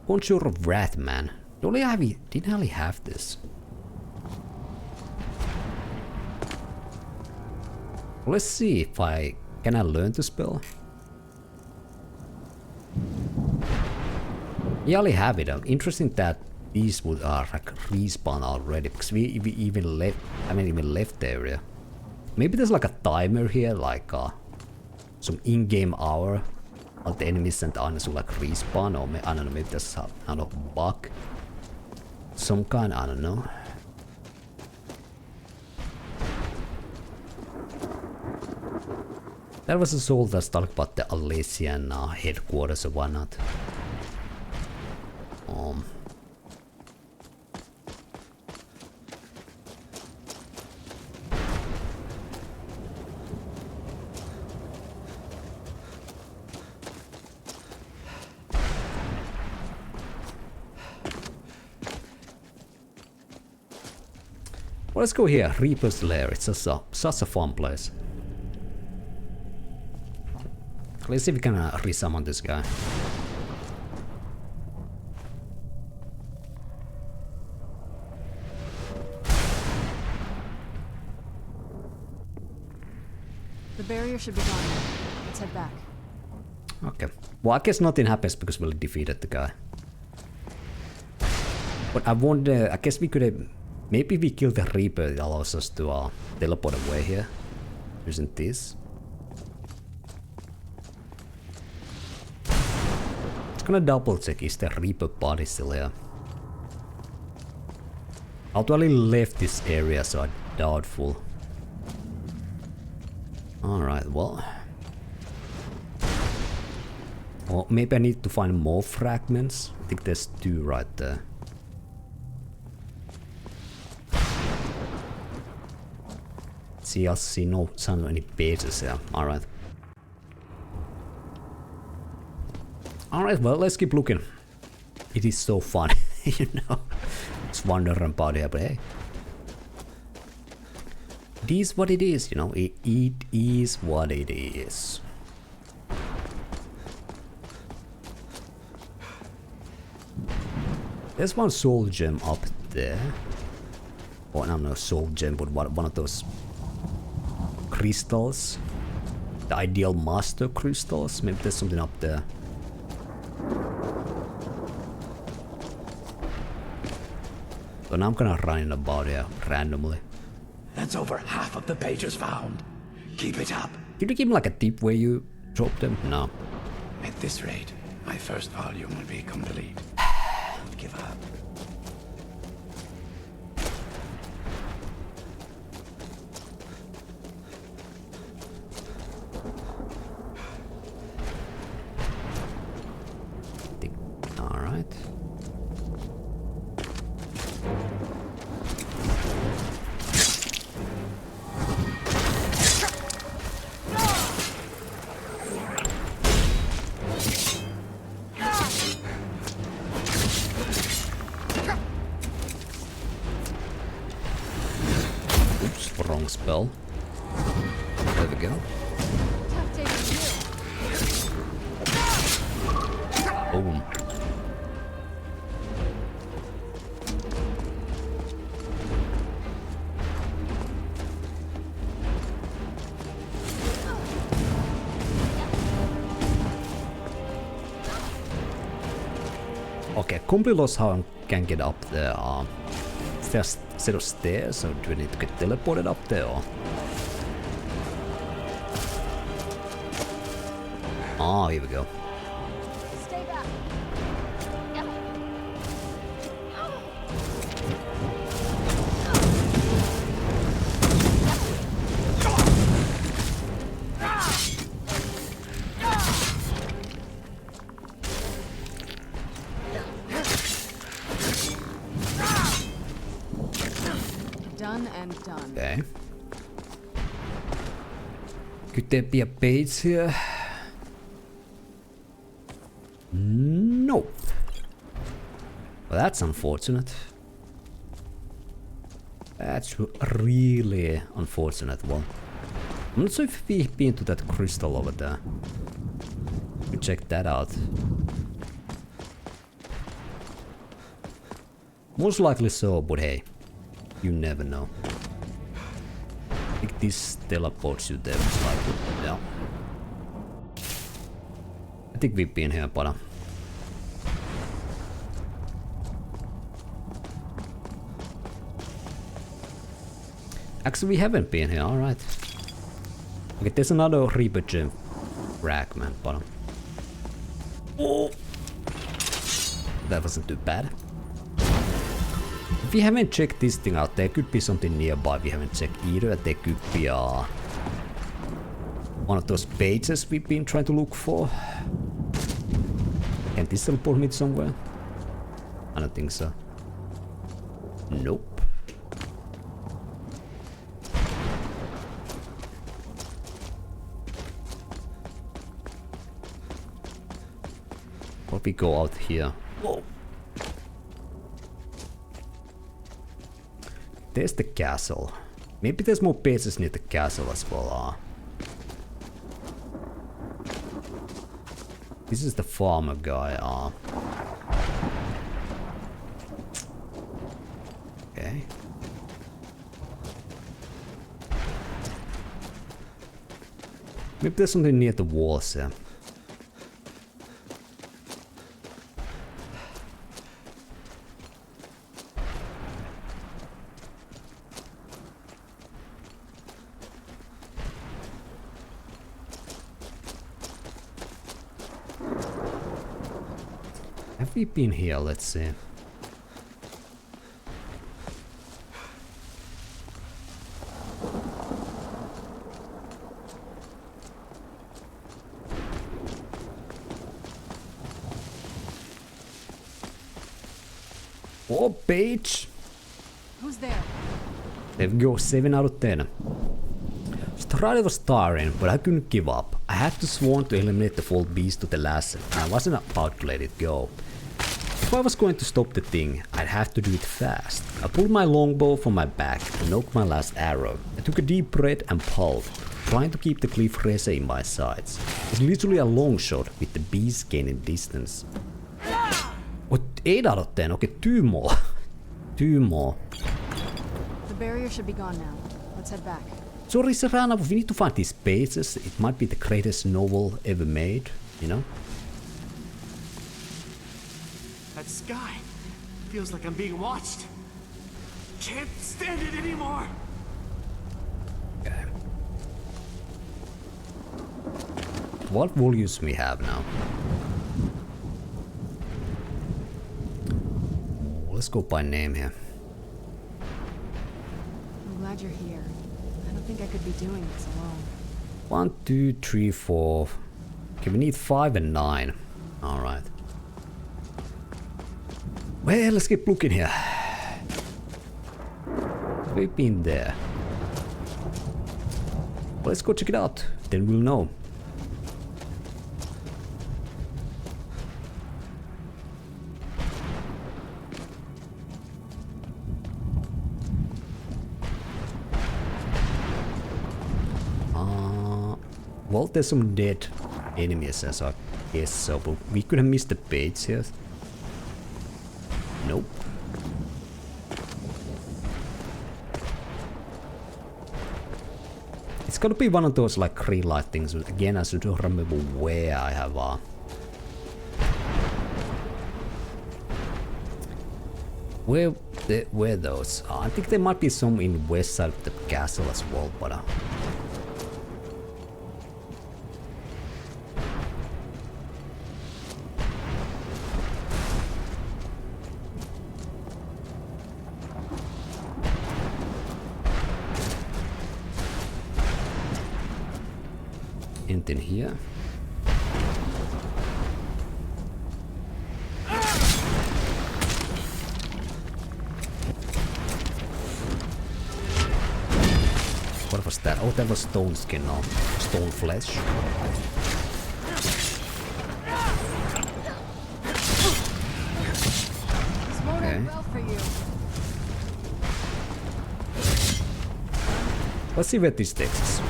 Conjure of Wrath, man. Didn't I have this? Let's see if can I learn the spell? Yeah, I only have it. Interesting that these would like respawn already because we even left. I haven't even left the area. Maybe there's like a timer here, like some in-game hour. All the enemies and items will like respawn, or I don't know. Maybe there's some kind of bug, some kind. I don't know. That was a soul that's talking about the Alessian headquarters or whatnot. Well, let's go here, Reaper's Lair. It's such a fun place. Let's see if we can resummon this guy.
The barrier should be gone now. Let's head back.
Okay. Well, I guess nothing happens because we defeated the guy. But I wonder, I guess we could have, maybe we kill the Reaper, it allows us to teleport away here. Using this. Just gonna double check, is the Reaper body still here? I totally left this area, so I'm doubtful. Alright, well. Or maybe I need to find more fragments. I think there's 2 right there. See, I see no sign of any pages here. Alright. Alright, well, let's keep looking. It is so fun, you know. Just wandering about here, but hey. It is what it is, you know. It is what it is. There's one soul gem up there. Oh, no, no soul gem, but one of those crystals. The ideal master crystals. Maybe there's something up there. So now I'm gonna run about here randomly.
That's over half of the pages found. Keep it up.
Did you give him like a tip where you dropped them? No.
At this rate, my first volume will be complete. Don't give up.
Alright. Oops, wrong spell. There we go. Boom. Okay, completely lost how I can get up there. Is there a set of stairs, or do we need to get teleported up there? Or? Ah, here we go.
Stay back.
Done and done.
Okay. Could there be a base here? Nope. Well, that's unfortunate. That's really unfortunate one. I'm not sure if we've been to that crystal over there. We check that out. Most likely so, but hey, you never know. I think this teleports you there, most likely. Yeah. I think we've been here, but actually we haven't been here, alright. Okay, there's another Reaper gem fragment, but oh, that wasn't too bad. If we haven't checked this thing out, there could be something nearby we haven't checked either. There could be one of those pages we've been trying to look for. Can this teleport me somewhere? I don't think so. Nope. What if we go out here? Whoa. There's the castle. Maybe there's more bases near the castle as well. This is the farmer guy. Okay. Maybe there's something near the walls here. Have we been here? Let's see. Oh, page!
Who's there?
There we go, 7 out of 10. Stride was tiring, but I couldn't give up. I had to sworn to eliminate the full beast to the last, and I wasn't about to let it go. If I was going to stop the thing, I'd have to do it fast. I pulled my longbow from my back and nocked my last arrow. I took a deep breath and pulled, trying to keep the cliff razor in my sights. It's literally a long shot with the beast gaining distance. What, 8 out of 10? Okay, 2 more. 2 more.
The barrier should be gone now. Let's head back.
Sorry, Serana, we need to find these bases. It might be the greatest novel ever made, you know?
That sky feels like I'm being watched. Can't stand it anymore.
Okay. What volumes we have now? Let's go by name here.
I'm glad you're here. I don't think I could be doing this alone.
1, 2, 3, 4. Okay, we need 5 and 9. Alright. Well, let's keep looking here. We've been there. Well, let's go check it out. Then we'll know. Well, there's some dead enemies as I guess so, but we could have missed the page here. Nope. It's gotta be one of those like green light things. Again, I should remember where I have where those are. I think there might be some in west side of the castle as well, but anything here? What was that? Oh, that was stone skin or stone flesh. Okay. Let's see where this takes us.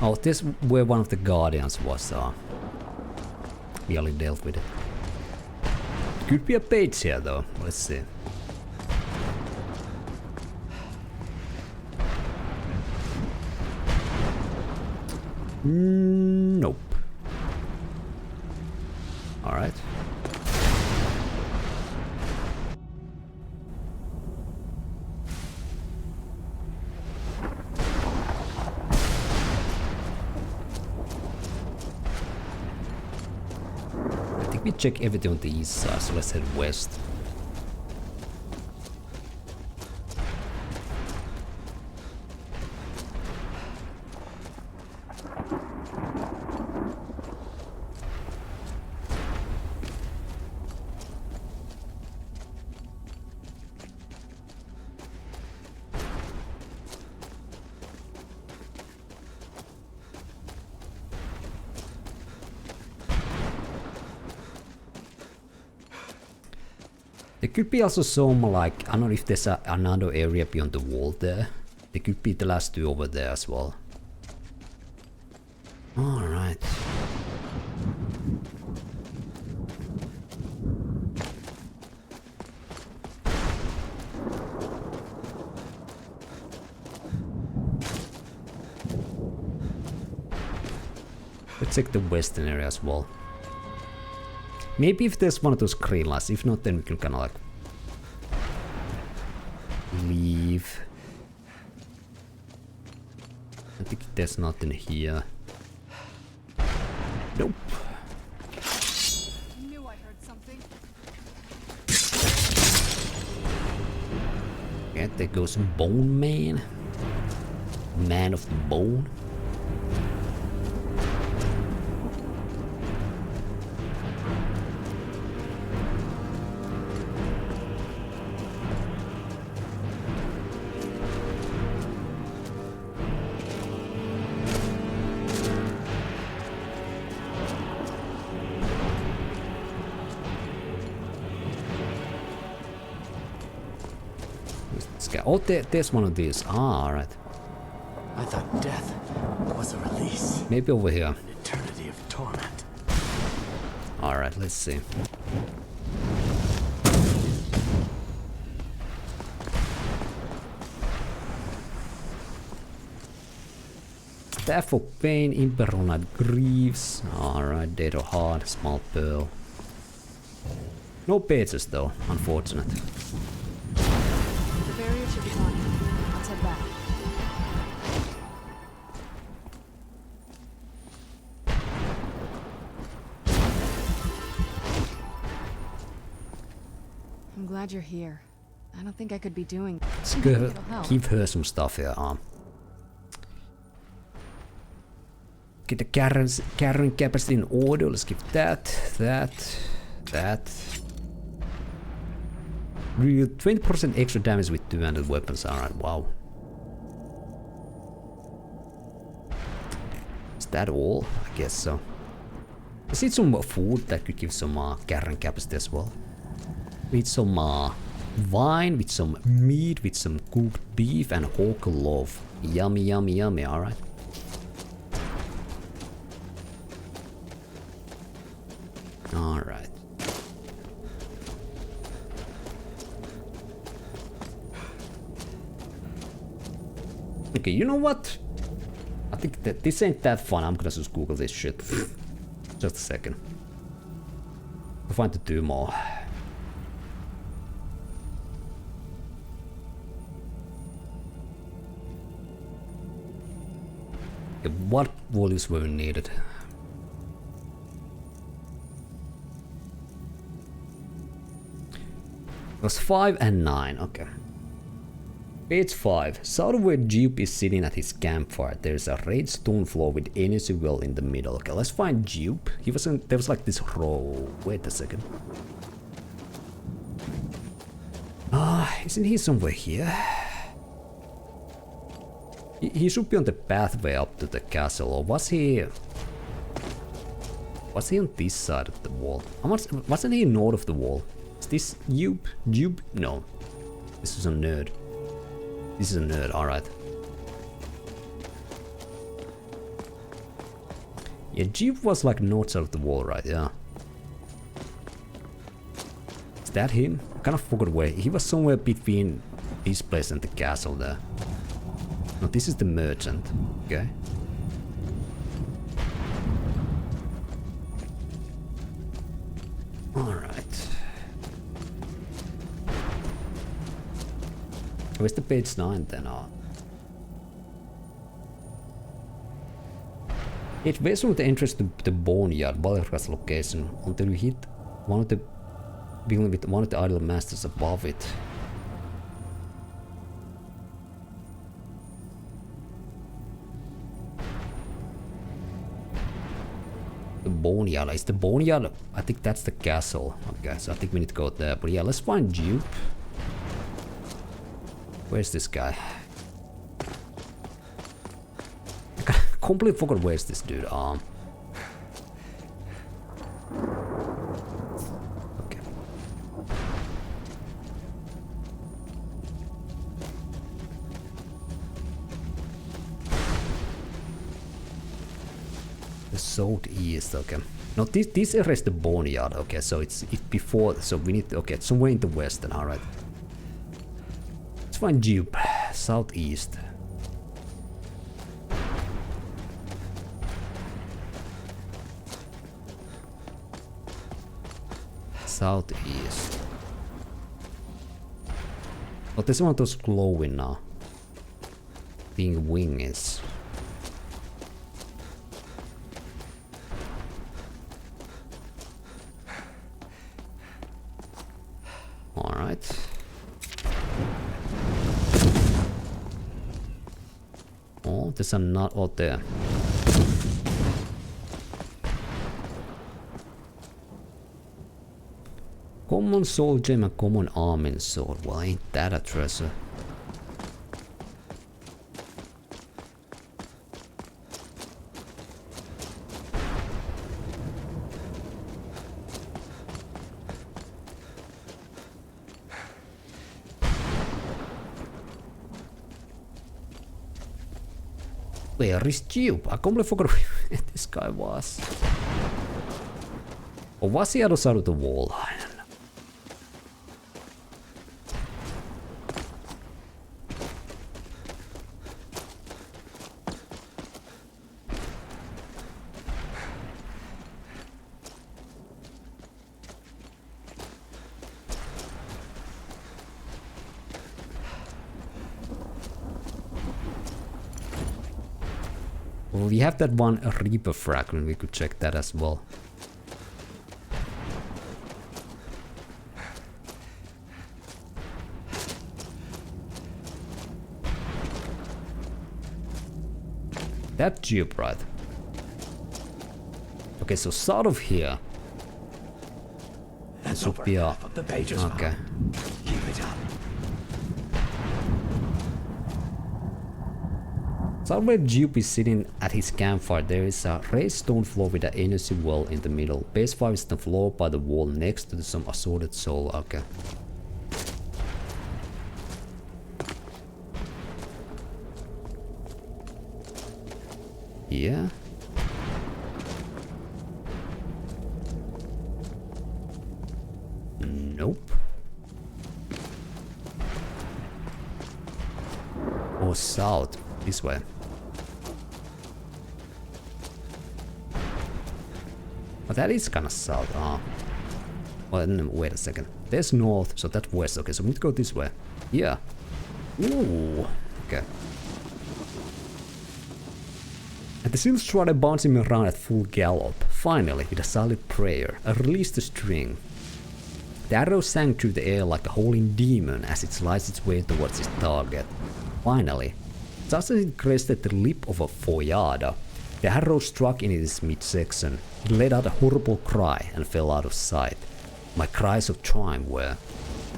Oh, this where one of the guardians was. We only dealt with it. Could be a page here though. Let's see. Nope. All right. We check everything on the east side, so let's head west. There could be also some like, I don't know if there's another area beyond the wall there. There could be the last two over there as well. Alright. Let's check the western area as well. Maybe if there's one of those green lights, if not then we can kinda like leave. I think there's nothing here. Nope.
Knew I heard something.
Yeah, there goes Bone Man. Man of the Bone. Oh, there's one of these. Ah, alright.
I thought death was a release.
Maybe over here.
An eternity of torment.
Alright, let's see. Staff of Pain, Imperial Knight Greaves. Alright, Date of Heart, Small Pearl. No pages though, unfortunate.
Should be gone. Let's head back. I'm glad you're here. I don't think I could be doing.
Let's
Maybe
go
it'll help.
give her some stuff here. Get the carrying capacity in order. Let's give that. Real 20% extra damage with two-handed weapons. Alright, wow. Is that all? I guess so. Is it some food that could give some carrying capacity as well? With some wine, with some meat, with some cooked beef and hawk loaf. Yummy, yummy, yummy, alright. Alright. Okay, you know what? I think that this ain't that fun. I'm gonna just Google this shit. Just a second. I'll find the two more. Okay, what volumes were needed? It was 5 and 9, okay. Page 5. South of where Jupe is sitting at his campfire, there's a red stone floor with energy well in the middle. Okay, let's find Jupe. He wasn't. There was like this row. Wait a second. Isn't he somewhere here? He should be on the pathway up to the castle, or was he? Was he on this side of the wall? Wasn't he north of the wall? Is this Jupe? Jupe? No. This is a nerd. This is a nerd, alright. Yeah, Jupe was like north side of the wall, right? Yeah. Is that him? I kind of forgot where. He was somewhere between this place and the castle there. No, this is the merchant. Okay. Alright. Where's the page 9 then? It based on the entrance to the Boneyard, Valerica's location, until we hit one of the building with one of the idol masters above it. The Boneyard, is the Boneyard? I think that's the castle. Okay, so I think we need to go there. But yeah, let's find Jupe. Where's this guy? I completely forgot where's this dude. Okay. The southeast, okay. No, this area is the Boneyard, okay, so it's before, so we need, okay, it's somewhere in the west then, alright. Let's find Jupe, southeast. Southeast. Oh, there's one of those glowing now. Being wings. Alright. Oh, there's a nut out there. Common soul gem and common almond sword. Well, ain't that a treasure? Where is Jupe? I completely forgot where this guy was. Or was he other side of the wall? I don't know. Well, we have that one Reaper fragment, we could check that as well. That tube, right? Okay, so south of here.
That's
should
over
be
half of the pages.
Okay.
Keep it up.
Somewhere Jupe is sitting at his campfire. There is a raised stone floor with an energy well in the middle. Base 5 is the floor by the wall next to some assorted soul. Okay. Yeah. Nope. Or south. This way. But that is kind of south. Ah. Well, no, wait a second. There's north, so that's west. Okay, so we need to go this way. Yeah. Ooh. Okay. And the seal started bouncing around at full gallop. Finally, with a silent prayer, I released the string. The arrow sang through the air like a howling demon as it sliced its way towards its target. Finally, just as it crested the lip of a foyada, the arrow struck in its midsection. It let out a horrible cry and fell out of sight. My cries of triumph were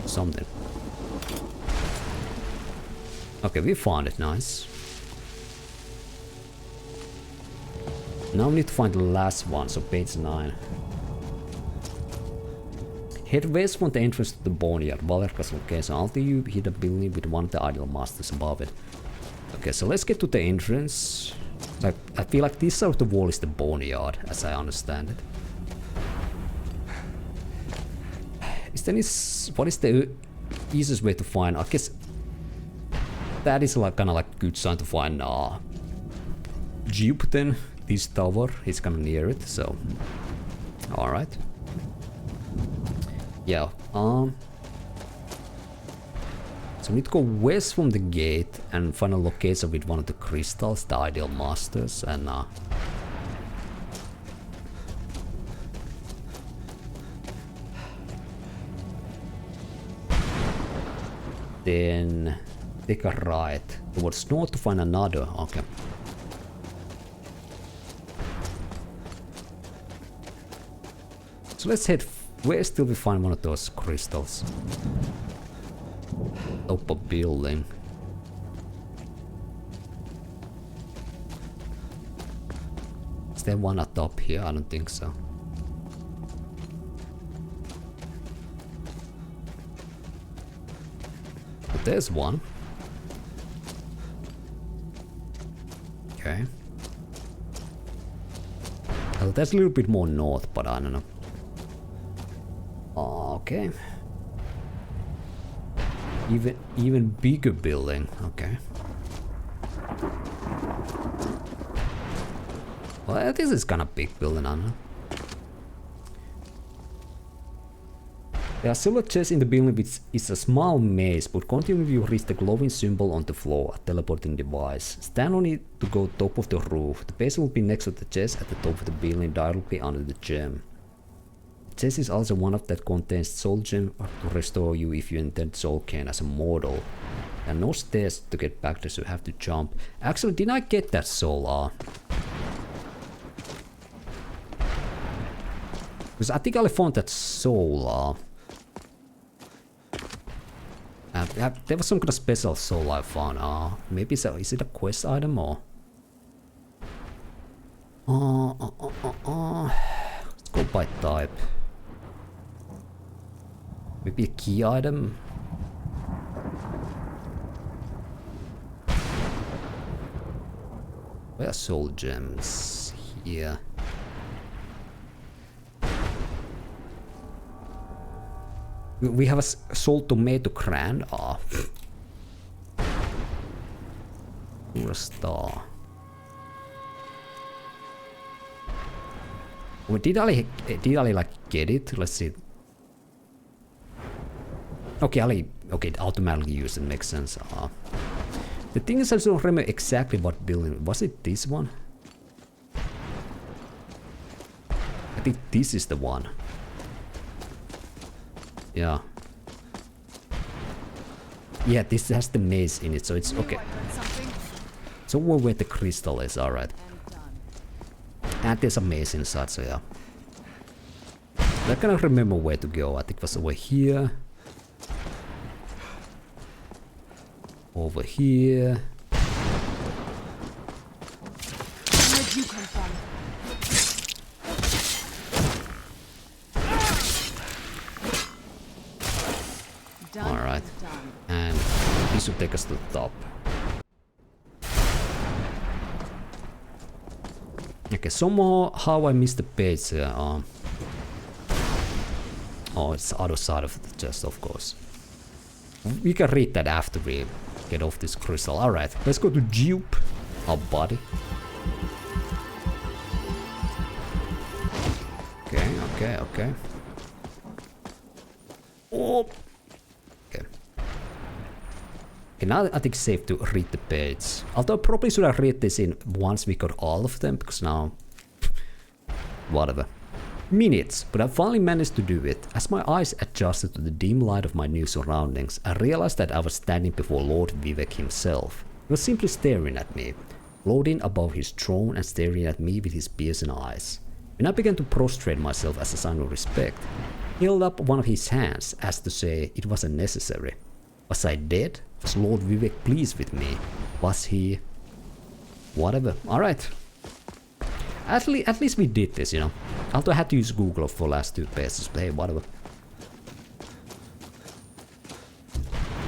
something. Okay, we found it, nice. Now we need to find the last one, so page 9. Head west from the entrance to the Boneyard, Valerica's location, until you hit a building with one of the idol masters above it. Okay, so let's get to the entrance. I feel like this side of the wall is the Boneyard, as I understand it. Is there any... what is the easiest way to find... I guess... that is like kind of like good sign to find Jupe then. This tower is kind of near it, so... Alright. Yeah, so we need to go west from the gate and find a location with one of the crystals, the ideal masters, and then take a right towards north to find another. Okay. So let's head west till we find one of those crystals. Up a building. Is there one at top here? I don't think so. But there's one. Okay. Well, that's a little bit more north, but I don't know. Okay. Even bigger building. Okay. Well, this is kind of big building, I don't know. There are silver chests in the building which is a small maze, but continue you reach the glowing symbol on the floor, a teleporting device. Stand on it to go top of the roof. The base will be next to the chest at the top of the building, directly under the gem. The chest is also one of that contains soul gem to restore you if you intend Soul Cairn as a mortal. There are no stairs to get back there, so you have to jump. Actually, did I get that soul? Because I think I found that soul. There was some kind of special soul I found. Maybe is it a quest item or? Let's go by type. Maybe a key item. Where are soul gems? Here. We have a soul tomato grand. Or a star. Well, did I like get it? Let's see. Okay, okay, it automatically used it, makes sense. The thing is, I don't remember exactly what building. Was it this one? I think this is the one. Yeah. Yeah, this has the maze in it, so it's okay. So where the crystal is, alright. And there's a maze inside, so yeah. I cannot remember where to go. I think it was over here. Over here.
Where'd you come from?
Alright. And this will take us to the top. Okay, somehow how I missed the page here. Oh, it's the other side of the chest, of course. We can read that after we get off this crystal. Alright, let's go to Jupe, our body. Okay. Oh! Okay. Okay, now I think it's safe to read the page. Although I probably should have read this in once we got all of them, because now... whatever. Minutes, but I finally managed to do it. As my eyes adjusted to the dim light of my new surroundings, I realized that I was standing before Lord Vivek himself. He was simply staring at me, floating above his throne and staring at me with his piercing eyes. When I began to prostrate myself as a sign of respect, he held up one of his hands as to say it wasn't necessary. Was I dead? Was Lord Vivek pleased with me? Was he... whatever. Alright. At least we did this, you know. Although I had to use Google for last 2 pages, but hey, whatever.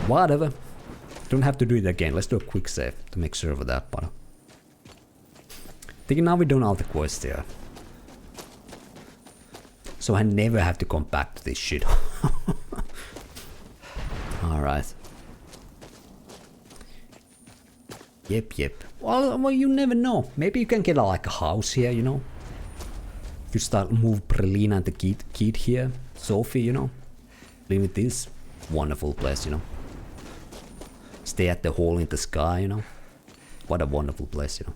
Whatever. Don't have to do it again. Let's do a quick save to make sure of that, but... I think now we done all the quests here. So I never have to come back to this shit. Alright. Yep. Well, you never know. Maybe you can get like a house here, you know. You start move Prelina and the kid here. Sophie, you know. Live in this wonderful place, you know. Stay at the hole in the sky, you know. What a wonderful place, you know.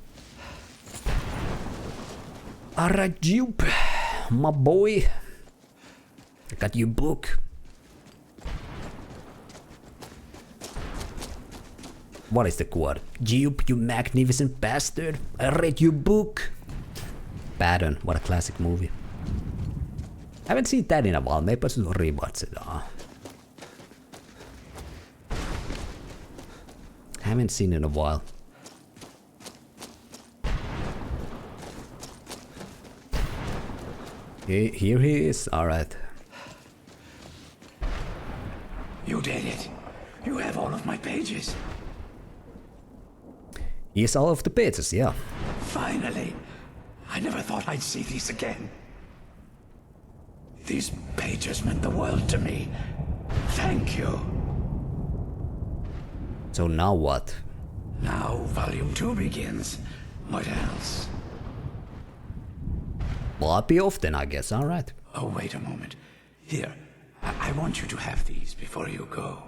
Alright, Jupe. My boy. I got your book. What is the quote? Jupe, you magnificent bastard. I read your book. Pattern, what a classic movie. Haven't seen that in a while, maybe I should rewatch it. Haven't seen it in a while. Here he is, alright.
You did it. You have all of my pages.
Yes, all of the pages, yeah.
Finally. I never thought I'd see these again. These pages meant the world to me. Thank you.
So now what?
Now Volume 2 begins. What else?
Well, I'll be off then, I guess, alright.
Oh, wait a moment. Here, I want you to have these before you go.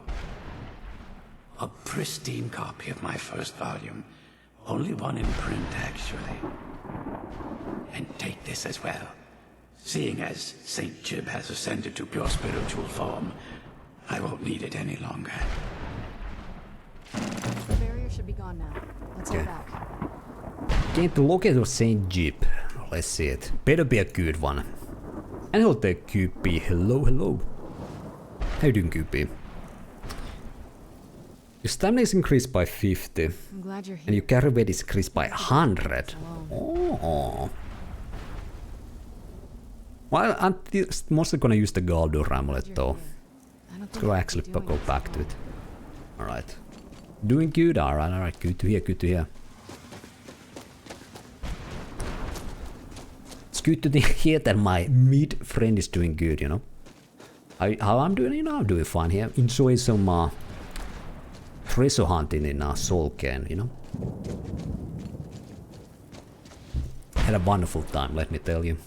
A pristine copy of my first volume. Only one in print, actually. And take this as well. Seeing as St. Jib has ascended to pure spiritual form, I won't need it any longer.
The barrier should be gone now. Let's head back.
Came to locate of St. Jib. Let's see it. Better be a good one. And hello there, QP. Hello. How you doing, QP? Your stamina is increased by 50.
I'm glad you're here.
And your carry weight is increased by 100. Oh. Well, I'm mostly gonna use the Galdur amulet though. Let's go actually go back to it. Alright. Doing good, alright. Good to hear. It's good to hear that my mid friend is doing good, you know. How I'm doing, you know, I'm doing fine here. Enjoy some treasure hunting in Soul Cairn, you know. Had a wonderful time, let me tell you.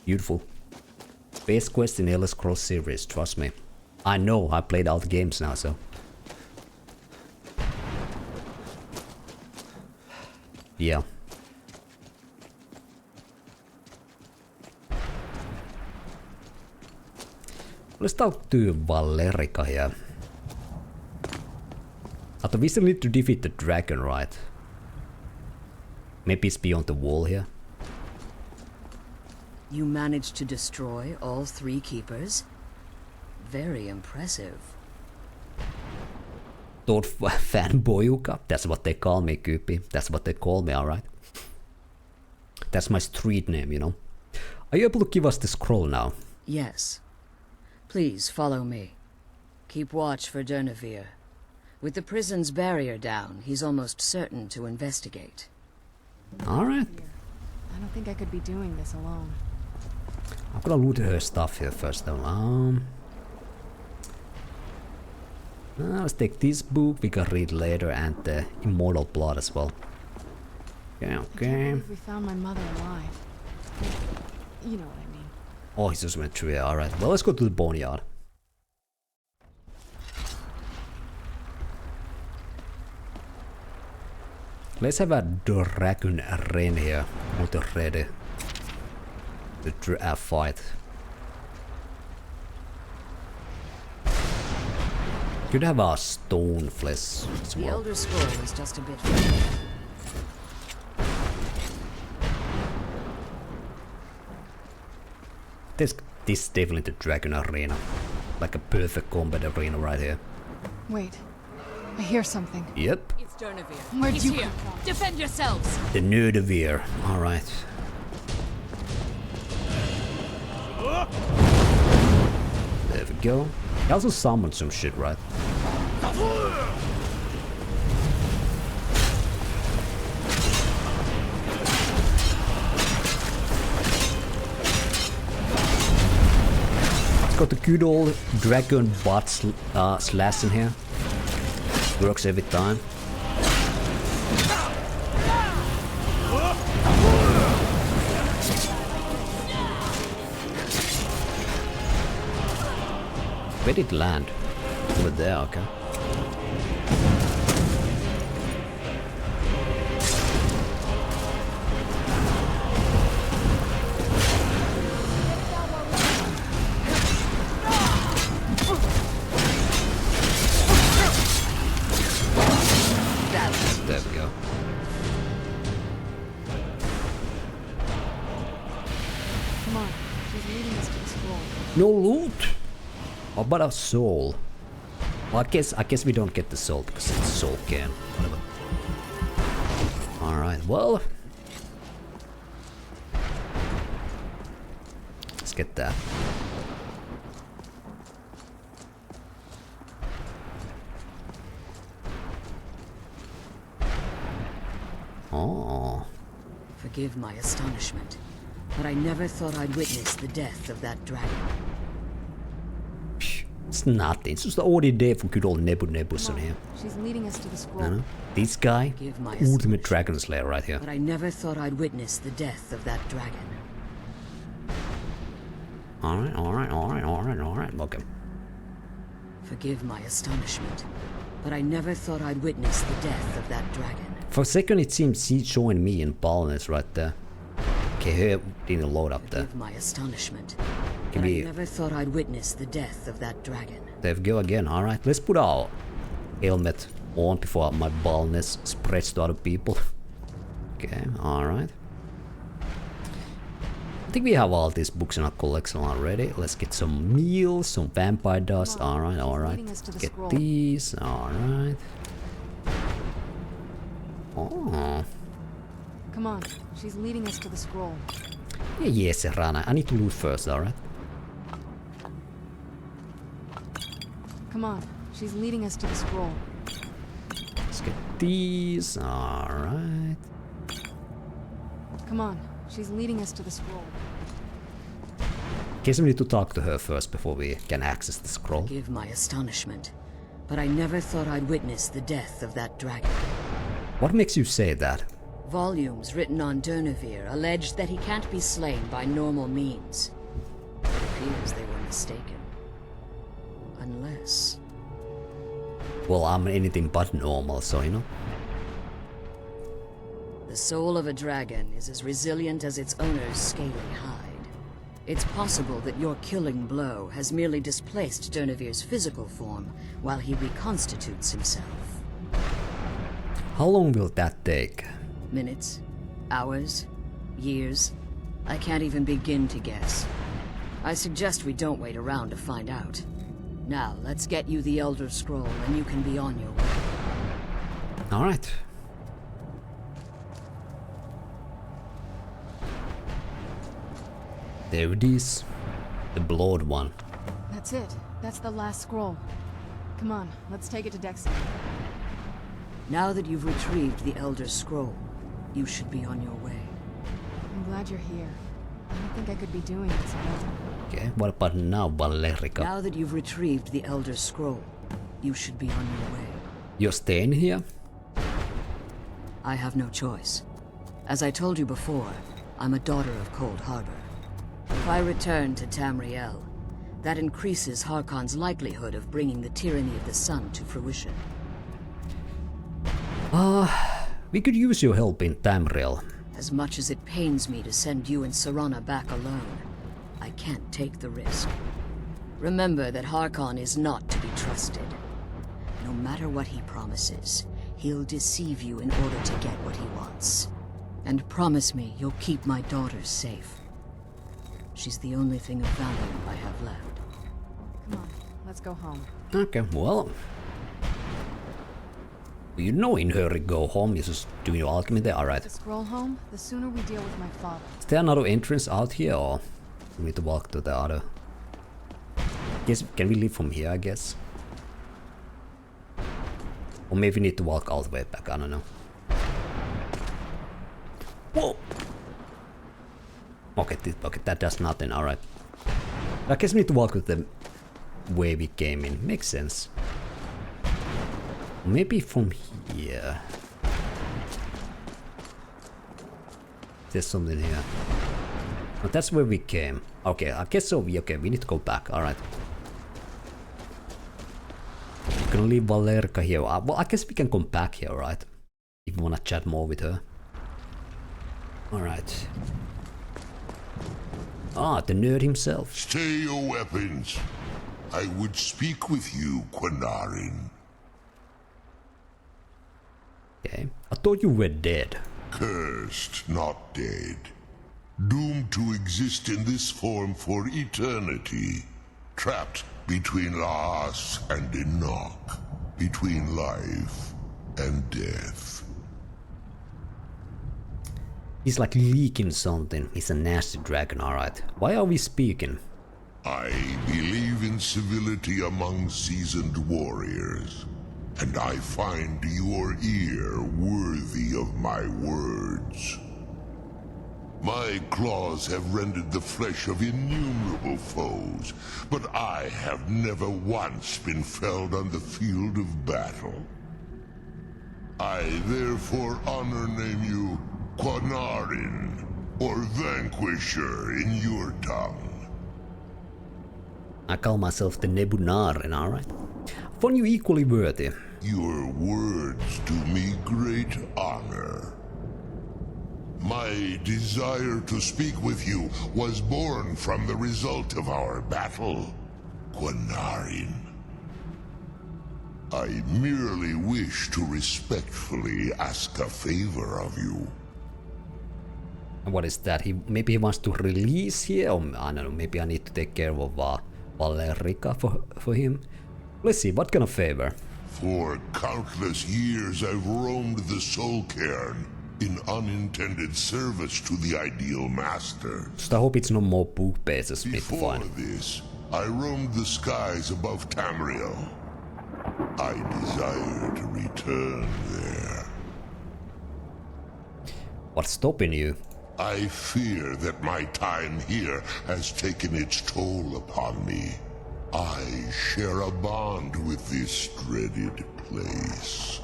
Beautiful. Best quest in Elder Scrolls series, trust me. I know, I played all the games now, so. Yeah. Let's talk to Valerica here. Although we still need to defeat the dragon, right? Maybe it's beyond the wall here.
You managed to destroy all 3 keepers? Very impressive.
Thought fanboyuka. That's what they call me, Kypi. That's what they call me, alright? That's my street name, you know. Are you able to give us the scroll now?
Yes. Please follow me. Keep watch for Durnehviir. With the prison's barrier down, he's almost certain to investigate.
Alright.
I don't think I could be doing this alone.
I'm gonna loot her stuff here first though. Let's take this book, we can read later, and the Immortal Blood as well. Okay, okay.
We found my mother alive. You know what I mean.
Oh, he just went through here, alright. Well, let's go to the Boneyard. Let's have a dragon rain here. Not ready. The fight. Could have a stone flesh as well.
The Elder Scroll is just a bit further.
This is definitely the dragon arena. Like a perfect combat arena right here.
Wait. I hear something.
Yep.
It's Durnehviir.
Where'd
He's
you
here.
come from?
Defend yourselves.
The Durnehviir. Alright. There we go. He also summoned some shit, right? It's got the good old dragon butt slash in here. Works every time. Where did it land? Over there, okay. There we go.
Come on. She's leading us to the scroll.
No loot! How about a soul? Well, I guess we don't get the soul because it's Soul Cairn. Whatever. Alright, well. Let's get that. Oh.
Forgive my astonishment, but I never thought I'd witness the death of that dragon.
It's nothing. It's just the ordinary day for good old Nebuka here.
She's leading us to the scroll.
This guy, ultimate dragon slayer right here.
But I never thought I'd witness the death of that dragon.
Alright, alright, alright, alright, alright. Okay.
Forgive my astonishment, but I never thought I'd witness the death of that dragon.
For a second it seems she joined me in baldness right there. Okay, here didn't load up there.
Forgive my astonishment,
Can
but
we...
I never thought I'd witness the death of that dragon.
There we go again, alright. Let's put our helmet on before my baldness spreads to other people. Okay, alright. I think we have all these books in our collection already. Let's get some meals, some vampire dust. Alright, alright. Get these, alright. Oh.
Come on, she's leading us to the scroll.
Yeah, Serana. I need to loot first, alright?
Come on, she's leading us to the scroll.
Let's get these, alright.
Come on, she's leading us to the scroll.
In case we need to talk to her first before we can access the scroll.
Forgive my astonishment, but I never thought I'd witness the death of that dragon.
What makes you say that?
Volumes written on Durnehviir allege that he can't be slain by normal means. It appears they were mistaken. Unless...
Well, I'm anything but normal, so you know.
The soul of a dragon is as resilient as its owner's scaly hide. It's possible that your killing blow has merely displaced Durnehviir's physical form while he reconstitutes himself.
How long will that take?
Minutes, Hours? Years? I can't even begin to guess. I suggest we don't wait around to find out. Now, let's get you the Elder Scroll and you can be on your way.
Alright. There it is. The blood one.
That's it. That's the last scroll. Come on, let's take it to Dexion.
Now that you've retrieved the Elder Scroll, you should be on your way.
I'm glad you're here. I don't think I could be doing this alone.
Okay, what about now, Valerica?
Now that you've retrieved the Elder Scroll, you should be on your way.
You're staying here?
I have no choice. As I told you before, I'm a daughter of Cold Harbor. If I return to Tamriel, that increases Harkon's likelihood of bringing the tyranny of the sun to fruition.
We could use your help in Tamriel.
As much as it pains me to send you and Serana back alone, I can't take the risk. Remember that Harkon is not to be trusted. No matter what he promises, he'll deceive you in order to get what he wants. And promise me you'll keep my daughter safe. She's the only thing of value I have left.
Come on, let's go home.
Okay, well... You know in hurry go home, you just do your alchemy there, alright.
The scroll home, the sooner we deal with my father.
Is there another entrance out here, or we need to walk to the other? Yes, can we leave from here, I guess? Or maybe we need to walk all the way back, I don't know. Whoa! Okay, that does nothing, alright. I guess we need to walk with the way we came in, makes sense. Maybe from here. There's something here. But that's where we came. Okay, I guess so. Okay, we need to go back. Alright. We're gonna leave Valerica here. Well, I guess we can come back here, right? If we wanna chat more with her. Alright. Ah, the nerd himself.
Stay your weapons. I would speak with you, Quinarin.
Okay. I thought you were dead.
Cursed, not dead. Doomed to exist in this form for eternity. Trapped between Laas and Enoch. Between life and death.
He's like leaking something. He's a nasty dragon, alright. Why are we speaking?
I believe in civility among seasoned warriors. And I find your ear worthy of my words. My claws have rended the flesh of innumerable foes, but I have never once been felled on the field of battle. I therefore honor name you Quinarin, or Vanquisher in your tongue.
I call myself the Nebunarin, alright? I find you equally worthy.
Your words do me great honor. My desire to speak with you was born from the result of our battle, Quinarin. I merely wish to respectfully ask a favor of you.
What is that? Maybe he wants to release here? Or I don't know, maybe I need to take care of Valerica for him? Let's see, what kind of favor?
For countless years I've roamed the Soul Cairn in unintended service to the ideal master.
Just I hope it's no more book bases.
Before this, I roamed the skies above Tamriel. I desire to return there.
What's stopping you?
I fear that my time here has taken its toll upon me. I share a bond with this dreaded place.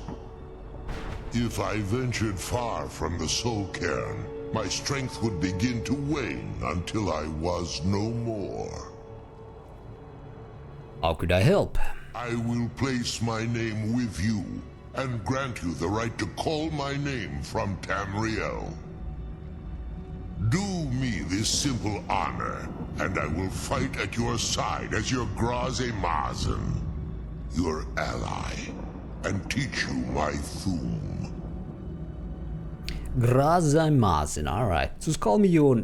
If I ventured far from the Soul Cairn, my strength would begin to wane until I was no more.
How could I help?
I will place my name with you, and grant you the right to call my name from Tamriel. Do me this simple honor, and I will fight at your side as your Graze Mazen, your ally, and teach you my Thum.
Grazaimasin, alright. Just call your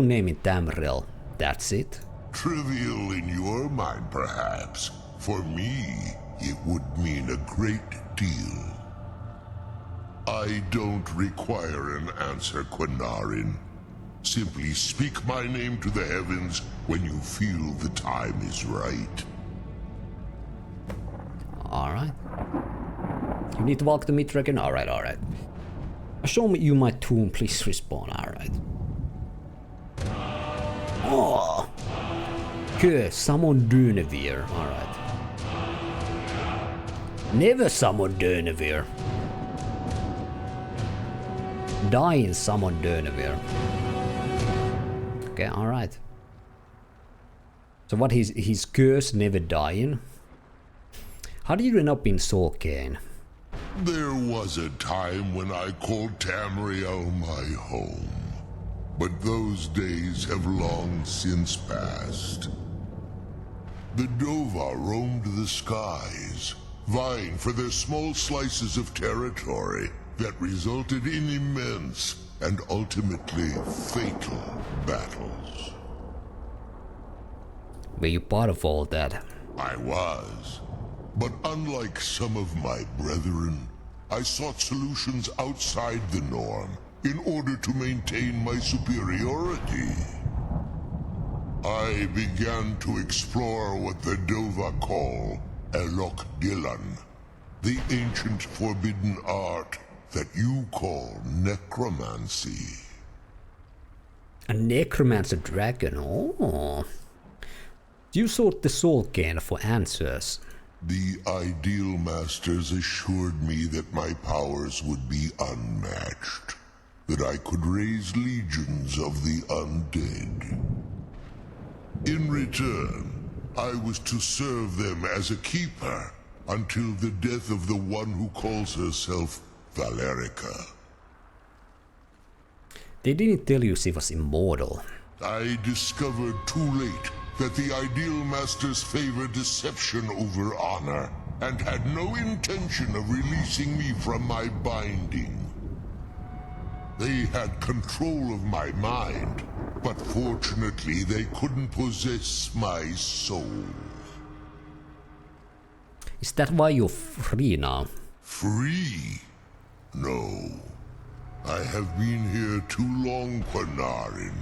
name in Tamriel. That's it.
Trivial in your mind, perhaps. For me, it would mean a great deal. I don't require an answer, Quinarin. Simply speak my name to the heavens when you feel the time is right.
Alright. You need to walk to Mitraken? Alright. Show me you my tomb, please respawn. Alright. Oh! Okay, summon Durnehviir. Alright. Never summon Durnehviir. Dying summon Durnehviir. Okay, alright. So what, his curse never dying? How did you end up in Soul Cairn?
There was a time when I called Tamriel my home. But those days have long since passed. The Dova roamed the skies, vying for their small slices of territory that resulted in immense and ultimately fatal battles.
Were you part of all that?
I was. But unlike some of my brethren, I sought solutions outside the norm in order to maintain my superiority. I began to explore what the Dova call Elok Dilan, the ancient forbidden art that you call necromancy.
A necromancer dragon, oh. You sought the Soul Cairn for answers.
The Ideal Masters assured me that my powers would be unmatched, that I could raise legions of the undead. In return, I was to serve them as a keeper until the death of the one who calls herself Valerica.
They didn't tell you she was immortal.
I discovered too late that the Ideal Masters favor deception over honor, and had no intention of releasing me from my binding. They had control of my mind, but fortunately they couldn't possess my soul.
Is that why you're free now?
Free? No. I have been here too long, Quinarin.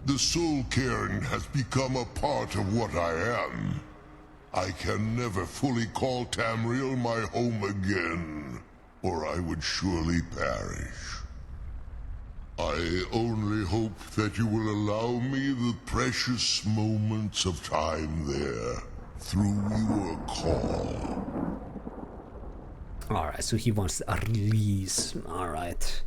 The Soul Cairn has become a part of what I am. I can never fully call Tamriel my home again, or I would surely perish. I only hope that you will allow me the precious moments of time there, through your call.
Alright, so he wants a release. Alright.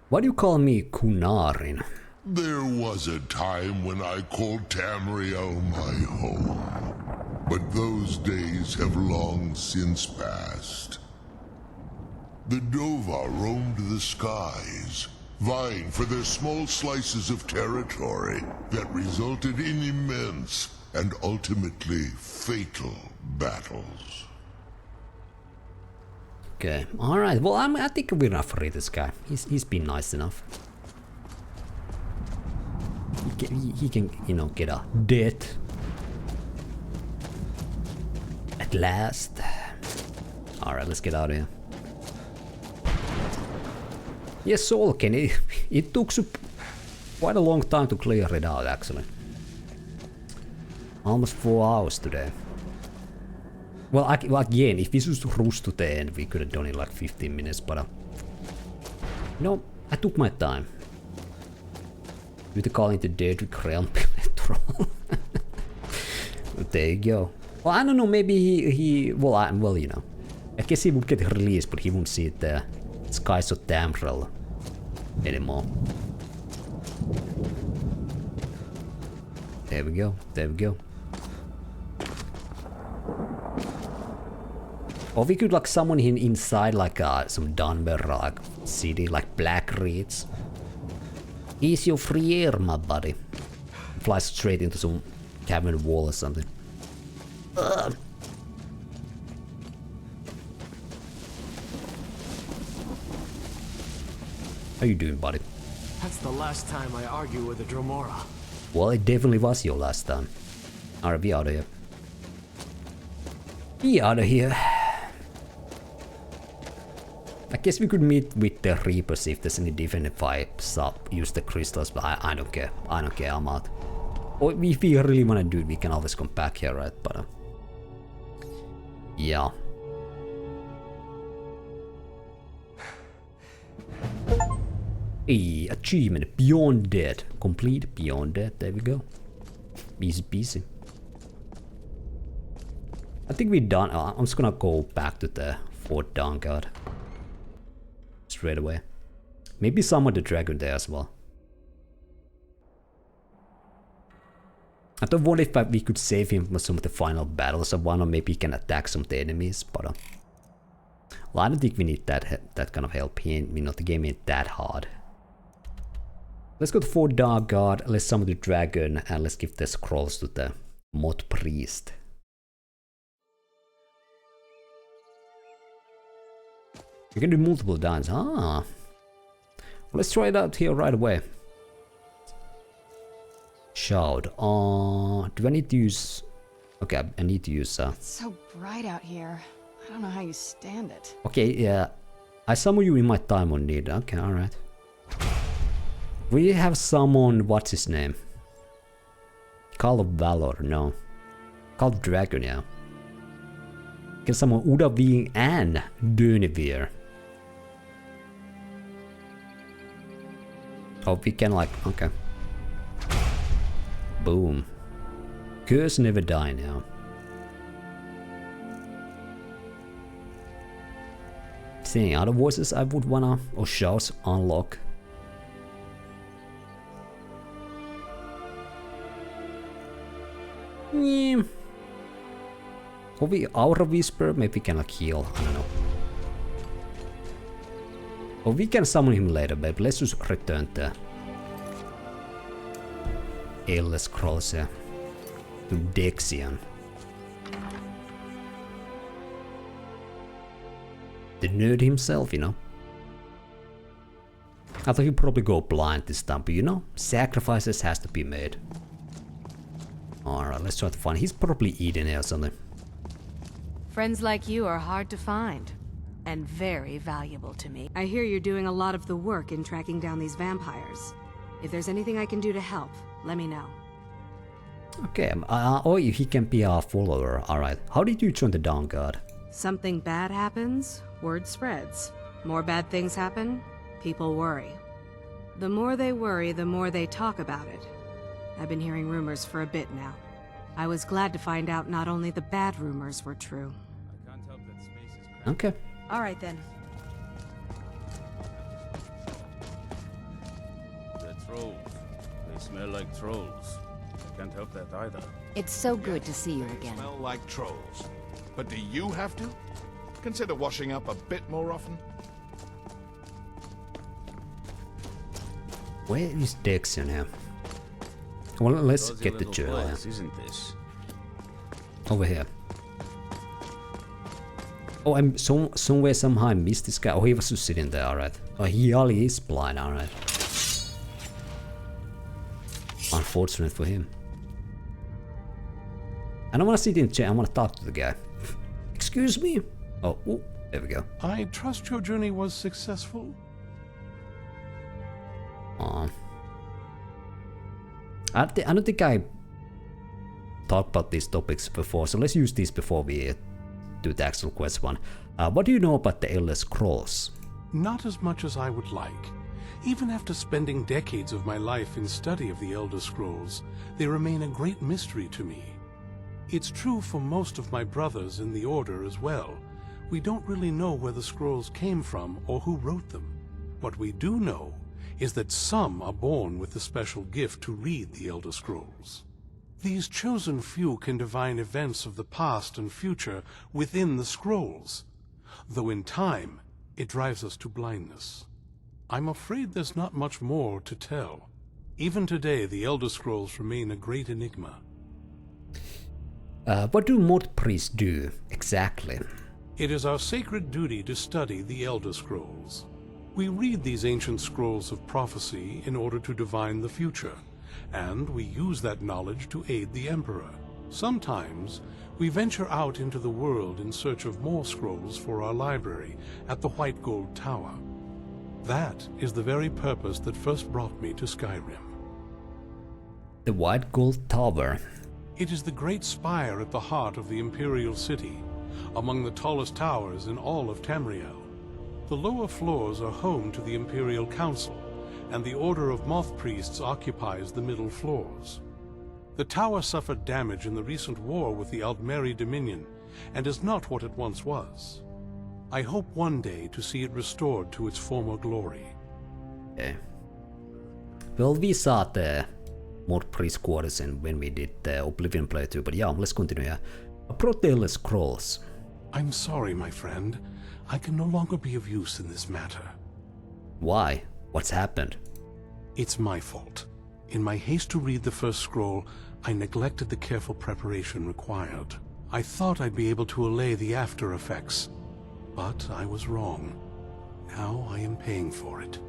Why do you call me Quinarin?
There was a time when I called Tamriel my home, but those days have long since passed. The Dova roamed the skies, vying for their small slices of territory that resulted in immense and ultimately fatal battles.
Okay, alright, well I think we're enough for this guy. He's been nice enough. He can, you know, get a death. At last. Alright, let's get out of here. Yes, Soul Cairn, it took quite a long time to clear it out, actually. Almost 4 hours today. Well, again, if we just rushed to the end, we could have done it in like 15 minutes, but... no, I took my time. With the calling the Daedric Realm Troll. There you go. Well, I don't know, maybe he well, you know. I guess he would get released, but he won't see the skies of Tamriel anymore. There we go, there we go. Or we could like summon him inside like some Dunmer like city, like Black Reeds. Ease your free air, my buddy. Fly straight into some cavern wall or something. Ugh. How you doing, buddy?
That's the last time I argue with a Dromora.
Well, it definitely was your last time. Alright, we out of here. We out of here. I guess we could meet with the Reapers if there's any different if I use the crystals, but I don't care. I don't care, I'm out. Or if we really wanna do it, we can always come back here, right? But yeah. Hey, achievement, Beyond Dead. Complete Beyond Dead, there we go. Easy peasy. I think we're done. I'm just gonna go back to the Fort Dawnguard. Straight away. Maybe summon the dragon there as well. I don't wonder if we could save him for some of the final battles of one, or maybe he can attack some of the enemies, but well, I don't think we need that kind of help here. The game ain't that hard. Let's go to Fort Dawnguard, let's summon the dragon, and let's give the scrolls to the Mod Priest. You can do multiple downs. Well, let's try it out here right away. Shroud. Do I need to use... Okay, I need to use...
It's so bright out here. I don't know how you stand it.
Okay, yeah. I summon you in my time on need. Okay, alright. We have summoned... What's his name? Call of Valor, no. Call of Dragon, yeah. Can summon Udaving and Durnehviir. Oh, we can like... Okay. Boom. Curse never die now. Seeing other voices I would wanna... Or shouts unlock. Yeah. Or we Aura Whisper, maybe we can like heal, I don't know. Or we can summon him later, but let's just return to Elder Scrolls to Dexion. The nerd himself, I thought he'd probably go blind this time, but sacrifices has to be made. Alright, let's try to find. He's probably eating it or something.
Friends like you are hard to find, and very valuable to me. I hear you're doing a lot of the work in tracking down these vampires. If there's anything I can do to help, let me know.
Okay, oh, he can be our follower. Alright, how did you join the Dawnguard?
Something bad happens, word spreads. More bad things happen, people worry. The more they worry, the more they talk about it. I've been hearing rumors for a bit now. I was glad to find out not only the bad rumors were true.
I can't help that space is cramped.
Okay.
All right then.
They're trolls. They smell like trolls. I can't help that either.
It's so good to see you again.
Smell like trolls. But do you have to? Consider washing up a bit more often.
Where is Dexion here? Well, let's get the journal.
Isn't this?
Over here. Oh, I'm somewhere somehow I missed this guy. Oh, he was just sitting there, alright. Oh, he only is blind, alright. Unfortunate for him. I don't want to sit in the chair, I want to talk to the guy. Excuse me? Oh, ooh, there we go.
I trust your journey was successful.
I don't think I talked about these topics before, so let's use these before we do the actual quest one. What do you know about the Elder Scrolls?
Not as much as I would like. Even after spending decades of my life in study of the Elder Scrolls, they remain a great mystery to me. It's true for most of my brothers in the Order as well. We don't really know where the scrolls came from or who wrote them. What we do know is that some are born with the special gift to read the Elder Scrolls. These chosen few can divine events of the past and future within the scrolls, though in time it drives us to blindness. I'm afraid there's not much more to tell. Even today, the Elder Scrolls remain a great enigma.
What do Mod Priests do, exactly?
It is our sacred duty to study the Elder Scrolls. We read these ancient scrolls of prophecy in order to divine the future, and we use that knowledge to aid the Emperor. Sometimes, we venture out into the world in search of more scrolls for our library at the White Gold Tower. That is the very purpose that first brought me to Skyrim.
The White Gold Tower.
It is the great spire at the heart of the Imperial City, among the tallest towers in all of Tamriel. The lower floors are home to the Imperial Council, and the Order of Moth Priests occupies the middle floors. The tower suffered damage in the recent war with the Aldmeri Dominion, and is not what it once was. I hope one day to see it restored to its former glory.
Okay. Well, we saw the Moth Priest quarters when we did the Oblivion playthrough, but yeah, let's continue here. I brought the Elder Scrolls.
I'm sorry, my friend. I can no longer be of use in this matter.
Why? What's happened?
It's my fault. In my haste to read the first scroll, I neglected the careful preparation required. I thought I'd be able to allay the after effects, but I was wrong. Now I am paying for it.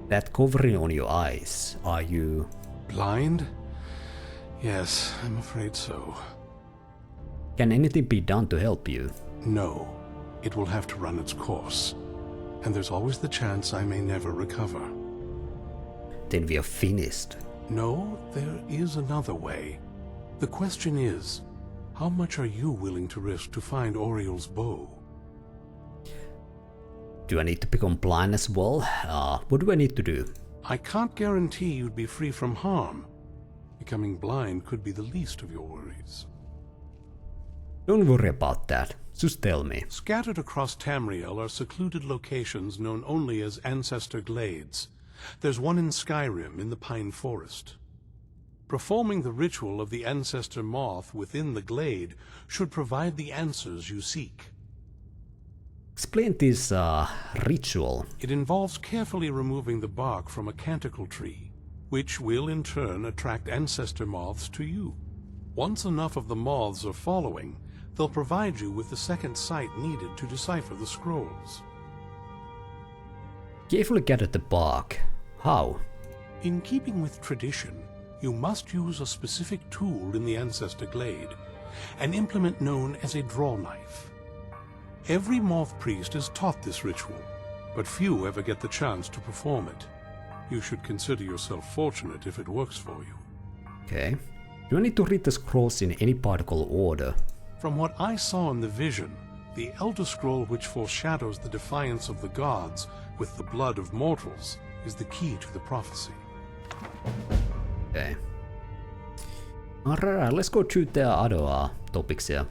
That covering on your eyes, are you...
blind? Yes, I'm afraid so.
Can anything be done to help you?
No. It will have to run its course. And there's always the chance I may never recover.
Then we are finished.
No, there is another way. The question is, how much are you willing to risk to find Oriel's bow?
Do I need to become blind as well? What do I need to do?
I can't guarantee you'd be free from harm. Becoming blind could be the least of your worries.
Don't worry about that. Just tell me.
Scattered across Tamriel are secluded locations known only as Ancestor Glades. There's one in Skyrim in the Pine Forest. Performing the ritual of the Ancestor Moth within the glade should provide the answers you seek.
Explain this ritual.
It involves carefully removing the bark from a canticle tree, which will in turn attract Ancestor Moths to you. Once enough of the moths are following, they'll provide you with the second sight needed to decipher the scrolls.
Carefully gather the bark. How?
In keeping with tradition, you must use a specific tool in the Ancestor Glade, an implement known as a draw knife. Every moth priest is taught this ritual, but few ever get the chance to perform it. You should consider yourself fortunate if it works for you.
Okay. Do I need to read the scrolls in any particular order?
From what I saw in the vision, the Elder Scroll which foreshadows the defiance of the gods with the blood of mortals is the key to the prophecy.
Okay. Alright, let's go through the other topics here.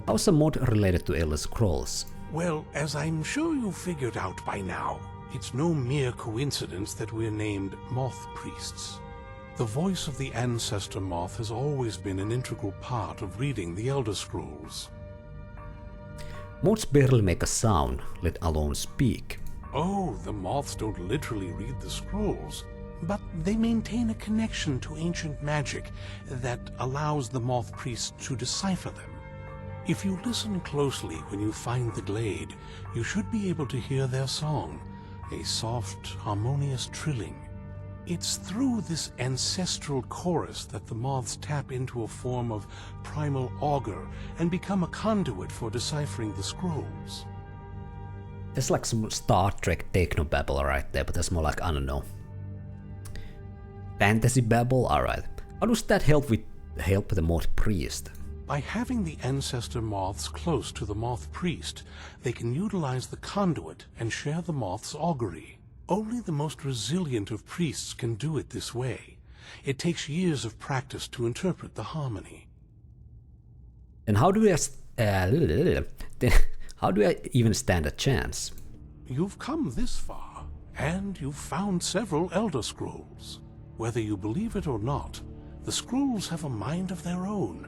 How's a mod related to Elder Scrolls?
Well, as I'm sure you figured out by now, it's no mere coincidence that we're named Moth Priests. The voice of the Ancestor Moth has always been an integral part of reading the Elder Scrolls.
Moths barely make a sound, let alone speak.
Oh, the moths don't literally read the scrolls, but they maintain a connection to ancient magic that allows the Moth Priests to decipher them. If you listen closely when you find the glade, you should be able to hear their song, a soft, harmonious trilling. It's through this ancestral chorus that the moths tap into a form of primal augur and become a conduit for deciphering the scrolls.
There's like some Star Trek technobabble right there, but that's more like, I don't know, fantasy babble? Alright. How does that help the Moth Priest?
By having the Ancestor Moths close to the Moth Priest, they can utilize the conduit and share the moth's augury. Only the most resilient of priests can do it this way. It takes years of practice to interpret the harmony.
And how do I even stand a chance?
You've come this far, and you've found several Elder Scrolls. Whether you believe it or not, the scrolls have a mind of their own.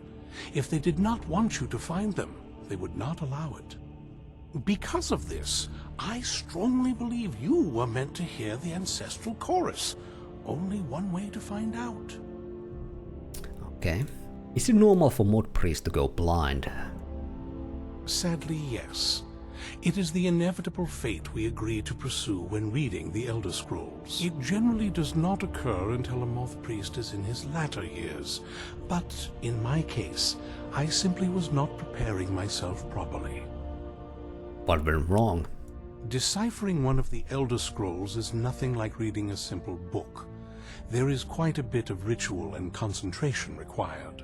If they did not want you to find them, they would not allow it. Because of this, I strongly believe you were meant to hear the ancestral chorus. Only one way to find out.
Okay. Is it normal for Moth Priests to go blind?
Sadly, yes. It is the inevitable fate we agree to pursue when reading the Elder Scrolls. It generally does not occur until a moth priest is in his latter years, but in my case, I simply was not preparing myself properly.
What went wrong?
Deciphering one of the Elder Scrolls is nothing like reading a simple book. There is quite a bit of ritual and concentration required.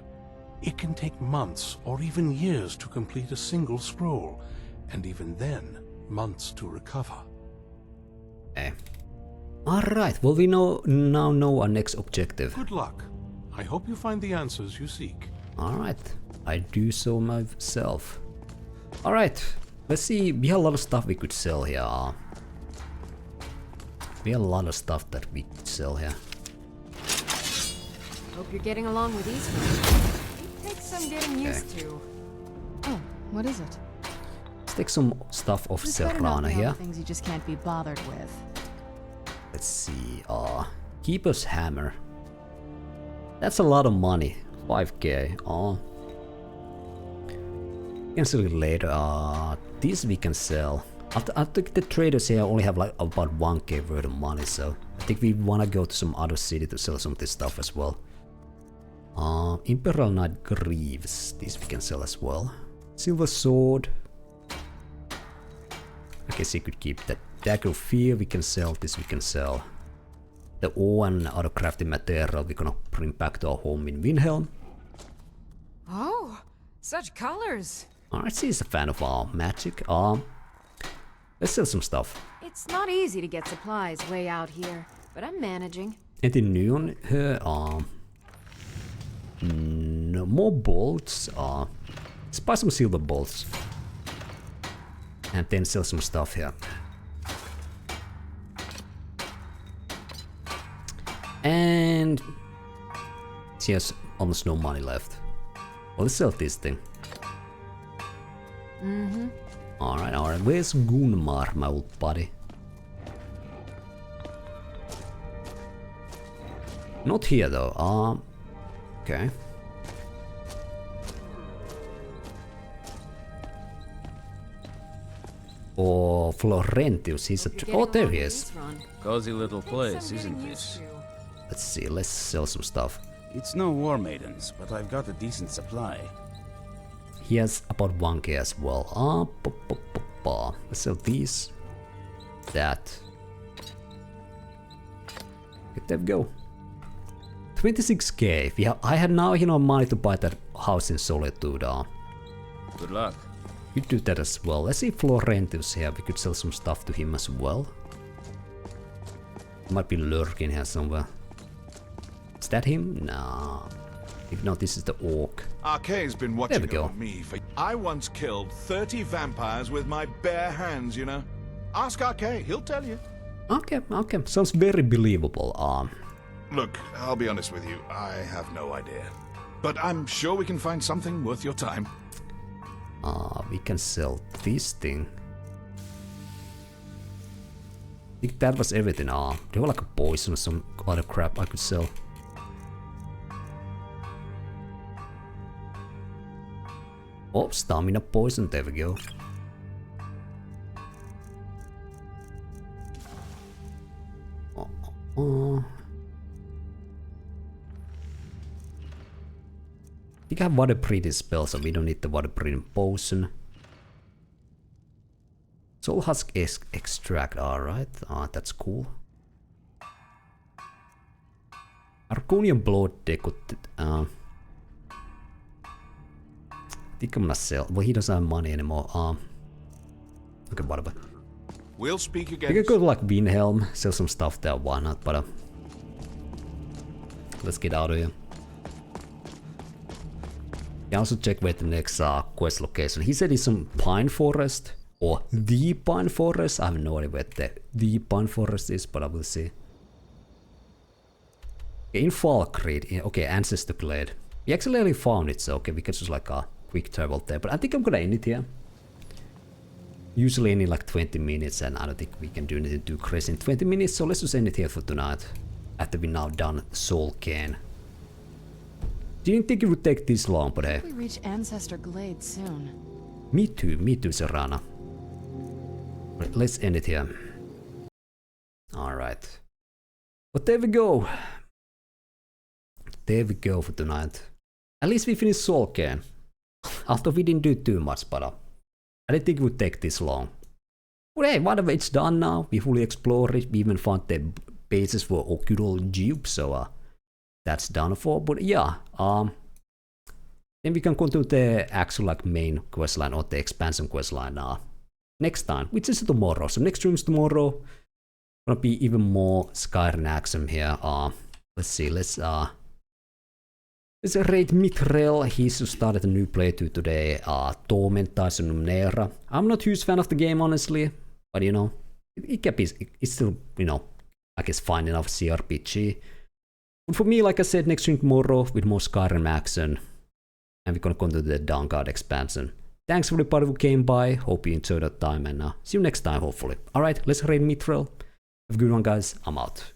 It can take months or even years to complete a single scroll, and even then, months to recover.
Okay. Alright, well we now know our next objective.
Good luck. I hope you find the answers you seek.
Alright, I do so myself. Alright, let's see, we have a lot of stuff we could sell here. We have a lot of stuff that we could sell here.
Hope you're getting along with these ones. It takes some getting used to.
Oh, what is it?
Let's take some stuff off Serana here.
Things you just can't be bothered with.
Let's see, Keeper's Hammer. That's a lot of money. 5k, can sell it later. This we can sell. I think the traders here only have like about 1k worth of money, so I think we wanna go to some other city to sell some of this stuff as well. Imperial Knight Greaves, this we can sell as well. Silver Sword. I guess you could keep that. Dagger of Fear we can sell, this we can sell. The ore and other crafting material we're gonna bring back to our home in Windhelm.
Oh, such colors.
Alright, she's a fan of magic. Let's sell some stuff.
It's not easy to get supplies way out here, but I'm managing.
Anything new on her? No more bolts. Let's buy some silver bolts. And then sell some stuff here. And she has almost no money left. Well, let's sell this thing. Alright. Where's Gunmar, my old buddy? Not here though. Okay. Oh, Florentius, he's a... Oh, there he is.
Cozy little place, isn't it?
Let's see, let's sell some stuff.
It's no War Maidens, but I've got a decent supply.
He has about 1k as well. Let's sell these. That. There we go. 26k. I had now money to buy that house in Solitude.
Good luck.
You do that as well. Let's see Florentius here. We could sell some stuff to him as well. Might be lurking here somewhere. Is that him? No. If not, this is the orc.
Arkay's been watching over me for... I once killed 30 vampires with my bare hands, you know. Ask Arkay, he'll tell you.
Okay. Sounds very believable.
Look, I'll be honest with you. I have no idea. But I'm sure we can find something worth your time.
We can sell this thing. I think that was everything. There were like a poison or some other crap I could sell. Oh, stamina poison, there we go. I think I have water breathing spell, so we don't need the water breathing potion. Soul Husk extract, alright. That's cool. Arconian blood decorated. I think I'm gonna sell. Well, he doesn't have money anymore. Okay, whatever.
We'll speak again.
We could go to like Windhelm, sell some stuff there, why not? But let's get out of here. Can also check where the next quest location. He said it's some pine forest or the pine forest. I have no idea where the pine forest is, but I will see. Okay, in Falkreed, okay, Ancestor Glade. We actually found it, so okay, we can just like quick travel there. But I think I'm gonna end it here. Usually in like 20 minutes, and I don't think we can do anything too crazy in 20 minutes, so let's just end it here for tonight. After we now done Soul Cairn. Didn't think it would take this long, but hey.
We reach Ancestor Glade soon.
Me too, Serana. Right, let's end it here. Alright. But there we go. There we go for tonight. At least we finished Soul Cairn. Although we didn't do too much, but I didn't think it would take this long. But hey, whatever, it's done now. We fully explored it. We even found the bases for good old Jupe, so that's done for. But yeah, then we can continue the actual like main questline or the expansion questline next time, which is tomorrow. So next stream is tomorrow. Gonna be even more Skyrim action here. Let's see, let's raid Mithril. He's started a new playthrough today. Tormentors and Numenera. I'm not a huge fan of the game, honestly, but you know, it's still, you know, I guess fine enough CRPG. But for me, like I said, next stream tomorrow with more Skyrim action, and we're gonna continue the Dawnguard expansion. Thanks for everybody who came by. Hope you enjoyed that time, and see you next time, hopefully. Alright, let's raid Mithril. Have a good one, guys. I'm out.